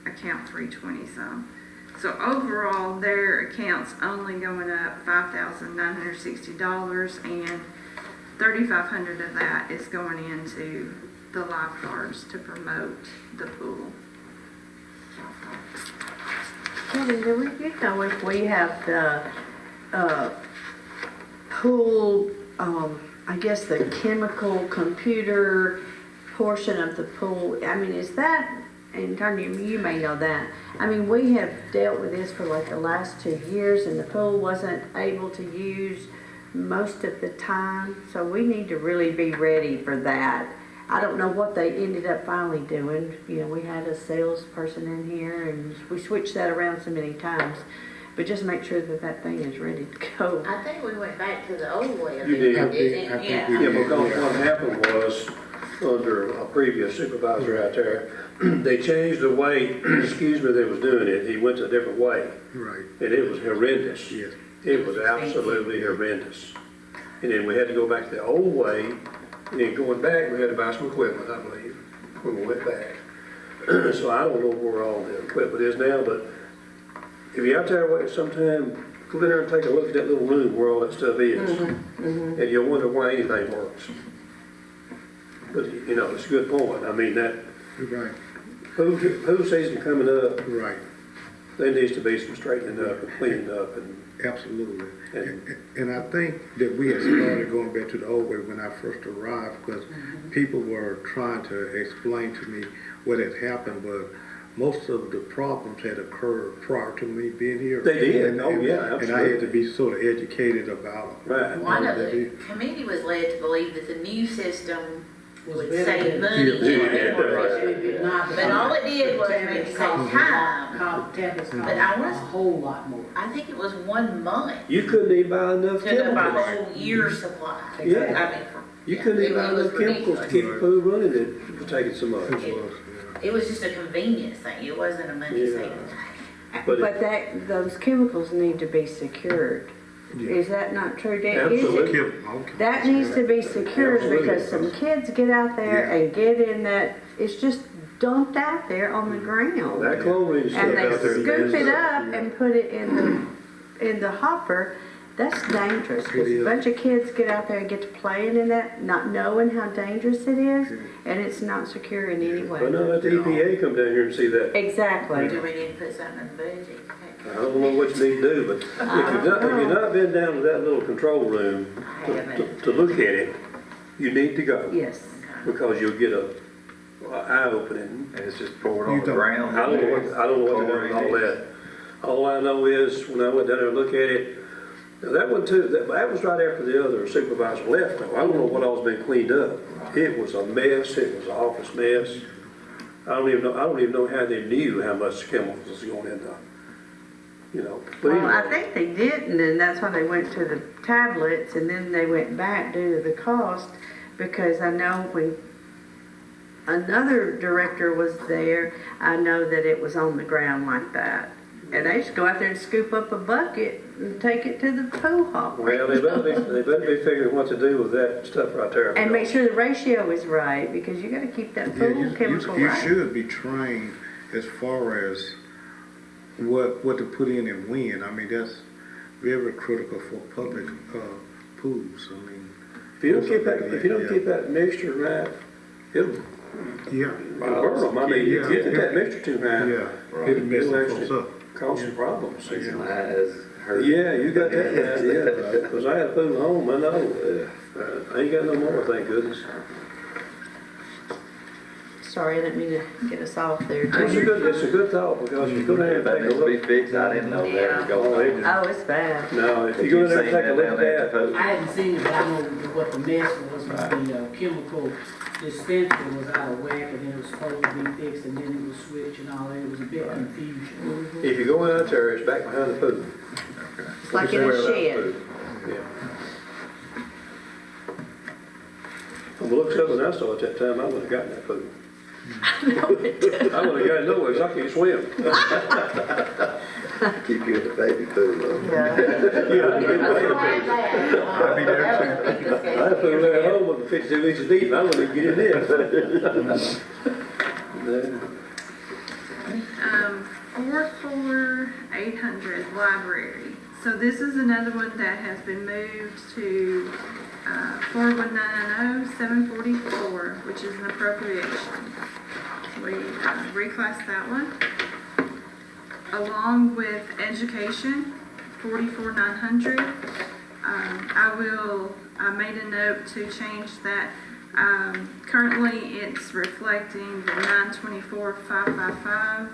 account 320 some. So overall, their account's only going up $5,960, and $3,500 of that is going into the lifeguards to promote the pool. Kenny, do you know if we have the pool, I guess the chemical computer portion of the pool, I mean, is that, and Tanya, you may know that, I mean, we have dealt with this for like the last 2 years, and the pool wasn't able to use most of the time, so we need to really be ready for that. I don't know what they ended up finally doing. You know, we had a salesperson in here, and we switched that around so many times. But just make sure that that thing is ready to go. I think we went back to the old way of You it. did. didn't I we? think Yeah. we Yeah, because what happened was, under a previous supervisor out there, they changed the way, excuse me, they was doing it. He went a different way, Right, and it was horrendous. yes. It was absolutely horrendous. And then we had to go back to the old way, And then going back, we had to buy some equipment, I believe, when we went back. So I don't know where all the equipment is now, but if you're out there waiting sometime, go in there and take a look at that little room where all that stuff is. And you'll wonder why anything works. But, you know, it's a good point. I mean, that, Right, pool season coming up, right, there needs to be some straightening up and cleaning up and, absolutely. and And I think that we had started going back to the old way when I first arrived, because people were trying to explain to me what had happened, but most of the problems had occurred prior to me being here. They did. And- Oh, yeah, And I had absolutely. to be sort of educated about. Right. Well, I know that the committee was led to believe that the new system Was would better save than- money. Yeah, right. It did not, But all it did was maybe save time. Tablets cost But I a was- whole lot more. I think it was 1 month you couldn't even buy enough to buy a chemicals. whole year's supply. Yeah. I mean, You yeah, couldn't even it buy was enough chemicals to ridiculous. keep your pool running, it was taking so much. It was just a convenience thing, it wasn't a money saving thing. But But that, those chemicals need to be secured. Is that not true, Dan? Is it- Absolutely. Okay. That needs to be secured Absolutely. because some kids get out there and get in that, it's just dumped out there on the ground. That chlorine stuff And they out there. scoop it up and put it in the hopper. That's dangerous, because It a is. bunch of kids get out there and get to playing in that, not knowing how dangerous it is, and it's not secure in any But way. no, let the EPA come down here and see that. Exactly. Do we need to put something in the budget? I don't know what you need to do, but if you've not been down to that little control room I haven't. to look at it, you need to go. Yes. Because you'll get a eye opening. And it's just poured on You the don't- ground. I don't know what they're doing with all that. All I know is, when I went down there and looked at it, now that one too, that was right after the other supervisor left, though. I don't know what all's been cleaned up. It was a mess, it was an office mess. I don't even know how they knew how much chemicals was going in there. You know, but Well, I anyway, think they didn't, and that's why they went to the tablets, and then they went back due to the cost, because I know when another director was there, I know that it was on the ground like that. And they just go out there and scoop up a bucket and take it to the pool hopper. well, they better be figuring what to do with that stuff right there. And make sure the ratio is right, because you gotta keep that Yeah, pool chemical you right. should be trained as far as what to put in and when. I mean, that's very critical for public pools. I mean, If you don't keep that mixture right, it'll yeah, burn them. I mean, you get that mixture too high, yeah, it'll mess It'll some actually- folks up. cause some problems. Makes my eyes hurt. Yeah, you got that now, yeah, because I had a pool at home, I know. I ain't got no more, thank goodness. Sorry, I didn't mean to get us off there. It's a good thought, because you go down there and That take a needs to be look. fixed, I didn't know that was going on. Oh, it's bad. No, if Have you go you in there seen and take a that look down at there at the that, pool? I hadn't seen it, but I know what the mess was, the chemical dispenser was out of whack, and it was supposed to be fixed, and then it was switched and all that, it was a bit confusion. if you go out there, it's back behind the pool. It's like in a Square around the shed. pool. Yeah. From the looks of it, I saw it that time, I would've gotten that pool. I would've gotten nowhere, 'cause I can't swim. Keep you in the baby pool. Yeah. Yeah, I'd be there too. I had a pool there at home with 52 inches deep, I wouldn't even get in there. 44800 library. So this is another one that has been moved to 4190744, which is an appropriation. We reclassed that one. Along with education, 44900. I made a note to change that. Currently, it's reflecting the 924,555.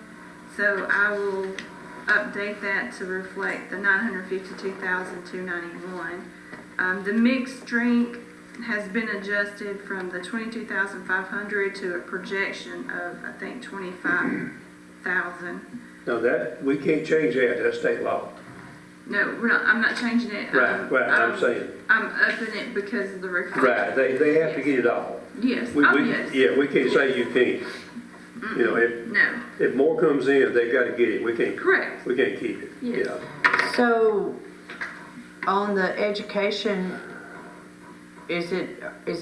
So I will update that to reflect the 952,291. The mixed drink has been adjusted from the 22,500 to a projection of, I think, 25,000. Now that, we can't change that, that's state law. No, we're not, I'm not changing it. Right, I'm saying. I'm upping it because of the reflection. Right, they have to get it all. Yes, We, oh, we, yes. yeah, we can't say you can't. You know, No, if more comes in, they gotta get it, we can't correct. keep it. Yes. Yeah. So, on the education, is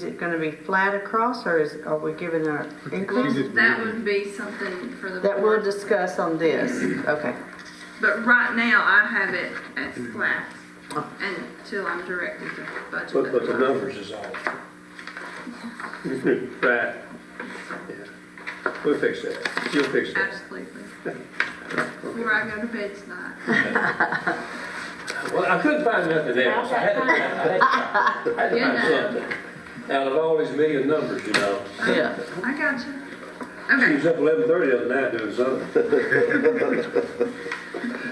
it gonna be flat across, or are we giving an increase? just That moving. would be something for the That we'll board. discuss on this, okay. But right now, I have it as flat until I'm directed to budget. But the otherwise. numbers is off. Right. Yeah. We'll fix that. You'll fix that. Absolutely. Before I go to bed tonight. Well, I couldn't find nothing else. I had to find something. Out of all these million numbers, you know. Yeah. I got you. She Okay, was up 11:30 the other night doing something.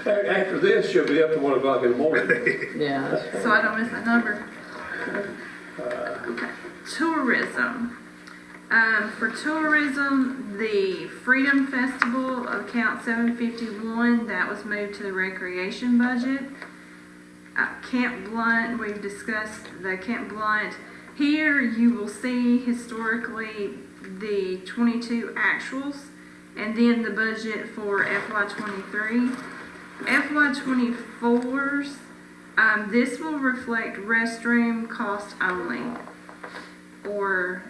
After this, she'll be up to 1 o'clock in the morning. Yeah, that's right. so I don't miss that number. Okay. Tourism. For tourism, the Freedom Festival, account 751, that was moved to the recreation budget. Camp Blunt, we've discussed the Camp Blunt. Here you will see historically the 22 actuals and then the budget for FY23. FY24's, this will reflect restroom cost only, or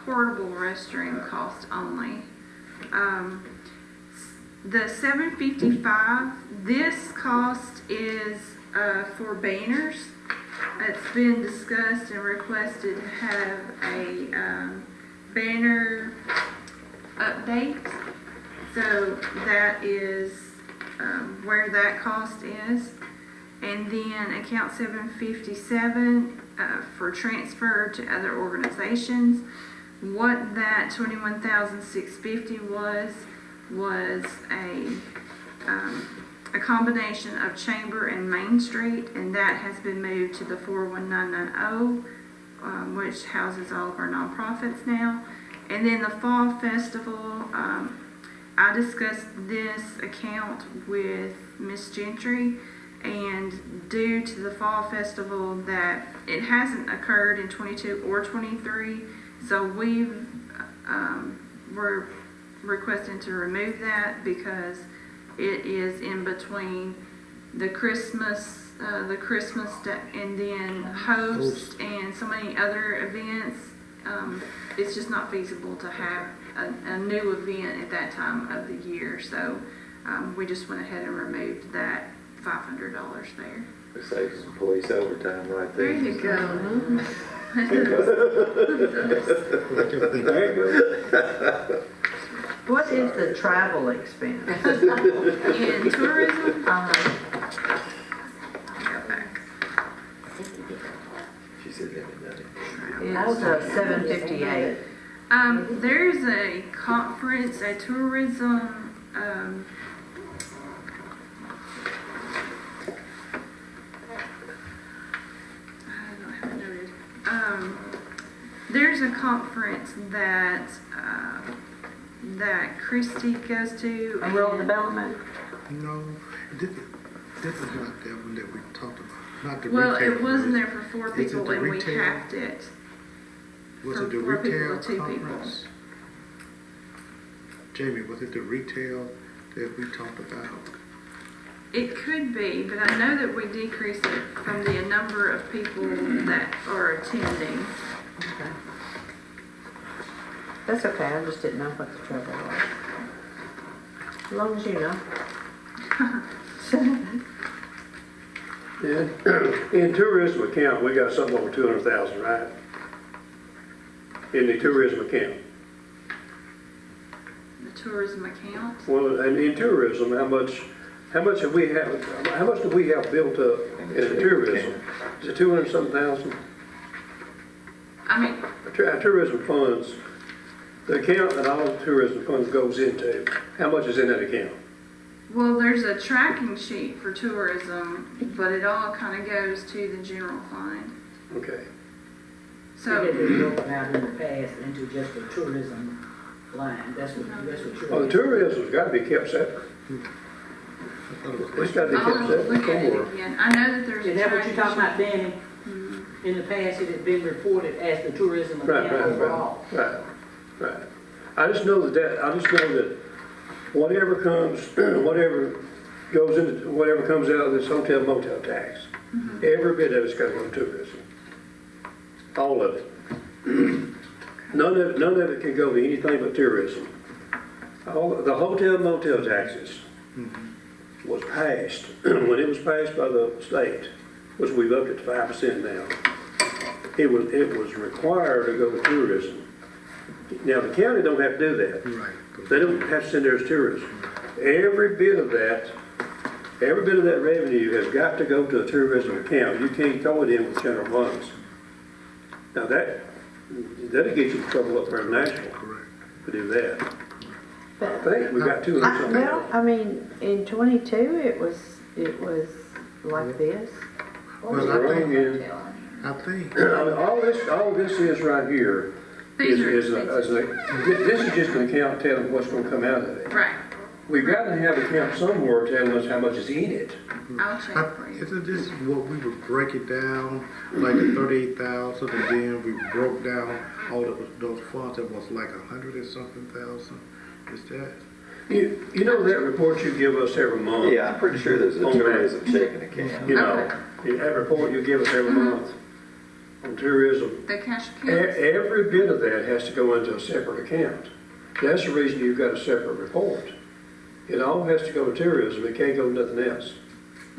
portable restroom cost only. The 755, this cost is for banners. It's been discussed and requested to have a banner update. So that is where that cost is. And then account 757 for transfer to other organizations. What that 21,650 was a combination of Chamber and Main Street, and that has been moved to the 41990, which houses all of our nonprofits now. And then the Fall Festival, I discussed this account with Miss Gentry, and due to the Fall Festival that it hasn't occurred in 22 or 23, so we're requesting to remove that because it is in between the Christmas and then host and so many other events. It's just not feasible to have a new event at that time of the year. So we just went ahead and removed that $500 there. It saves some police overtime right there. There you go. There you go. What is the travel expense? In tourism, go back. She said that in that. It's 758. There's a conference, a tourism, I don't have it noted. There's a conference that Christy goes to. Rural development? No, this is not that one that we talked about, not the retail. Well, it wasn't there for 4 Is it people the and we retail? capped it. Was for it the 4 people retail to 2 people. conference? Jamie, was it the retail that we talked about? It could be, but I know that we decreased it from the number of people that are attending. Okay. That's okay, I just didn't know what the trouble was. As long as you know. In tourism account, we got something over 200,000, right? In the tourism account. The tourism account. Well, and in tourism, how much do we have built up in the tourism? Is it 200-something thousand? I mean, Our tourism funds, the account that all the tourism funds goes into, how much is in that account? well, there's a tracking sheet for tourism, but it all kind of goes to the general fund. Okay. It So, had been broken out in the past into just a tourism line, that's what you're. Well, the tourism's got to be kept separate. It's got to be I'll kept have to look at separate. it again. I know that there's a Is that what tracking you're talking about, sheet. Danny? In the past, it had been reported as the tourism Right, account overall. right. I just know that whatever comes out of this hotel motel tax, every bit of it's got to go to tourism. all of it. None of it can go to anything but tourism. All, the hotel motel taxes was passed, when it was passed by the state, which we've upped it to 5% now, it was required to go to tourism. Now, the county don't have to do that. Right. They don't have to send theirs tourism. Every bit of that revenue has got to go to a tourism account. You can't throw it in with general funds. Now, that'll get you in trouble up there in Nashville Correct. to do that. But, I think we got two of them. well, I mean, in 22, it was like this. Well, I Right, think, yeah. I think, All this is right here These is are this is just an account telling what's gonna come out of it. Right, We've got to have an account somewhere telling us how much is in it. I'll check for you. isn't this what we would break it down, like the 38,000, and then we broke down all of those funds that was like 100 and something thousand? Is that? You know that report you give us every month? Yeah, I'm pretty sure there's a On that. tourism checking account. You know, that report you give us every month on tourism. The cash E- accounts? Every bit of that has to go into a separate account. That's the reason you've got a separate report. It all has to go to tourism, it can't go to nothing else.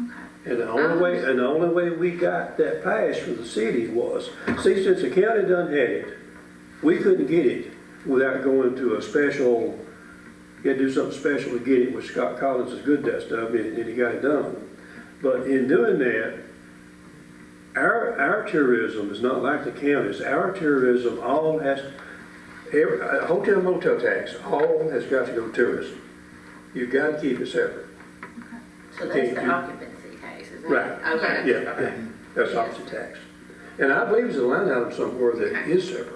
Okay. And the only way we got that passed for the city was, see, since the county done had it, we couldn't get it without going to a special, you had to do something special to get it, which Scott Collins is good at that stuff, and he got it done. But in doing that, our tourism is not like the county's. Our tourism all has, hotel motel tax, all has got to go to tourism. You've got to keep it separate. So that's the occupancy tax, is that? Right. Okay. Yeah, yeah, that's opposite tax. And I believe there's a line item somewhere that is separate.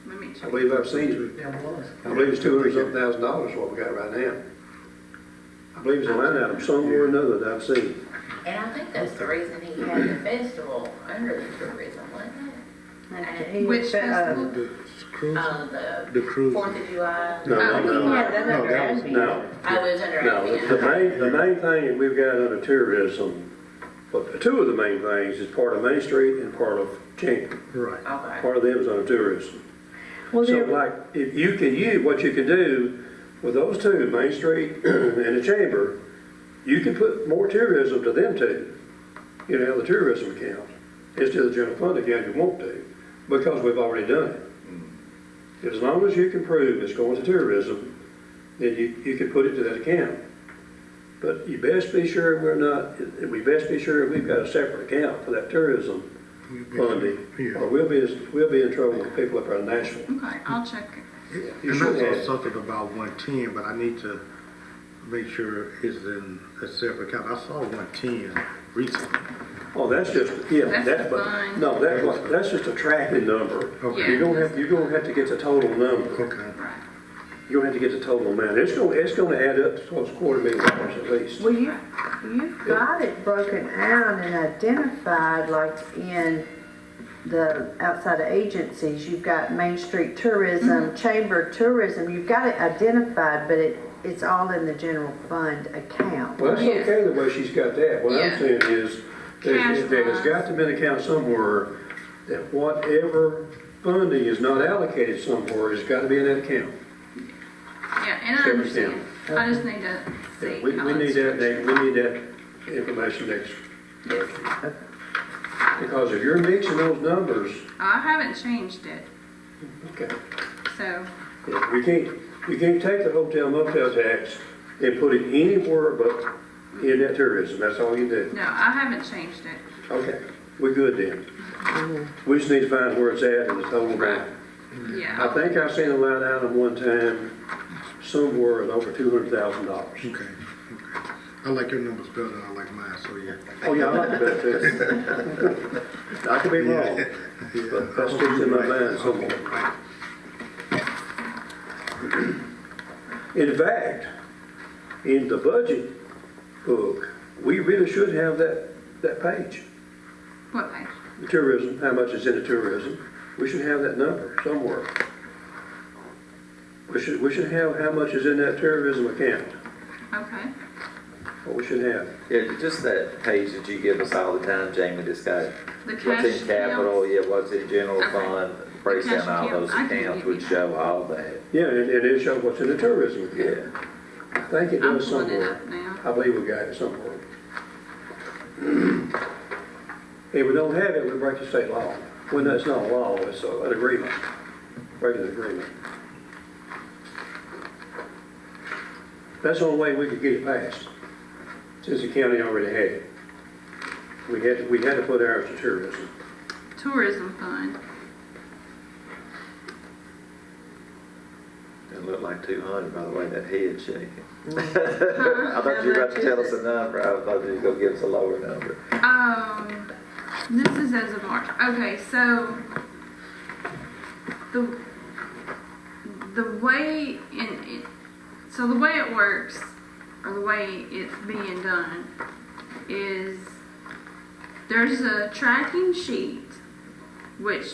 Let me I check. believe I've seen it. There was. I believe it's $200,000 what we got right now. I believe it's a line item somewhere or another that I've seen. And I think that's the reason he had the festival under the tourism, wasn't Which festival? The cruise, it? the cruise. Fourth of July. No, I think he no, had that No, under that was- admin. no. I was under No, admin. the main thing that we've got under tourism, but two of the main things is part of Main Street and part of Chamber. Right. Okay. Part of them is under tourism. Well, So there, like, if you can use, what you can do with those two, Main Street and the Chamber, you can put more tourism to them two. You know, the tourism account, instead of the general fund account if you want to, because we've already done it. As long as you can prove it's going to tourism, then you can put it to that account. But you best be sure we best be sure we've got a separate account for that tourism funding, Yeah. or we'll be in trouble with people up around Nashville. Okay, I'll check it. You And should also have. something about 110, but I need to make sure it's in a separate account. I saw 110 recently. Oh, that's just, yeah, That's that's, but, fine. no, that's just a tracking number. Okay. You're gonna have to get the total number. Okay. Right. You're gonna have to get the total amount. It's gonna add up to close $250,000 at least. well, you've got it broken out and identified, like in the outside of agencies, you've got Main Street Tourism, Chamber Tourism, you've got it identified, but it's all in the general fund account. Well, that's Yes. okay the way she's got that. What Yeah. I'm saying is, Cash there's wise. got to be an account somewhere that whatever funding is not allocated somewhere has got to be in that account. Yeah, and I Separate understand. I just need to see. We how need it's that, structured. we need that information next. Because if you're mixing those numbers, I haven't changed it, okay. so, Yeah, we can't take the hotel motel tax and put it anywhere but in that tourism, that's all you do. no, I haven't changed it. Okay, we're good then. We just need to find where it's at in the total amount. Yeah. I think I seen a line item one time somewhere at over $200,000. Okay. Okay. I like your numbers better than I like mine, so yeah. Oh, yeah, I like the bet too. I could be wrong, but that's just in my mind somewhere. In fact, in the budget book, we really should have that page. What page? The tourism, how much is in the tourism. We should have that number somewhere. We should have how much is in that tourism account. Okay. what we should have. Yeah, just that page that you give us all the time, Jamie, just got The what's cash in capital, accounts. yeah, what's in general Okay. fund, breaks cash down all those accounts, I can accounts, give would you show all that. Yeah, and it shows what's in the tourism Yeah. account. I think it I'm does pulling it somewhere. up now. I believe we got it somewhere. If we don't have it, we break the state law. When that's not a law, it's an agreement, breaking an agreement. That's the only way we could get it passed, since the county already had it. We had to put ours to tourism. Tourism fund. It looked like 200, by the way, that head shaking. Huh? I thought you were about to tell us a number, I thought you were gonna give us a lower number. This is as of March. Okay, so the way so the way it works, or the way it's being done, is there's a tracking sheet, which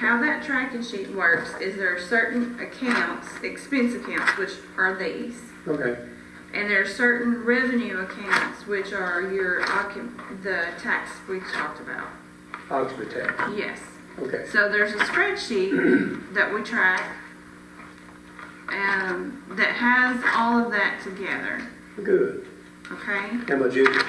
how that tracking sheet works is there are certain accounts, expense accounts, which are these. Okay, And there are certain revenue accounts, which are the tax we talked about. occupancy tax, Yes. okay. So there's a spreadsheet that we track that has all of that together. Good. Okay. How much is it?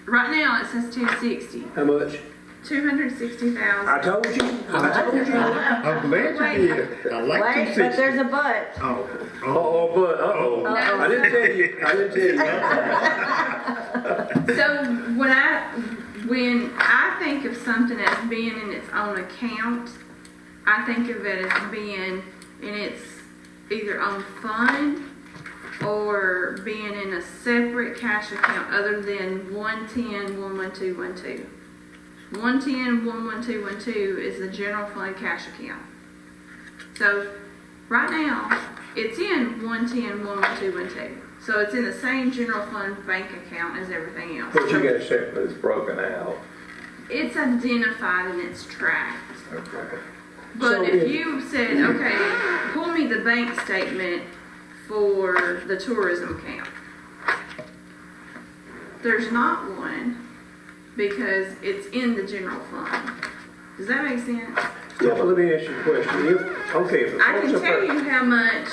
Right now it says 260. How much? 260,000. I told you, I told you. I'm glad you did. I like Wait, but there's a but. Oh, Uh-oh, but, uh-oh. I didn't tell you, I didn't tell you. So when I think of something as being in its own account, I think of it as being in its either own fund or being in a separate cash account other than 110, 11212. 110, 11212 is the general fund cash account. So right now, it's in 110, 11212. So it's in the same general fund bank account as everything else. But you got to separate. But it's broken out. It's identified and it's tracked. Okay. But So if if- you said, okay, pull me the bank statement for the tourism account, there's not one because it's in the general fund. Does that make sense? Yeah, but let me ask you a question. If the I folks can up tell there, you how much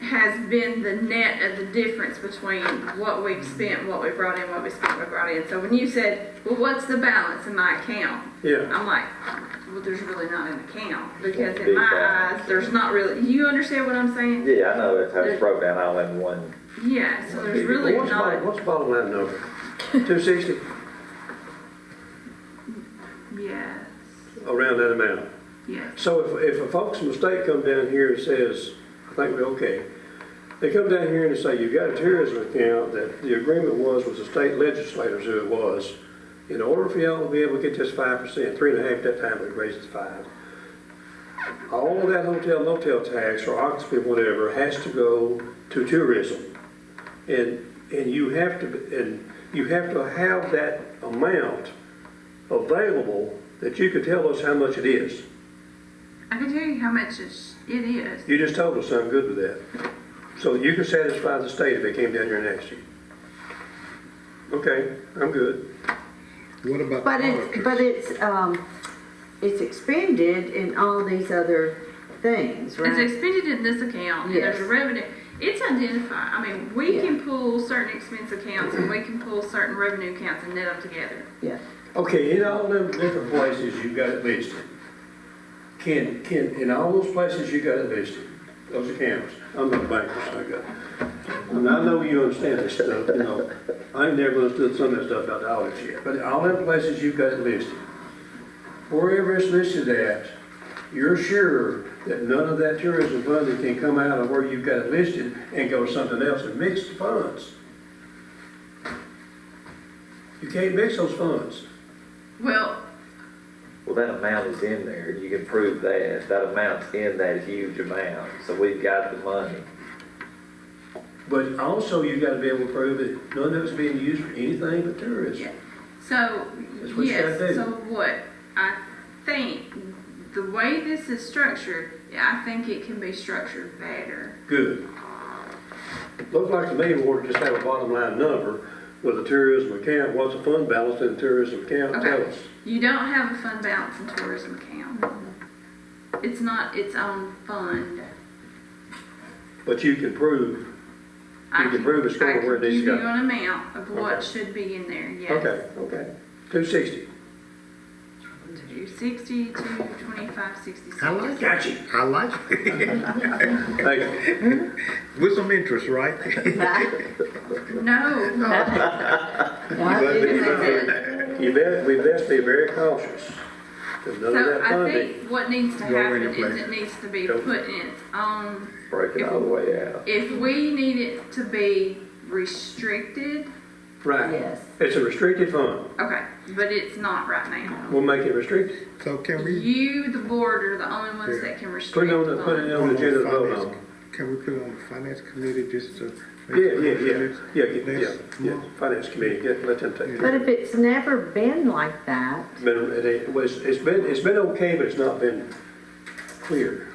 has been the net of the difference between what we've spent, what we brought in, what we spent, what we brought in. So when you said, well, what's the balance in my account? yeah, I'm like, well, there's really not an account, because in Big my balance. eyes, there's not really, you understand what I'm saying? Yeah, I know, that's how it's broke down all in one. Yeah, so there's really what's not, the bottom line number? 260, yes, around that amount. yes. So if a folks from the state come down here and says, I think we're okay, they come down here and they say, you've got a tourism account that the agreement was with the state legislators who it was, in order for y'all to be able to get this 5%, 3.5% at that time, we raised it to 5%. All of that hotel motel tax or occupancy, whatever, has to go to tourism. And you have to have that amount available that you could tell us how much it is. I can tell you how much it is. You just told us I'm good with that. So you can satisfy the state if they came down here and asked you. Okay, I'm good. what about But the it's expended in all these other things, It's right? expended in this account, and there's a Yes. revenue. It's identified. I mean, we Yeah. can pull certain expense accounts and we can pull certain revenue accounts and net them together. Yeah. Okay, in all them different places you got it listed, can, in all those places you got it listed, those accounts, I'm not a banker, so I got, I know you understand this stuff, you know. I ain't never understood some of that stuff about the audits yet, but all them places you got it listed, wherever it's listed at, you're sure that none of that tourism funding can come out of where you've got it listed and go to something else and mix the funds. You can't mix those funds. Well, Well, that amount is in there, you can prove that, that amount's in that huge amount, so we've got the money. But also, you gotta be able to prove that none of it's being used for anything but tourism. so, That's what you yes, gotta do. so what I think the way this is structured, I think it can be structured better. Good. Looks like to me we ought to just have a bottom line number with a tourism account. What's the fund balance in the tourism account? Tell Okay. us. You don't have a fund balance in tourism account. It's not its own fund. But you can prove, I can prove it's going where it needs to I go. can give you an amount of what Okay. should be in there, yes. okay. 260. 260, 225, 66. I like it. Got you. I like it. Thank you. With some interest, right? No, You bet, we best be very cautious. 'Cause none of so that I funding. think what needs to Go happen into is place. it needs to be Go. put in its own, Break it all the way out. if we need it to be restricted, Right. Yes. It's a restricted fund. okay, but it's not right now. We'll make it restricted. So can we, You, the board, are the only ones that can Put restrict it on the, put it funds. on the agenda to vote finance, on. can we put it on the finance committee just to? Yeah, month? finance committee, let them take care But of if it. it's never been like that, It's been okay, but it's not been clear.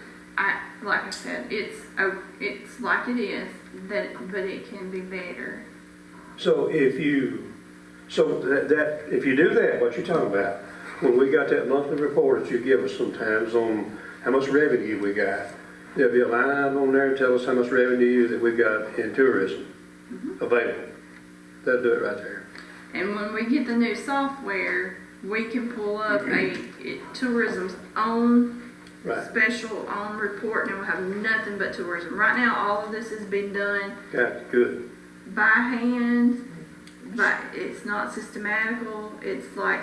Like I said, it's like it is, but it can be better. So if you do that, what you're talking about, when we got that monthly report that you give us sometimes on how much revenue we got, there'll be a line on there to tell us how much revenue that we've got in tourism available. That'll do it right there. And when we get the new software, we can pull up tourism's own Right. special own report, and it will have nothing but tourism. Right now, all of this has been done Got it, good. by hand, but it's not systematical. It's like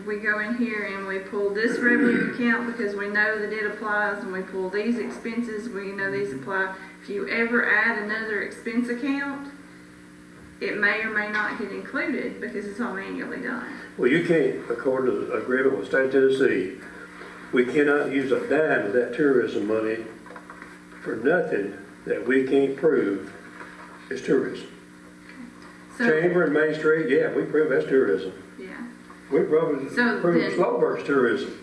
we go in here and we pull this revenue account because we know that it applies, and we pull these expenses, we know these apply. If you ever add another expense account, it may or may not get included because it's all manually done. Well, you can't, according to the agreement with the state of Tennessee, we cannot use a dime of that tourism money for nothing that we can't prove is tourism. So, Chamber and Main Street, yeah, we prove that's tourism. yeah. We probably So prove then- Slowburn's tourism.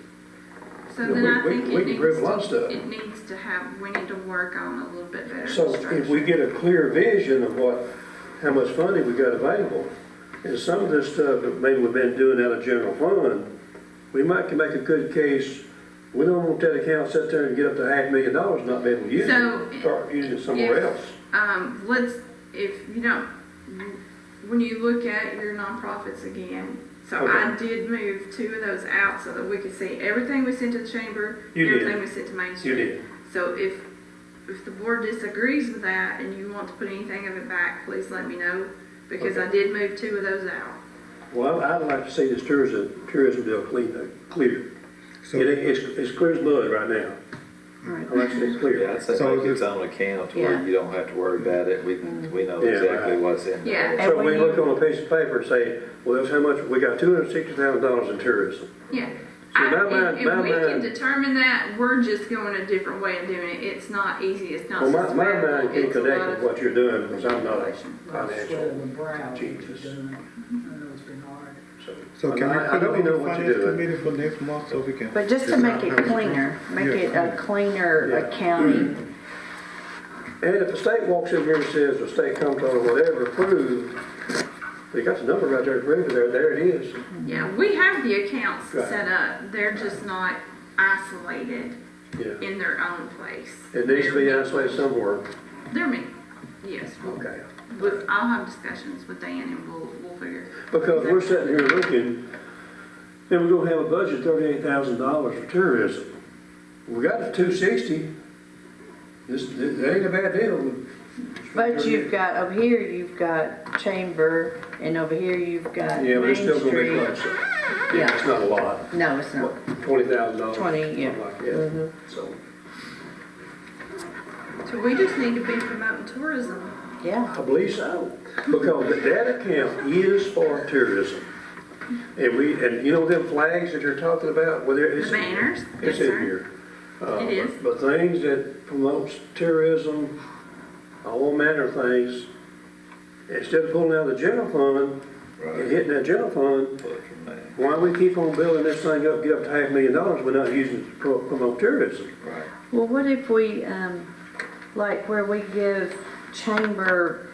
So You know, then I we- think we can prove a lot of stuff. it needs to have, we need to work on a little bit better So structure. if we get a clear vision of how much funding we got available, and some of this stuff that maybe we've been doing out of general fund, we might can make a good case. We don't want that account sit there and get up to $500,000 and not be able to use So, it, start using it somewhere if- else. If you don't, when you look at your nonprofits again, so Okay. I did move 2 of those out so that we could see everything we sent to the chamber, You did. everything we sent to Main You Street. did. So if the board disagrees with that and you want to put anything of it back, please let me know, because I Okay. did move 2 of those out. Well, I'd like to see this tourism deal clear. So, It's clear as mud right now. right. I'd like to see it clear. Yeah, I'd say So make is its own account where Yeah. you don't have to worry about it. We know Yeah, exactly right. what's in there. Yeah. So we look on a piece of paper and say, well, that's how much, we got $260,000 in tourism. Yeah. See, my mind- If my we can mind- determine that, we're just going a different way of doing it. It's not easy, it's not Well, my systematical. mind can't It's a connect lot with of what you're doing because I'm not a manipulation. financial brow, genius. I know it's been hard. so can we I put it know on you know the what you're finance doing. committee for next month so we can? But just to make it decide how- cleaner, make Yeah. it a cleaner Yeah. accounting. And if the state walks in here and says, the state comptroller, whatever, approved, they got the number right there to prove it, there it is. Yeah, we have the accounts Right. set up. They're just not isolated Yeah. in their own place. It needs to be They're- isolated somewhere. They're me. Yes. Okay. I'll have discussions with Dan and we'll figure. Because we're sitting here looking, and we're gonna have a budget of $38,000 for tourism. We got the 260. That ain't a bad deal. But you've got, over here, you've got chamber, and over here, you've got Yeah, but Main it's still gonna be Street. close. Yeah. It's not a lot. No, it's not. What, $20,000? 20, yeah. Something like that. Mhm. So, So we just need to be promoting tourism. Yeah. I believe so, because that account is for tourism. And you know them flags that you're talking about, well, The banners. It's Yes, in sir. here. It is. But things that promotes tourism, all manner of things, instead of pulling out of the general fund, Right. hitting that general fund, But from there. why we keep on building this thing up, get up to $500,000, we're not using it to promote tourism? Right. Well, what if we, like where we give chamber,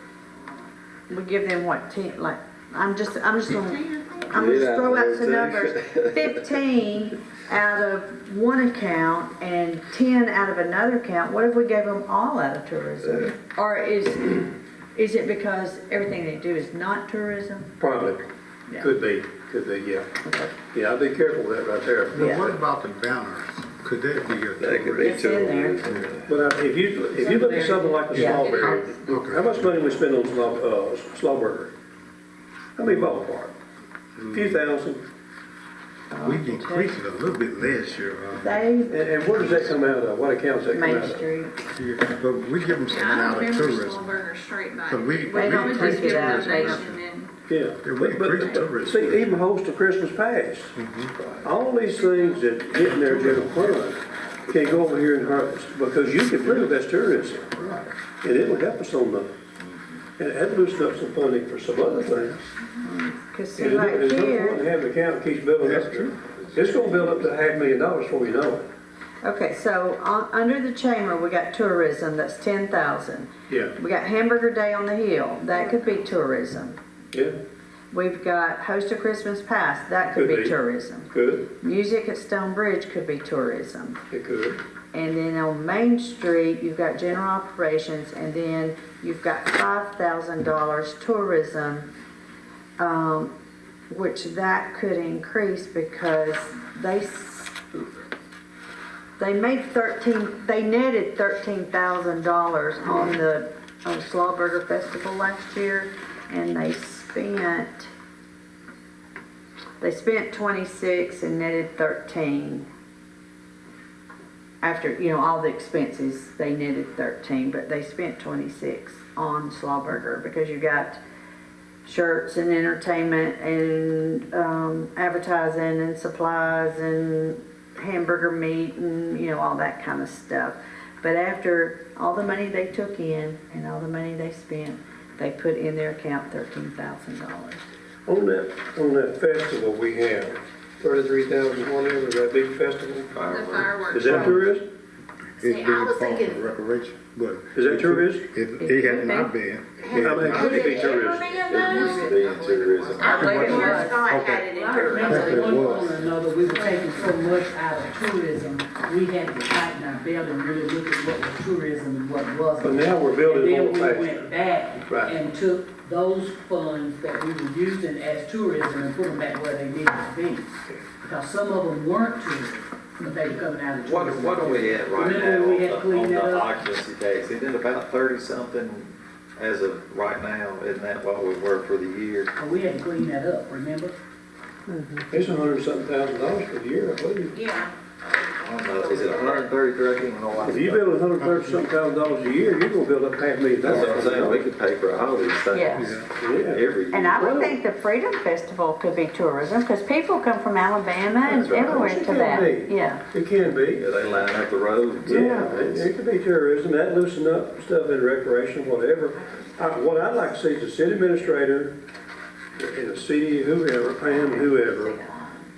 we give them what, 10, like, I'm just gonna throw out some numbers. 15 out of one account and 10 out of another account. What if we gave them all out of tourism? Or is it because everything they do is not tourism? Probably, Yeah. could be, yeah. Okay. Yeah, I'd be careful with that right there. But Yeah. what about the banners? Could that be a? That could be It's in there. But if you look at something like the Yeah. Slawberger, Okay. how much money we spend on Slawberger? How many ballpark? A few thousand? We increased it a little bit last year. They, And where does that come out of? What accounts that come Main out of? Street. Yeah, but we give them something Yeah, I out don't of remember tourism. Smallburger straight back. So we They don't always increased just give it out, they donation don't. and Yeah. Yeah, we increased tourism. See, even host a Christmas past. All these things that get in their general fund can go over here and harvest, because you can prove that's tourism. Right. And it would help us on the, and it loosen up some funding for some other things. Cause see And right there's no point in here, having an account that keeps building up. That's true. It's gonna build up to $500,000 before you know it. okay, so under the chamber, we got tourism, that's 10,000. Yeah, We got Hamburger Day on the Hill, that could be tourism. yeah, We've got Host a Christmas Past, that could Could be be. tourism. could, Music at Stone Bridge could be tourism. it could. And then on Main Street, you've got general operations, and then you've got $5,000 tourism, which that could increase because they made they netted $13,000 on Slawberger Festival last year, and they spent 26 and netted 13. After, all the expenses, they netted 13, but they spent 26 on Slawberger because you got shirts and entertainment and advertising and supplies and hamburger meat and, all that kind of stuff. But after all the money they took in and all the money they spent, they put in their account $13,000. On that festival we have, 33,000, whatever, that big festival, the fireworks. is that tourism? It's See, being I was part of thinking- recreation, but. Is that tourism? It has not been. I mean, could it be tourism? It used to be in tourism. I think it George was. Scott had it in I tourism. remember It at one was. point or another, we were taking so much out of tourism, we had to tighten our belt and really look at what was tourism and what wasn't. But now we're building more And then we faster. went back Right. and took those funds that we were using as tourism and put them back where they needed to be. Because some of them weren't tourism, but they were coming out of tourism. What are we at right Remember now when we had to on clean the that up? occupancy tax? Isn't it about 30-something as of right now? Isn't that what we were for the year? But we had to clean that up, remember? It's $100-something thousand for the year, I believe. Yeah. I don't know, is it 133? I can't even know why. If you build $130-something thousand a year, you're gonna build up $500,000. That's what I'm saying, we could pay for all these things. Yes. Yeah. Every year. And I would think the Freedom Festival could be tourism, because people come from Alabama and That's right. everywhere It to can that. be. Yeah. It can be. Yeah, they line up the roads. Yeah, it could be tourism, that loosen up stuff in recreation, whatever. What I'd like to see is the city administrator, and the city, whoever, Pam, whoever,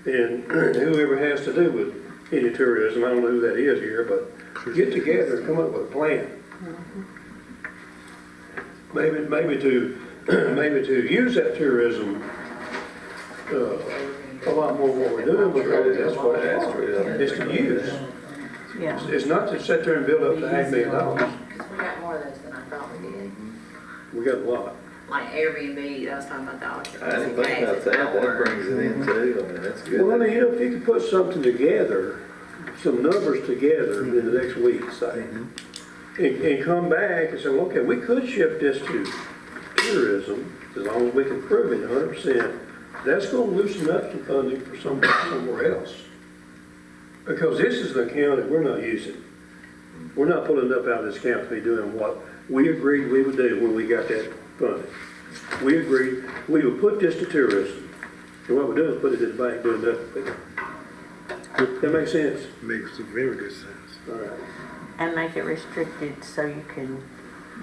and whoever has to do with any tourism, I don't know who that is here, but get together and come up with a plan. Maybe to use that tourism, a lot more than what we're doing, because that's what it's to use. Yeah. It's not to sit there and build up to $500,000. We got more of those than I thought we did. We got a lot. Like Airbnb, I was talking about the occupancy. I didn't think about that, that brings it in too, I mean, that's good. Well, I mean, if you could put something together, some numbers together in the next week, say, and come back and say, well, okay, we could shift this to tourism, as long as we can prove it 100%. That's gonna loosen up some funding for somewhere else. Because this is an account that we're not using. We're not pulling up out of this account to be doing what we agreed we would do when we got that funding. We agreed we would put this to tourism. And what we're doing is put it in the bank, doing nothing with it. That makes sense? Makes very good sense. All right. And make it restricted so you can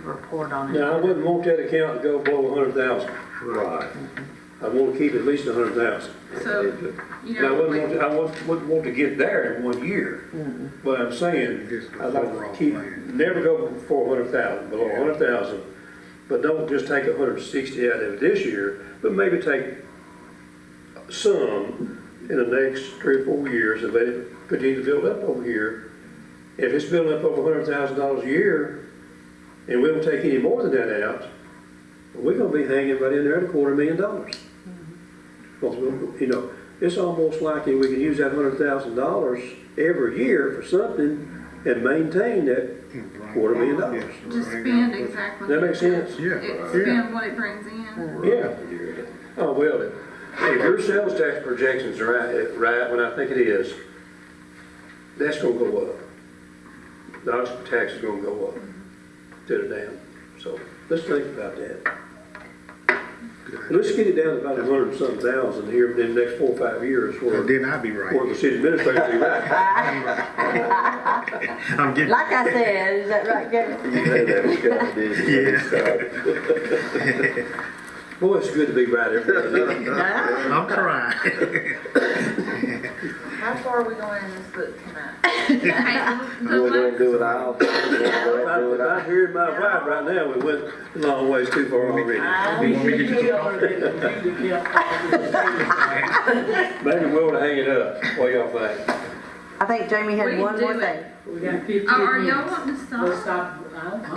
report on it. Now, I wouldn't want that account to go below 100,000. Right. I want to keep at least 100,000. So, you And I know, wouldn't want to get there in 1 year. But I'm saying, Just the I'd like overall to keep, plan. never go before 100,000, below 100,000. But don't just take 160 out of it this year, but maybe take some in the next 3 or 4 years and let it continue to build up over here. If it's building up over $100,000 a year, and we don't take any more than that out, we're gonna be hanging right in there at $250,000. Because, you know, it's almost like if we can use that $100,000 every year for something and maintain that $250,000. just spend exactly. That makes sense? Spend what it brings in. Yeah. Oh, well, if your sales tax projections are right, when I think it is, that's gonna go up. The occupancy tax is gonna go up instead of down. So let's think about that. Let's get it down to about 100 and something thousand here in the next 4 or 5 years where And then I'll be where the right. city administrator will be right. I'm getting, Like I said, is that right, Gary? Boy, it's good to be right every day. I'm trying. How far are we going in this book tonight? You want to do it all? If I'm hearing my wife right now, we went a long ways too far already. Maybe we ought to hang it up. What y'all think? I think Jamie We had can one do more it. thing. We got 15 Are y'all minutes. wanting to stop? Let's stop.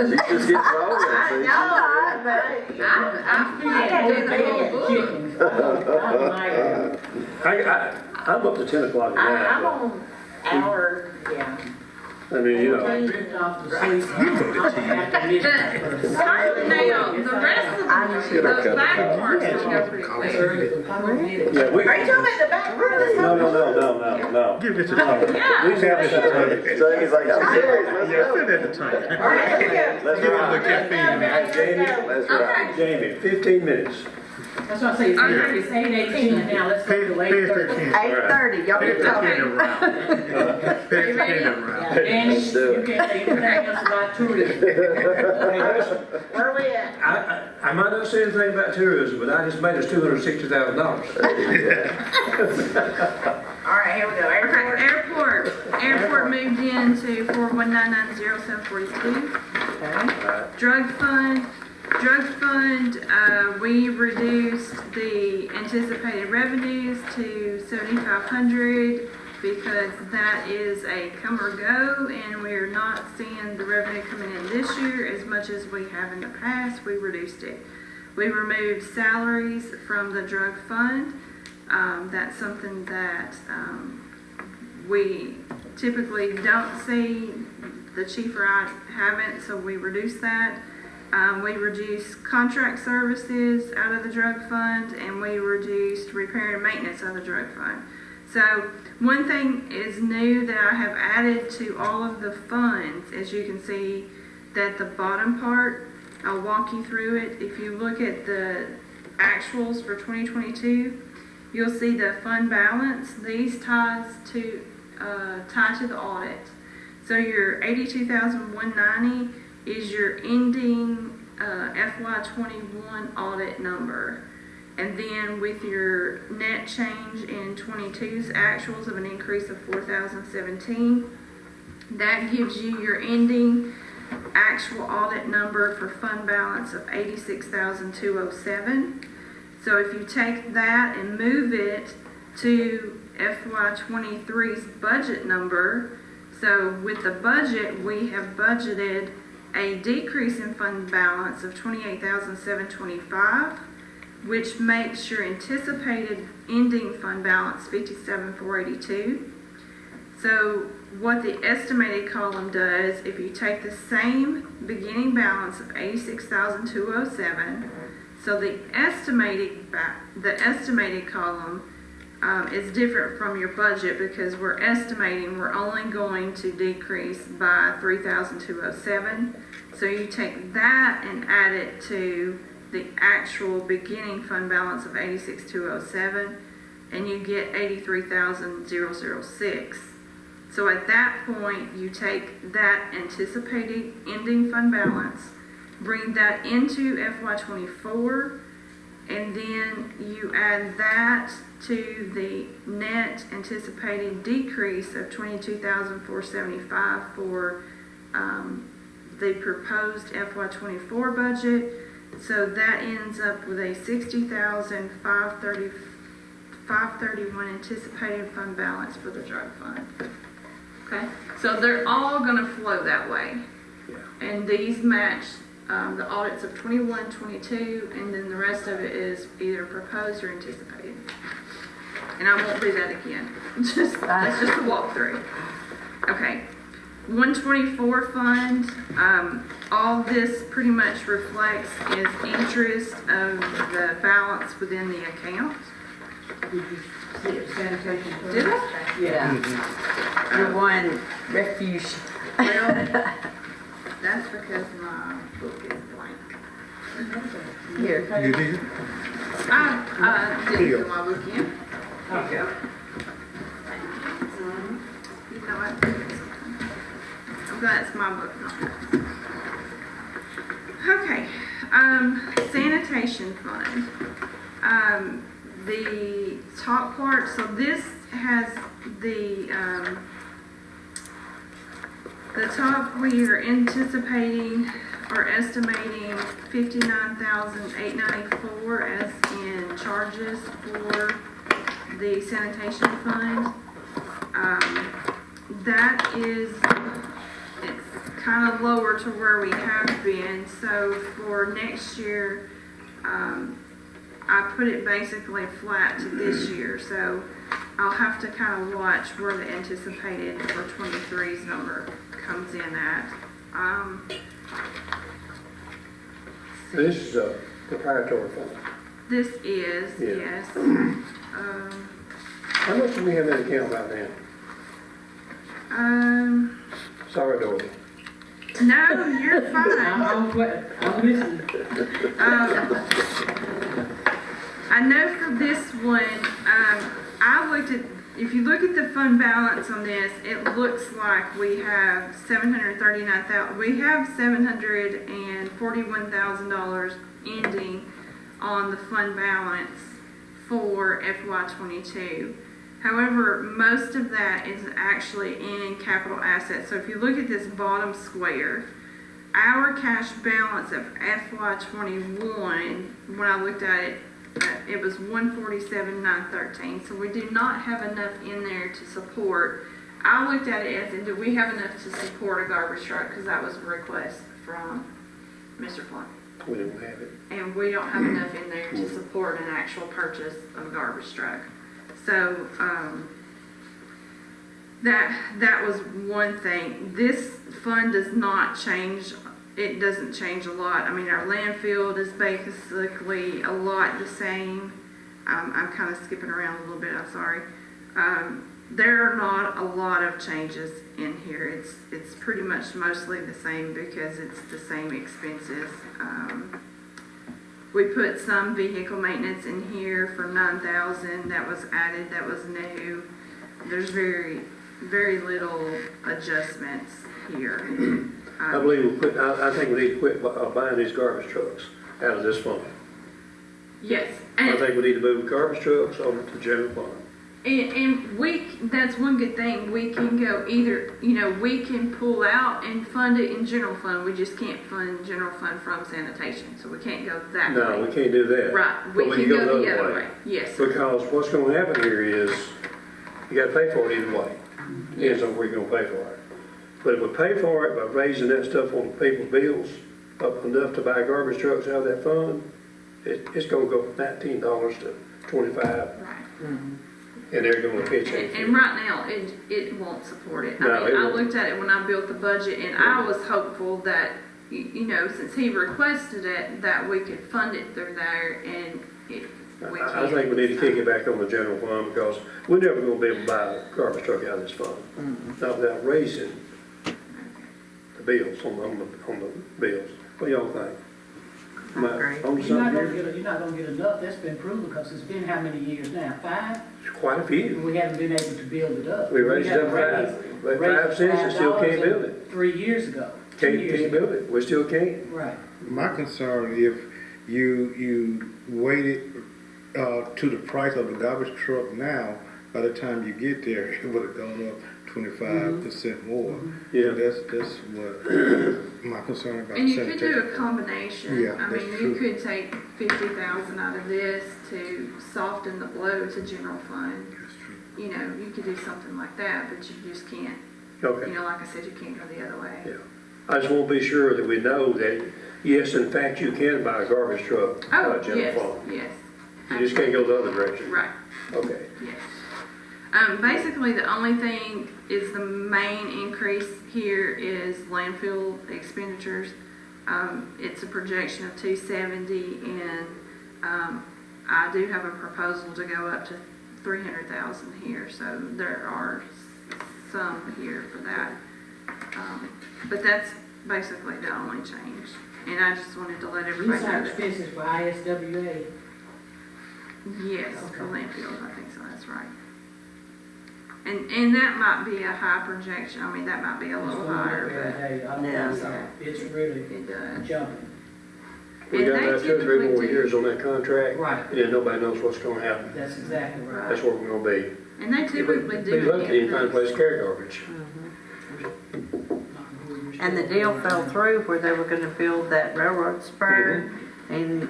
She just gets rolling. see? I gotta do the whole book. Chickens. I'm up to 10 o'clock at I'm night. on hour, yeah. I mean, you know, Drift off to sleep. Start now, the rest of the back part's gonna go pretty quick. yeah, we. Are you talking about the back part of this? No. Give it to me. Yeah. These have to So he's like, I'm serious, let's Yeah, go. sit at the time. All right, here we go. Let's Give him ride. the caffeine. Jamie, Let's Okay. ride. Jamie, 15 minutes. That's what I say, it's 8:18 now, let's go Pay to pay 8:30. attention. 8:30, y'all Pay get talking. attention around. Pay attention around. Yeah, Danny, Let's do you it. can't say anything else about tourism. Hey, listen, Where are we at? I might not say anything about tourism, but I just made us $260,000. All right, here we go. Airport. Airport moved into 419900742. Drug fund, we reduced the anticipated revenues to 7,500 because that is a come or go, and we're not seeing the revenue coming in this year as much as we have in the past. We reduced it. We removed salaries from the drug fund. That's something that we typically don't see. The chief or I haven't, so we reduced that. We reduced contract services out of the drug fund, and we reduced repair and maintenance out of the drug fund. So one thing is new that I have added to all of the funds, as you can see that the bottom part, I'll walk you through it. If you look at the actuals for 2022, you'll see the fund balance. These tie to the audit. So your 82,190 is your ending FY21 audit number. And then with your net change in 22's actuals of an increase of 4,017, that gives you your ending actual audit number for fund balance of 86,207. So if you take that and move it to FY23's budget number, so with the budget, we have budgeted a decrease in fund balance of 28,725, which makes your anticipated ending fund balance 57,482. So what the estimated column does, if you take the same beginning balance of 86,207, so the estimated column is different from your budget because we're estimating we're only going to decrease by 3,207. So you take that and add it to the actual beginning fund balance of 86,207, and you get 83,006. So at that point, you take that anticipated ending fund balance, bring that into FY24, And then you add that to the net anticipated decrease of 22,475 for the proposed FY '24 budget. So that ends up with a 60,531 anticipated fund balance for the drug fund. Okay, so they're all gonna flow that way. And these match the audits of 21, 22, and then the rest of it is either proposed or anticipated. And I won't do that again. That's just a walkthrough. Okay, 124 fund, all this pretty much reflects is interest of the balance within the account. Did you see it, sanitation? Did I? Yeah. The one refuge. Well, that's because my book is blank. Here. You did? I didn't put my book in. Okay. You know what? I'm glad it's my book, not yours. Okay, sanitation fund. The top part, so this has the top, we are anticipating or estimating 59,894 as in charges for the sanitation fund. That is, it's kind of lower to where we have been. So for next year, I put it basically flat to this year. So I'll have to kind of watch where the anticipated for 23's number comes in at. This is a proprietary fund. This is, Yeah. yes. How much do we have in that account right now? Sorry, Dorothy. No, you're fine. I'm listening. I know for this one, I looked at, if you look at the fund balance on this, it looks like we have $741,000 ending on the fund balance for FY '22. However, most of that is actually in capital assets. So if you look at this bottom square, our cash balance of FY '21, when I looked at it, it was $147,913. So we do not have enough in there to support. I looked at it as, do we have enough to support a garbage truck? Because that was a request from Mr. Plum. We don't have it. And we don't have enough in there to support an actual purchase of a garbage truck. So, that was one thing. This fund does not change, it doesn't change a lot. I mean, our landfill is basically a lot the same. I'm kind of skipping around a little bit, I'm sorry. There are not a lot of changes in here. It's pretty much mostly the same because it's the same expenses. We put some vehicle maintenance in here for $9,000. That was added, that was new. There's very, very little adjustments here. I believe I think we need to quit buying these garbage trucks out of this fund. Yes. I think we need to move garbage trucks over to the general fund. And that's one good thing. We can go either, we can pull out and fund it in general fund. We just can't fund general fund from sanitation. So we can't go that way. No, we can't do that. Right. But We can go the other way. Yes. Because what's going to happen here is you got to pay for it either way. Depends on where you're going to pay for it. But if we pay for it by raising that stuff on people's bills up enough to buy garbage trucks out of that fund, it's going to go from $19 to $25. Right. And they're going to pitch in. And right now, it won't support it. No, I mean, it I won't. looked at it when I built the budget, and I was hopeful that, since he requested it, that we could fund it through there, and we can't. I think we need to kick it back on the general fund because we're never going to be able to buy a garbage truck out of this fund. Not without raising the bills on the bills. What do y'all think? Am I agree. on You're something here? not gonna get enough, that's been proven, because it's been how many years now, 5? It's quite a few. And we haven't been able to build it up. We raised it up haven't five raised cents and still can't $5 build it. 3 years ago. 2 years Can't ago. build it. We still can't. Right. My concern, you weighted, to the price of the garbage truck now, by the time you get there, it would have gone up 25% more. Yeah. That's what my concern about And you could do sanitation. a combination. Yeah, I that's mean, true. you could take 50,000 out of this to soften the blow to general fund. That's true. You know, you could do something like that, but you just can't, Okay, you know, like I said, you can't go the other way. yeah. I just want to be sure that we know that, yes, in fact, you can buy a garbage truck out Oh, of general yes, fund. yes. You just can't go the other direction. Right, Okay. yes. Basically, the only thing is the main increase here is landfill expenditures. It's a projection of 270, and, I do have a proposal to go up to 300,000 here, so there are some here for that. But that's basically the only change, and I just wanted to let everybody These know are that. expenses for ISWA. Yes, for Okay. landfills, I think so, that's right. And that might be a high projection, I mean, that might be a It's little going up higher, every day. I don't Yeah. think so. It's really but it does. jumping. We And got they about 2 or 3 more typically do- years on that contract, Right. and then nobody knows what's going to happen. That's exactly right. That's where we're going to be. And they typically do. Be lucky to find a place to increase. carry garbage. And the deal fell through where they were gonna build that railroad spur and,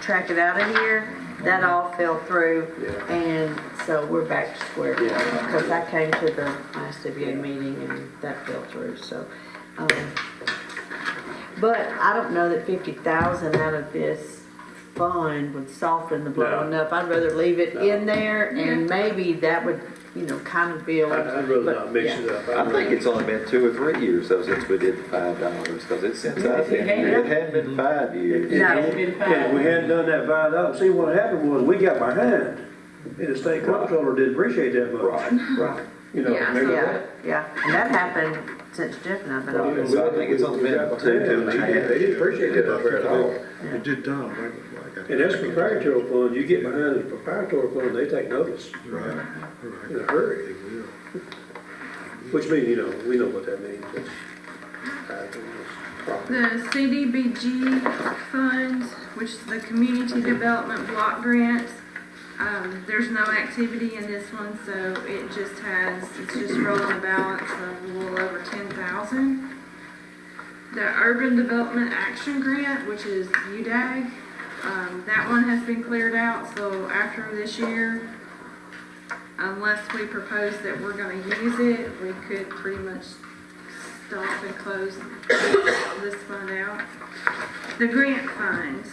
track it out of here. That all fell through, Yeah. and so we're back to square one. Yeah. Because I came to the ISWA meeting and that fell through, so. But I don't know that 50,000 out of this fund would soften the blow No. enough. I'd rather leave it in there, and maybe that would, you know, kind of build. I'd rather but, not mix yeah. it up. I think it's only been 2 or 3 years though since we did the $5, because it's since I've been here, it hadn't been 5 years. No. It's been fine. And if we hadn't done that $5, see, what happened was, we got behind, and the state comptroller didn't appreciate that much. Right. You know, Yeah, remember so- that? Yeah, and that happened since Jeff and I've been on this. So I think it's only been 2.5 They didn't appreciate that very at all. It just done, right? before I got And that's proprietary fund, you get behind the proprietary fund, they take notice Right, in right. a hurry, It will. which means, you know, we know what that means. It's, I think it's proper. The CDBG fund, which is the Community Development Block Grant, there's no activity in this one, so it's just rolling a balance of a little over 10,000. The Urban Development Action Grant, which is UDAG, that one has been cleared out, so after this year, unless we propose that we're gonna use it, we could pretty much stop and close this fund out. The grant funds,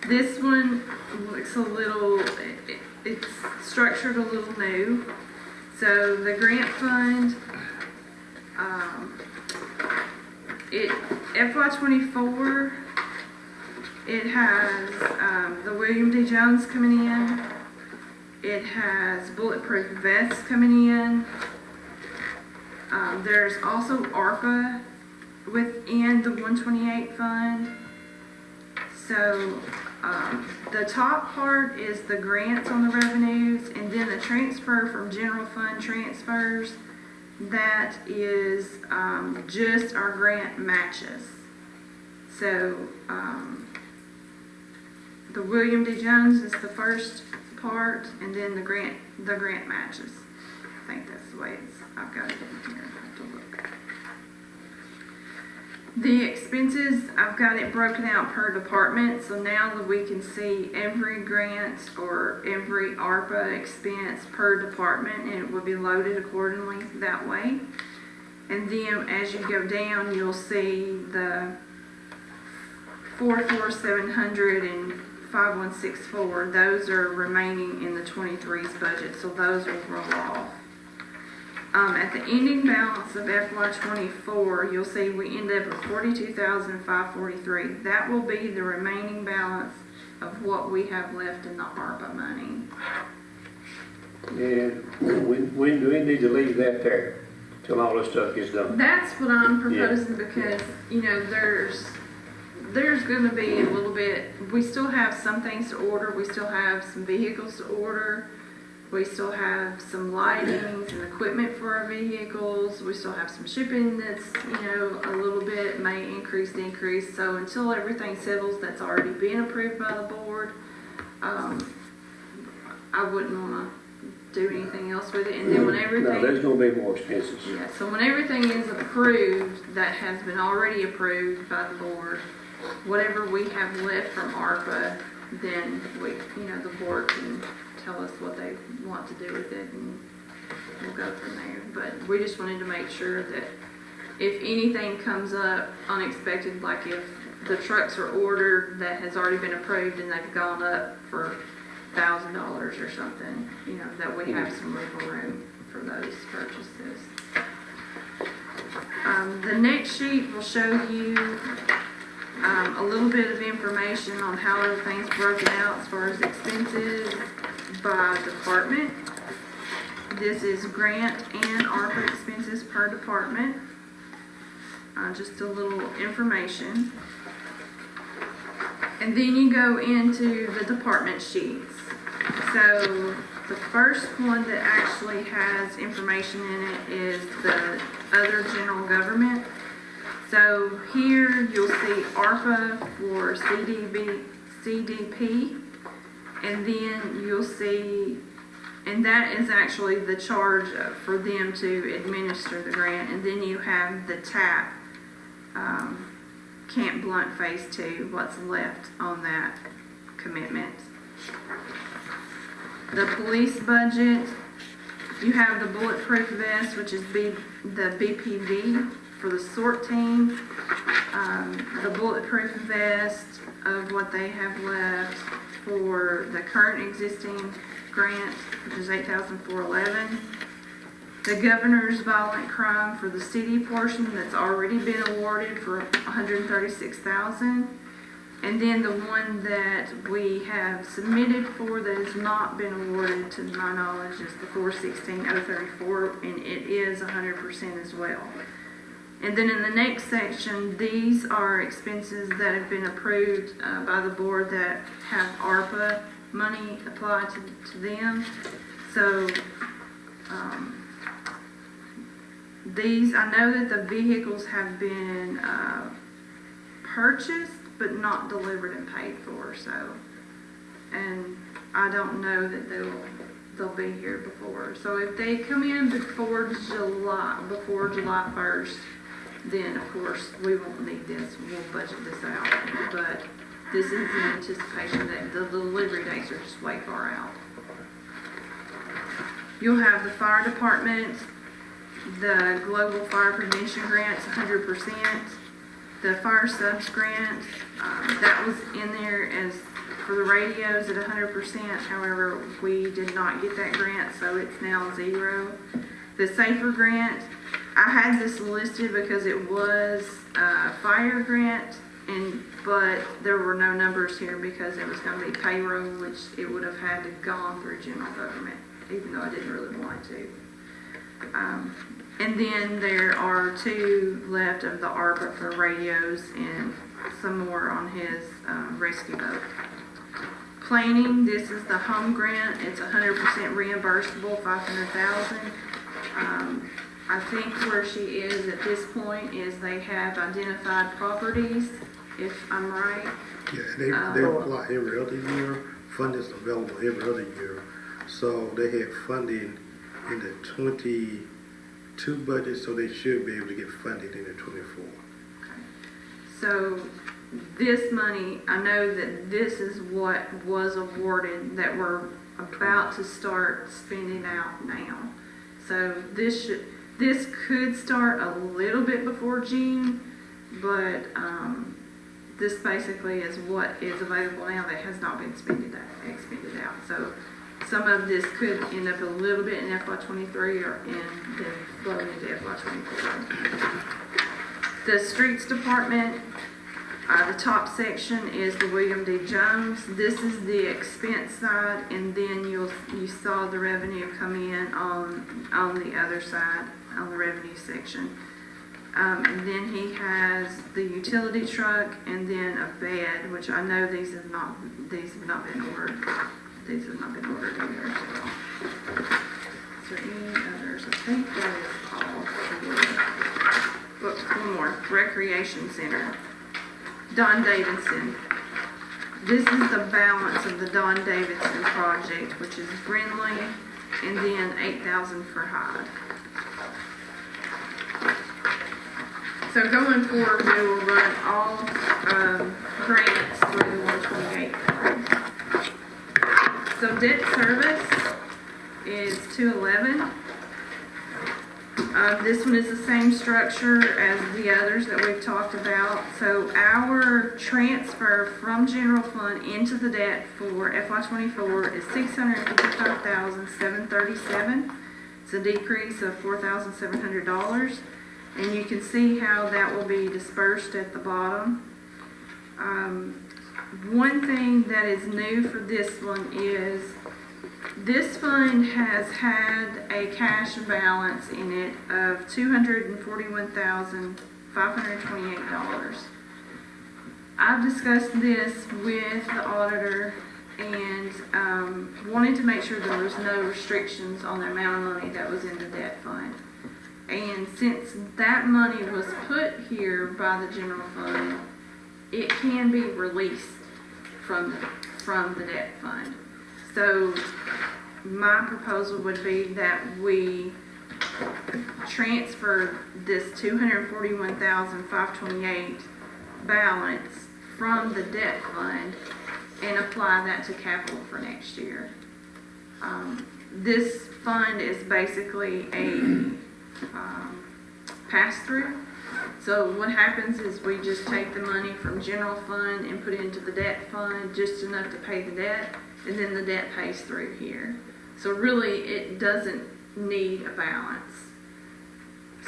this one looks a little, it's structured a little new. So the grant fund, FY '24, it has, the William D. Jones coming in. It has bulletproof vests coming in. There's also ARPA within the 128 fund. So, the top part is the grants on the revenues, and then the transfer from general fund transfers, that is, just our grant matches. So, the William D. Jones is the first part, and then the grant matches. I think that's the way I've got it in here. I have to look. The expenses, I've got it broken out per department, so now that we can see every grant or every ARPA expense per department, and it will be loaded accordingly that way. And then as you go down, you'll see the 44700 and 5164, those are remaining in the 23's budget, so those will roll off. At the ending balance of FY '24, you'll see we end up with $42,543. That will be the remaining balance of what we have left in the ARPA money. And we need to leave that there till all this stuff gets done. That's what I'm proposing because, you know, there's gonna be a little bit, we still have some things to order, we still have some vehicles to order. We still have some lightings and equipment for our vehicles. We still have some shipping that's, a little bit may increase, decrease. So until everything settles, that's already been approved by the board, I wouldn't wanna do anything else with it. And then when No, everything. there's gonna be more expenses. Yeah, so when everything is approved, that has been already approved by the board, whatever we have left from ARPA, then the board can tell us what they want to do with it, and we'll go from there. But we just wanted to make sure that if anything comes up unexpected, like if the trucks are ordered that has already been approved and they've gone up for $1,000 or something, that we have some wiggle room for those purchases. The next sheet will show you a little bit of information on how everything's broken out as far as expenses by department. This is grant and ARPA expenses per department. Just a little information. And then you go into the department sheets. So the first one that actually has information in it is the other general government. So here you'll see ARPA for CDP, and then you'll see, and that is actually the charge for them to administer the grant. And then you have the TAP, Camp Blunt Phase 2, what's left on that commitment. The police budget, you have the bulletproof vest, which is the BPV for the SORT team. The bulletproof vest of what they have left for the current existing grant, which is $8,411. The governor's violent crime for the city portion that's already been awarded for $136,000. And then the one that we have submitted for that has not been awarded, to my knowledge, is the 416,034, and it is 100% as well. And then in the next section, these are expenses that have been approved by the board that have ARPA money applied to them. So these, I know that the vehicles have been purchased but not delivered and paid for, so, and I don't know that they'll be here before. So if they come in before July 1st, then of course we won't need this, we'll budget this out. But this is in anticipation that the delivery dates are just way far out. You'll have the fire department, the global fire prevention grants, 100%. The fire subs grant, that was in there as for the radios at 100%. However, we did not get that grant, so it's now 0. The SAFER grant, I had this listed because it was a fire grant, but there were no numbers here because it was going to be payroll, which it would have had to gone through general government, even though I didn't really want to. And then there are 2 left of the ARPA for radios and some more on his rescue boat. Planning, this is the home grant. It's 100% reimbursable, $500,000. I think where she is at this point is they have identified properties, if I'm right. Yeah, they apply every other year. Funding is available every other year. So they had funding in the 22 budget, so they should be able to get funding in the 24. So this money, I know that this is what was awarded that we're about to start spending out now. So this could start a little bit before June, but this basically is what is available now that has not been expended out. So some of this could end up a little bit in FY23 or then flowing into FY24. The streets department, the top section is the William D. Jones. This is the expense side, and then you saw the revenue come in on the other side, on the revenue section. And then he has the utility truck and then a bed, which I know these have not been ordered. These have not been ordered either as well. Recreation Center. Don Davidson. This is the balance of the Don Davidson project, which is Brindley, and then 8,000 for Hyde. So going forward, we will run all, grants through the 128 fund. So debt service is 211. This one is the same structure as the others that we've talked about. So our transfer from general fund into the debt for FY24 is $655,737. It's a decrease of $4,700. And you can see how that will be dispersed at the bottom. One thing that is new for this one is this fund has had a cash balance in it of $241,528. I've discussed this with the auditor and wanted to make sure there was no restrictions on the amount of money that was in the debt fund. And since that money was put here by the general fund, it can be released from the debt fund. So my proposal would be that we transfer this $241,528 balance from the debt fund and apply that to capital for next year. This fund is basically a pass-through. So what happens is we just take the money from general fund and put it into the debt fund, just enough to pay the debt, and then the debt pays through here. So really, it doesn't need a balance.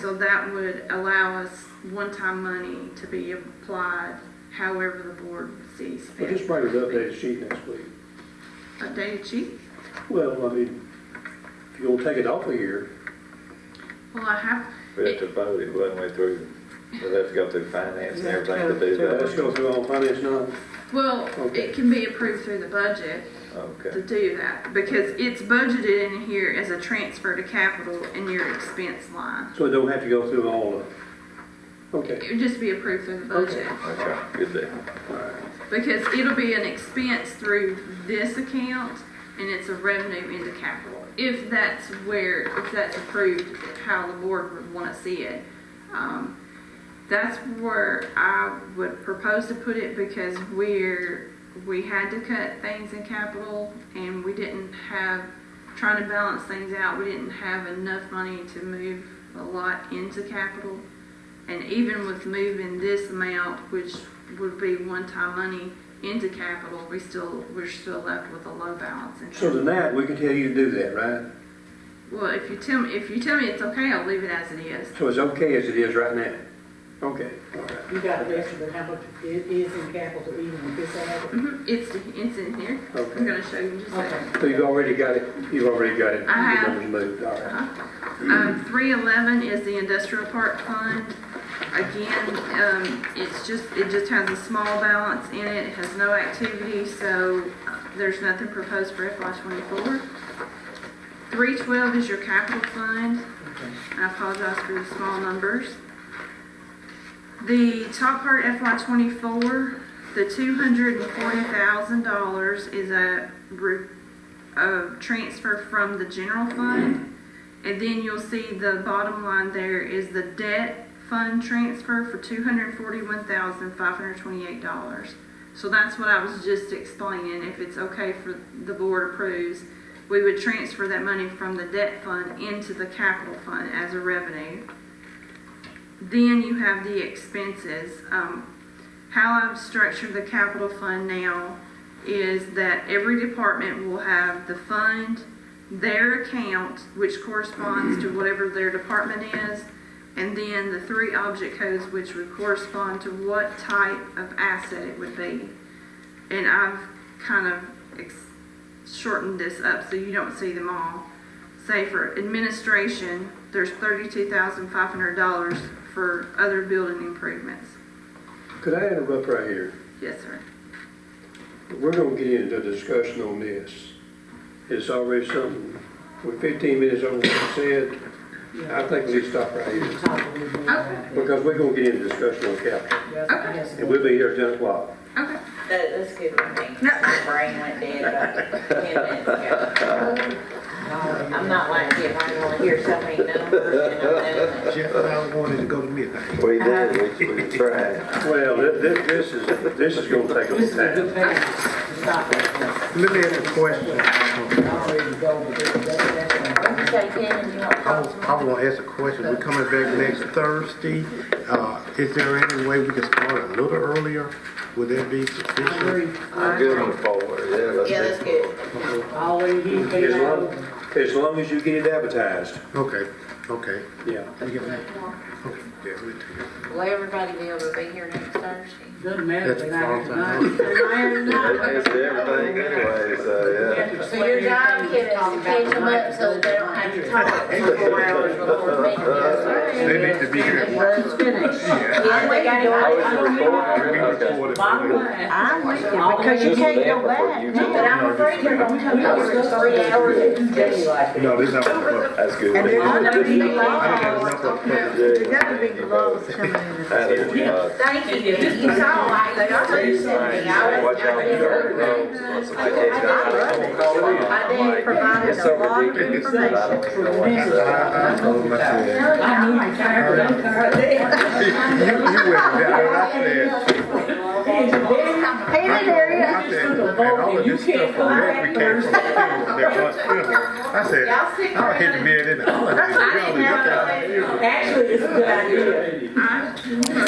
So that would allow us one-time money to be applied however the board sees Well, fit. just bring us an updated sheet next week. Updated sheet? Well, I mean, if you're gonna take it off of here, Well, I have, We have to vote it, wouldn't we, through, we'll have to go through finance and everything to do let's that. go through all finance now. well, Okay. it can be approved through the budget to Okay, do that, because it's budgeted in here as a transfer to capital in your expense line. So it don't have to go through all of, okay. It would just be approved through the budget, okay, good deal. because it'll be an expense through this account, and it's a revenue into capital. If that's approved, how the board would want to see it. That's where I would propose to put it, because we had to cut things in capital, and we didn't have, trying to balance things out, we didn't have enough money to move a lot into capital. And even with moving this amount, which would be one-time money into capital, we're still left with a low balance in So capital. tonight, we can tell you to do that, right? Well, if you tell me it's okay, I'll leave it as it is. So it's okay as it is right now? Okay, all right. You got the rest of it, how much it is in capital even with this added? It's in here. Okay. I'm gonna show you in just a second. So you've already got it, I have. the numbers moved, all right. 311 is the industrial park fund. Again, it just has a small balance in it. It has no activity, so there's nothing proposed for FY24. 312 is your capital fund. I apologize for the small numbers. The top part FY24, the $240,000 is a transfer from the general fund. And then you'll see the bottom line there is the debt fund transfer for $241,528. So that's what I was just explaining. If it's okay for the board approves, we would transfer that money from the debt fund into the capital fund as a revenue. Then you have the expenses. How I've structured the capital fund now is that every department will have the fund, their account, which corresponds to whatever their department is, and then the 3 object codes, which would correspond to what type of asset it would be. And I've kind of shortened this up so you don't see them all. Say for administration, there's $32,500 for other building improvements. Could I interrupt right here? Yes, sir. We're gonna get into a discussion on this. It's already something, we're 15 minutes over what I said. I think we need to stop right here, Talk a little bit about that. because we're gonna get into discussion on capital, Yes, I have some- and we'll be here at 10 o'clock. Okay. That's good with me. My brain went dead about 10 minutes ago. I'm not like you, I wanna hear so many numbers and I'm doing it. Jeff and I wanted to go to midnight. We did, we tried. Well, this is gonna take a This is a little good time. pass. Stop it. Let me ask a question. I'm ready to go, but that's. Okay, Kevin, you want to talk to me? I want to ask a question. We're coming back next Thursday. Is there any way we can start a little earlier? Would that be I sufficient? agree. I'm good on forward, yeah, let's. Yeah, that's good. Always he As pays long, out. as long as you get it advertised, Okay, okay. yeah. You get that? Okay, yeah, we do. Will everybody be able to be here next Thursday? Doesn't matter, That's but I have fine. It's everything anyway, so, yeah. So your job, Kevin, is to catch them up so that they don't have to talk for 4 hours before the meeting is. They need to be here. Road's finished. Yeah, they got I was it. recording, okay. Bottom line. I'm with you, because you can't go back. But I'm afraid they're gonna come over in 3 hours and just. No, this is not. That's good. And there's gonna be I laws, don't have enough of there's gotta be laws coming in. Thank you. You saw like they are listening. I Watch was. out for dirt roads, once somebody takes I love that, it. call it in. I did provide It's a so lot of ridiculous that I don't information. even know what to say. I told him, I said, I knew my tired, I'm tired. you went down, I said, Hey, area. I said, and all of this stuff from Rotary came from their hospital. I said, I hate to be in it, all of this, I didn't know. Actually, it's a good idea.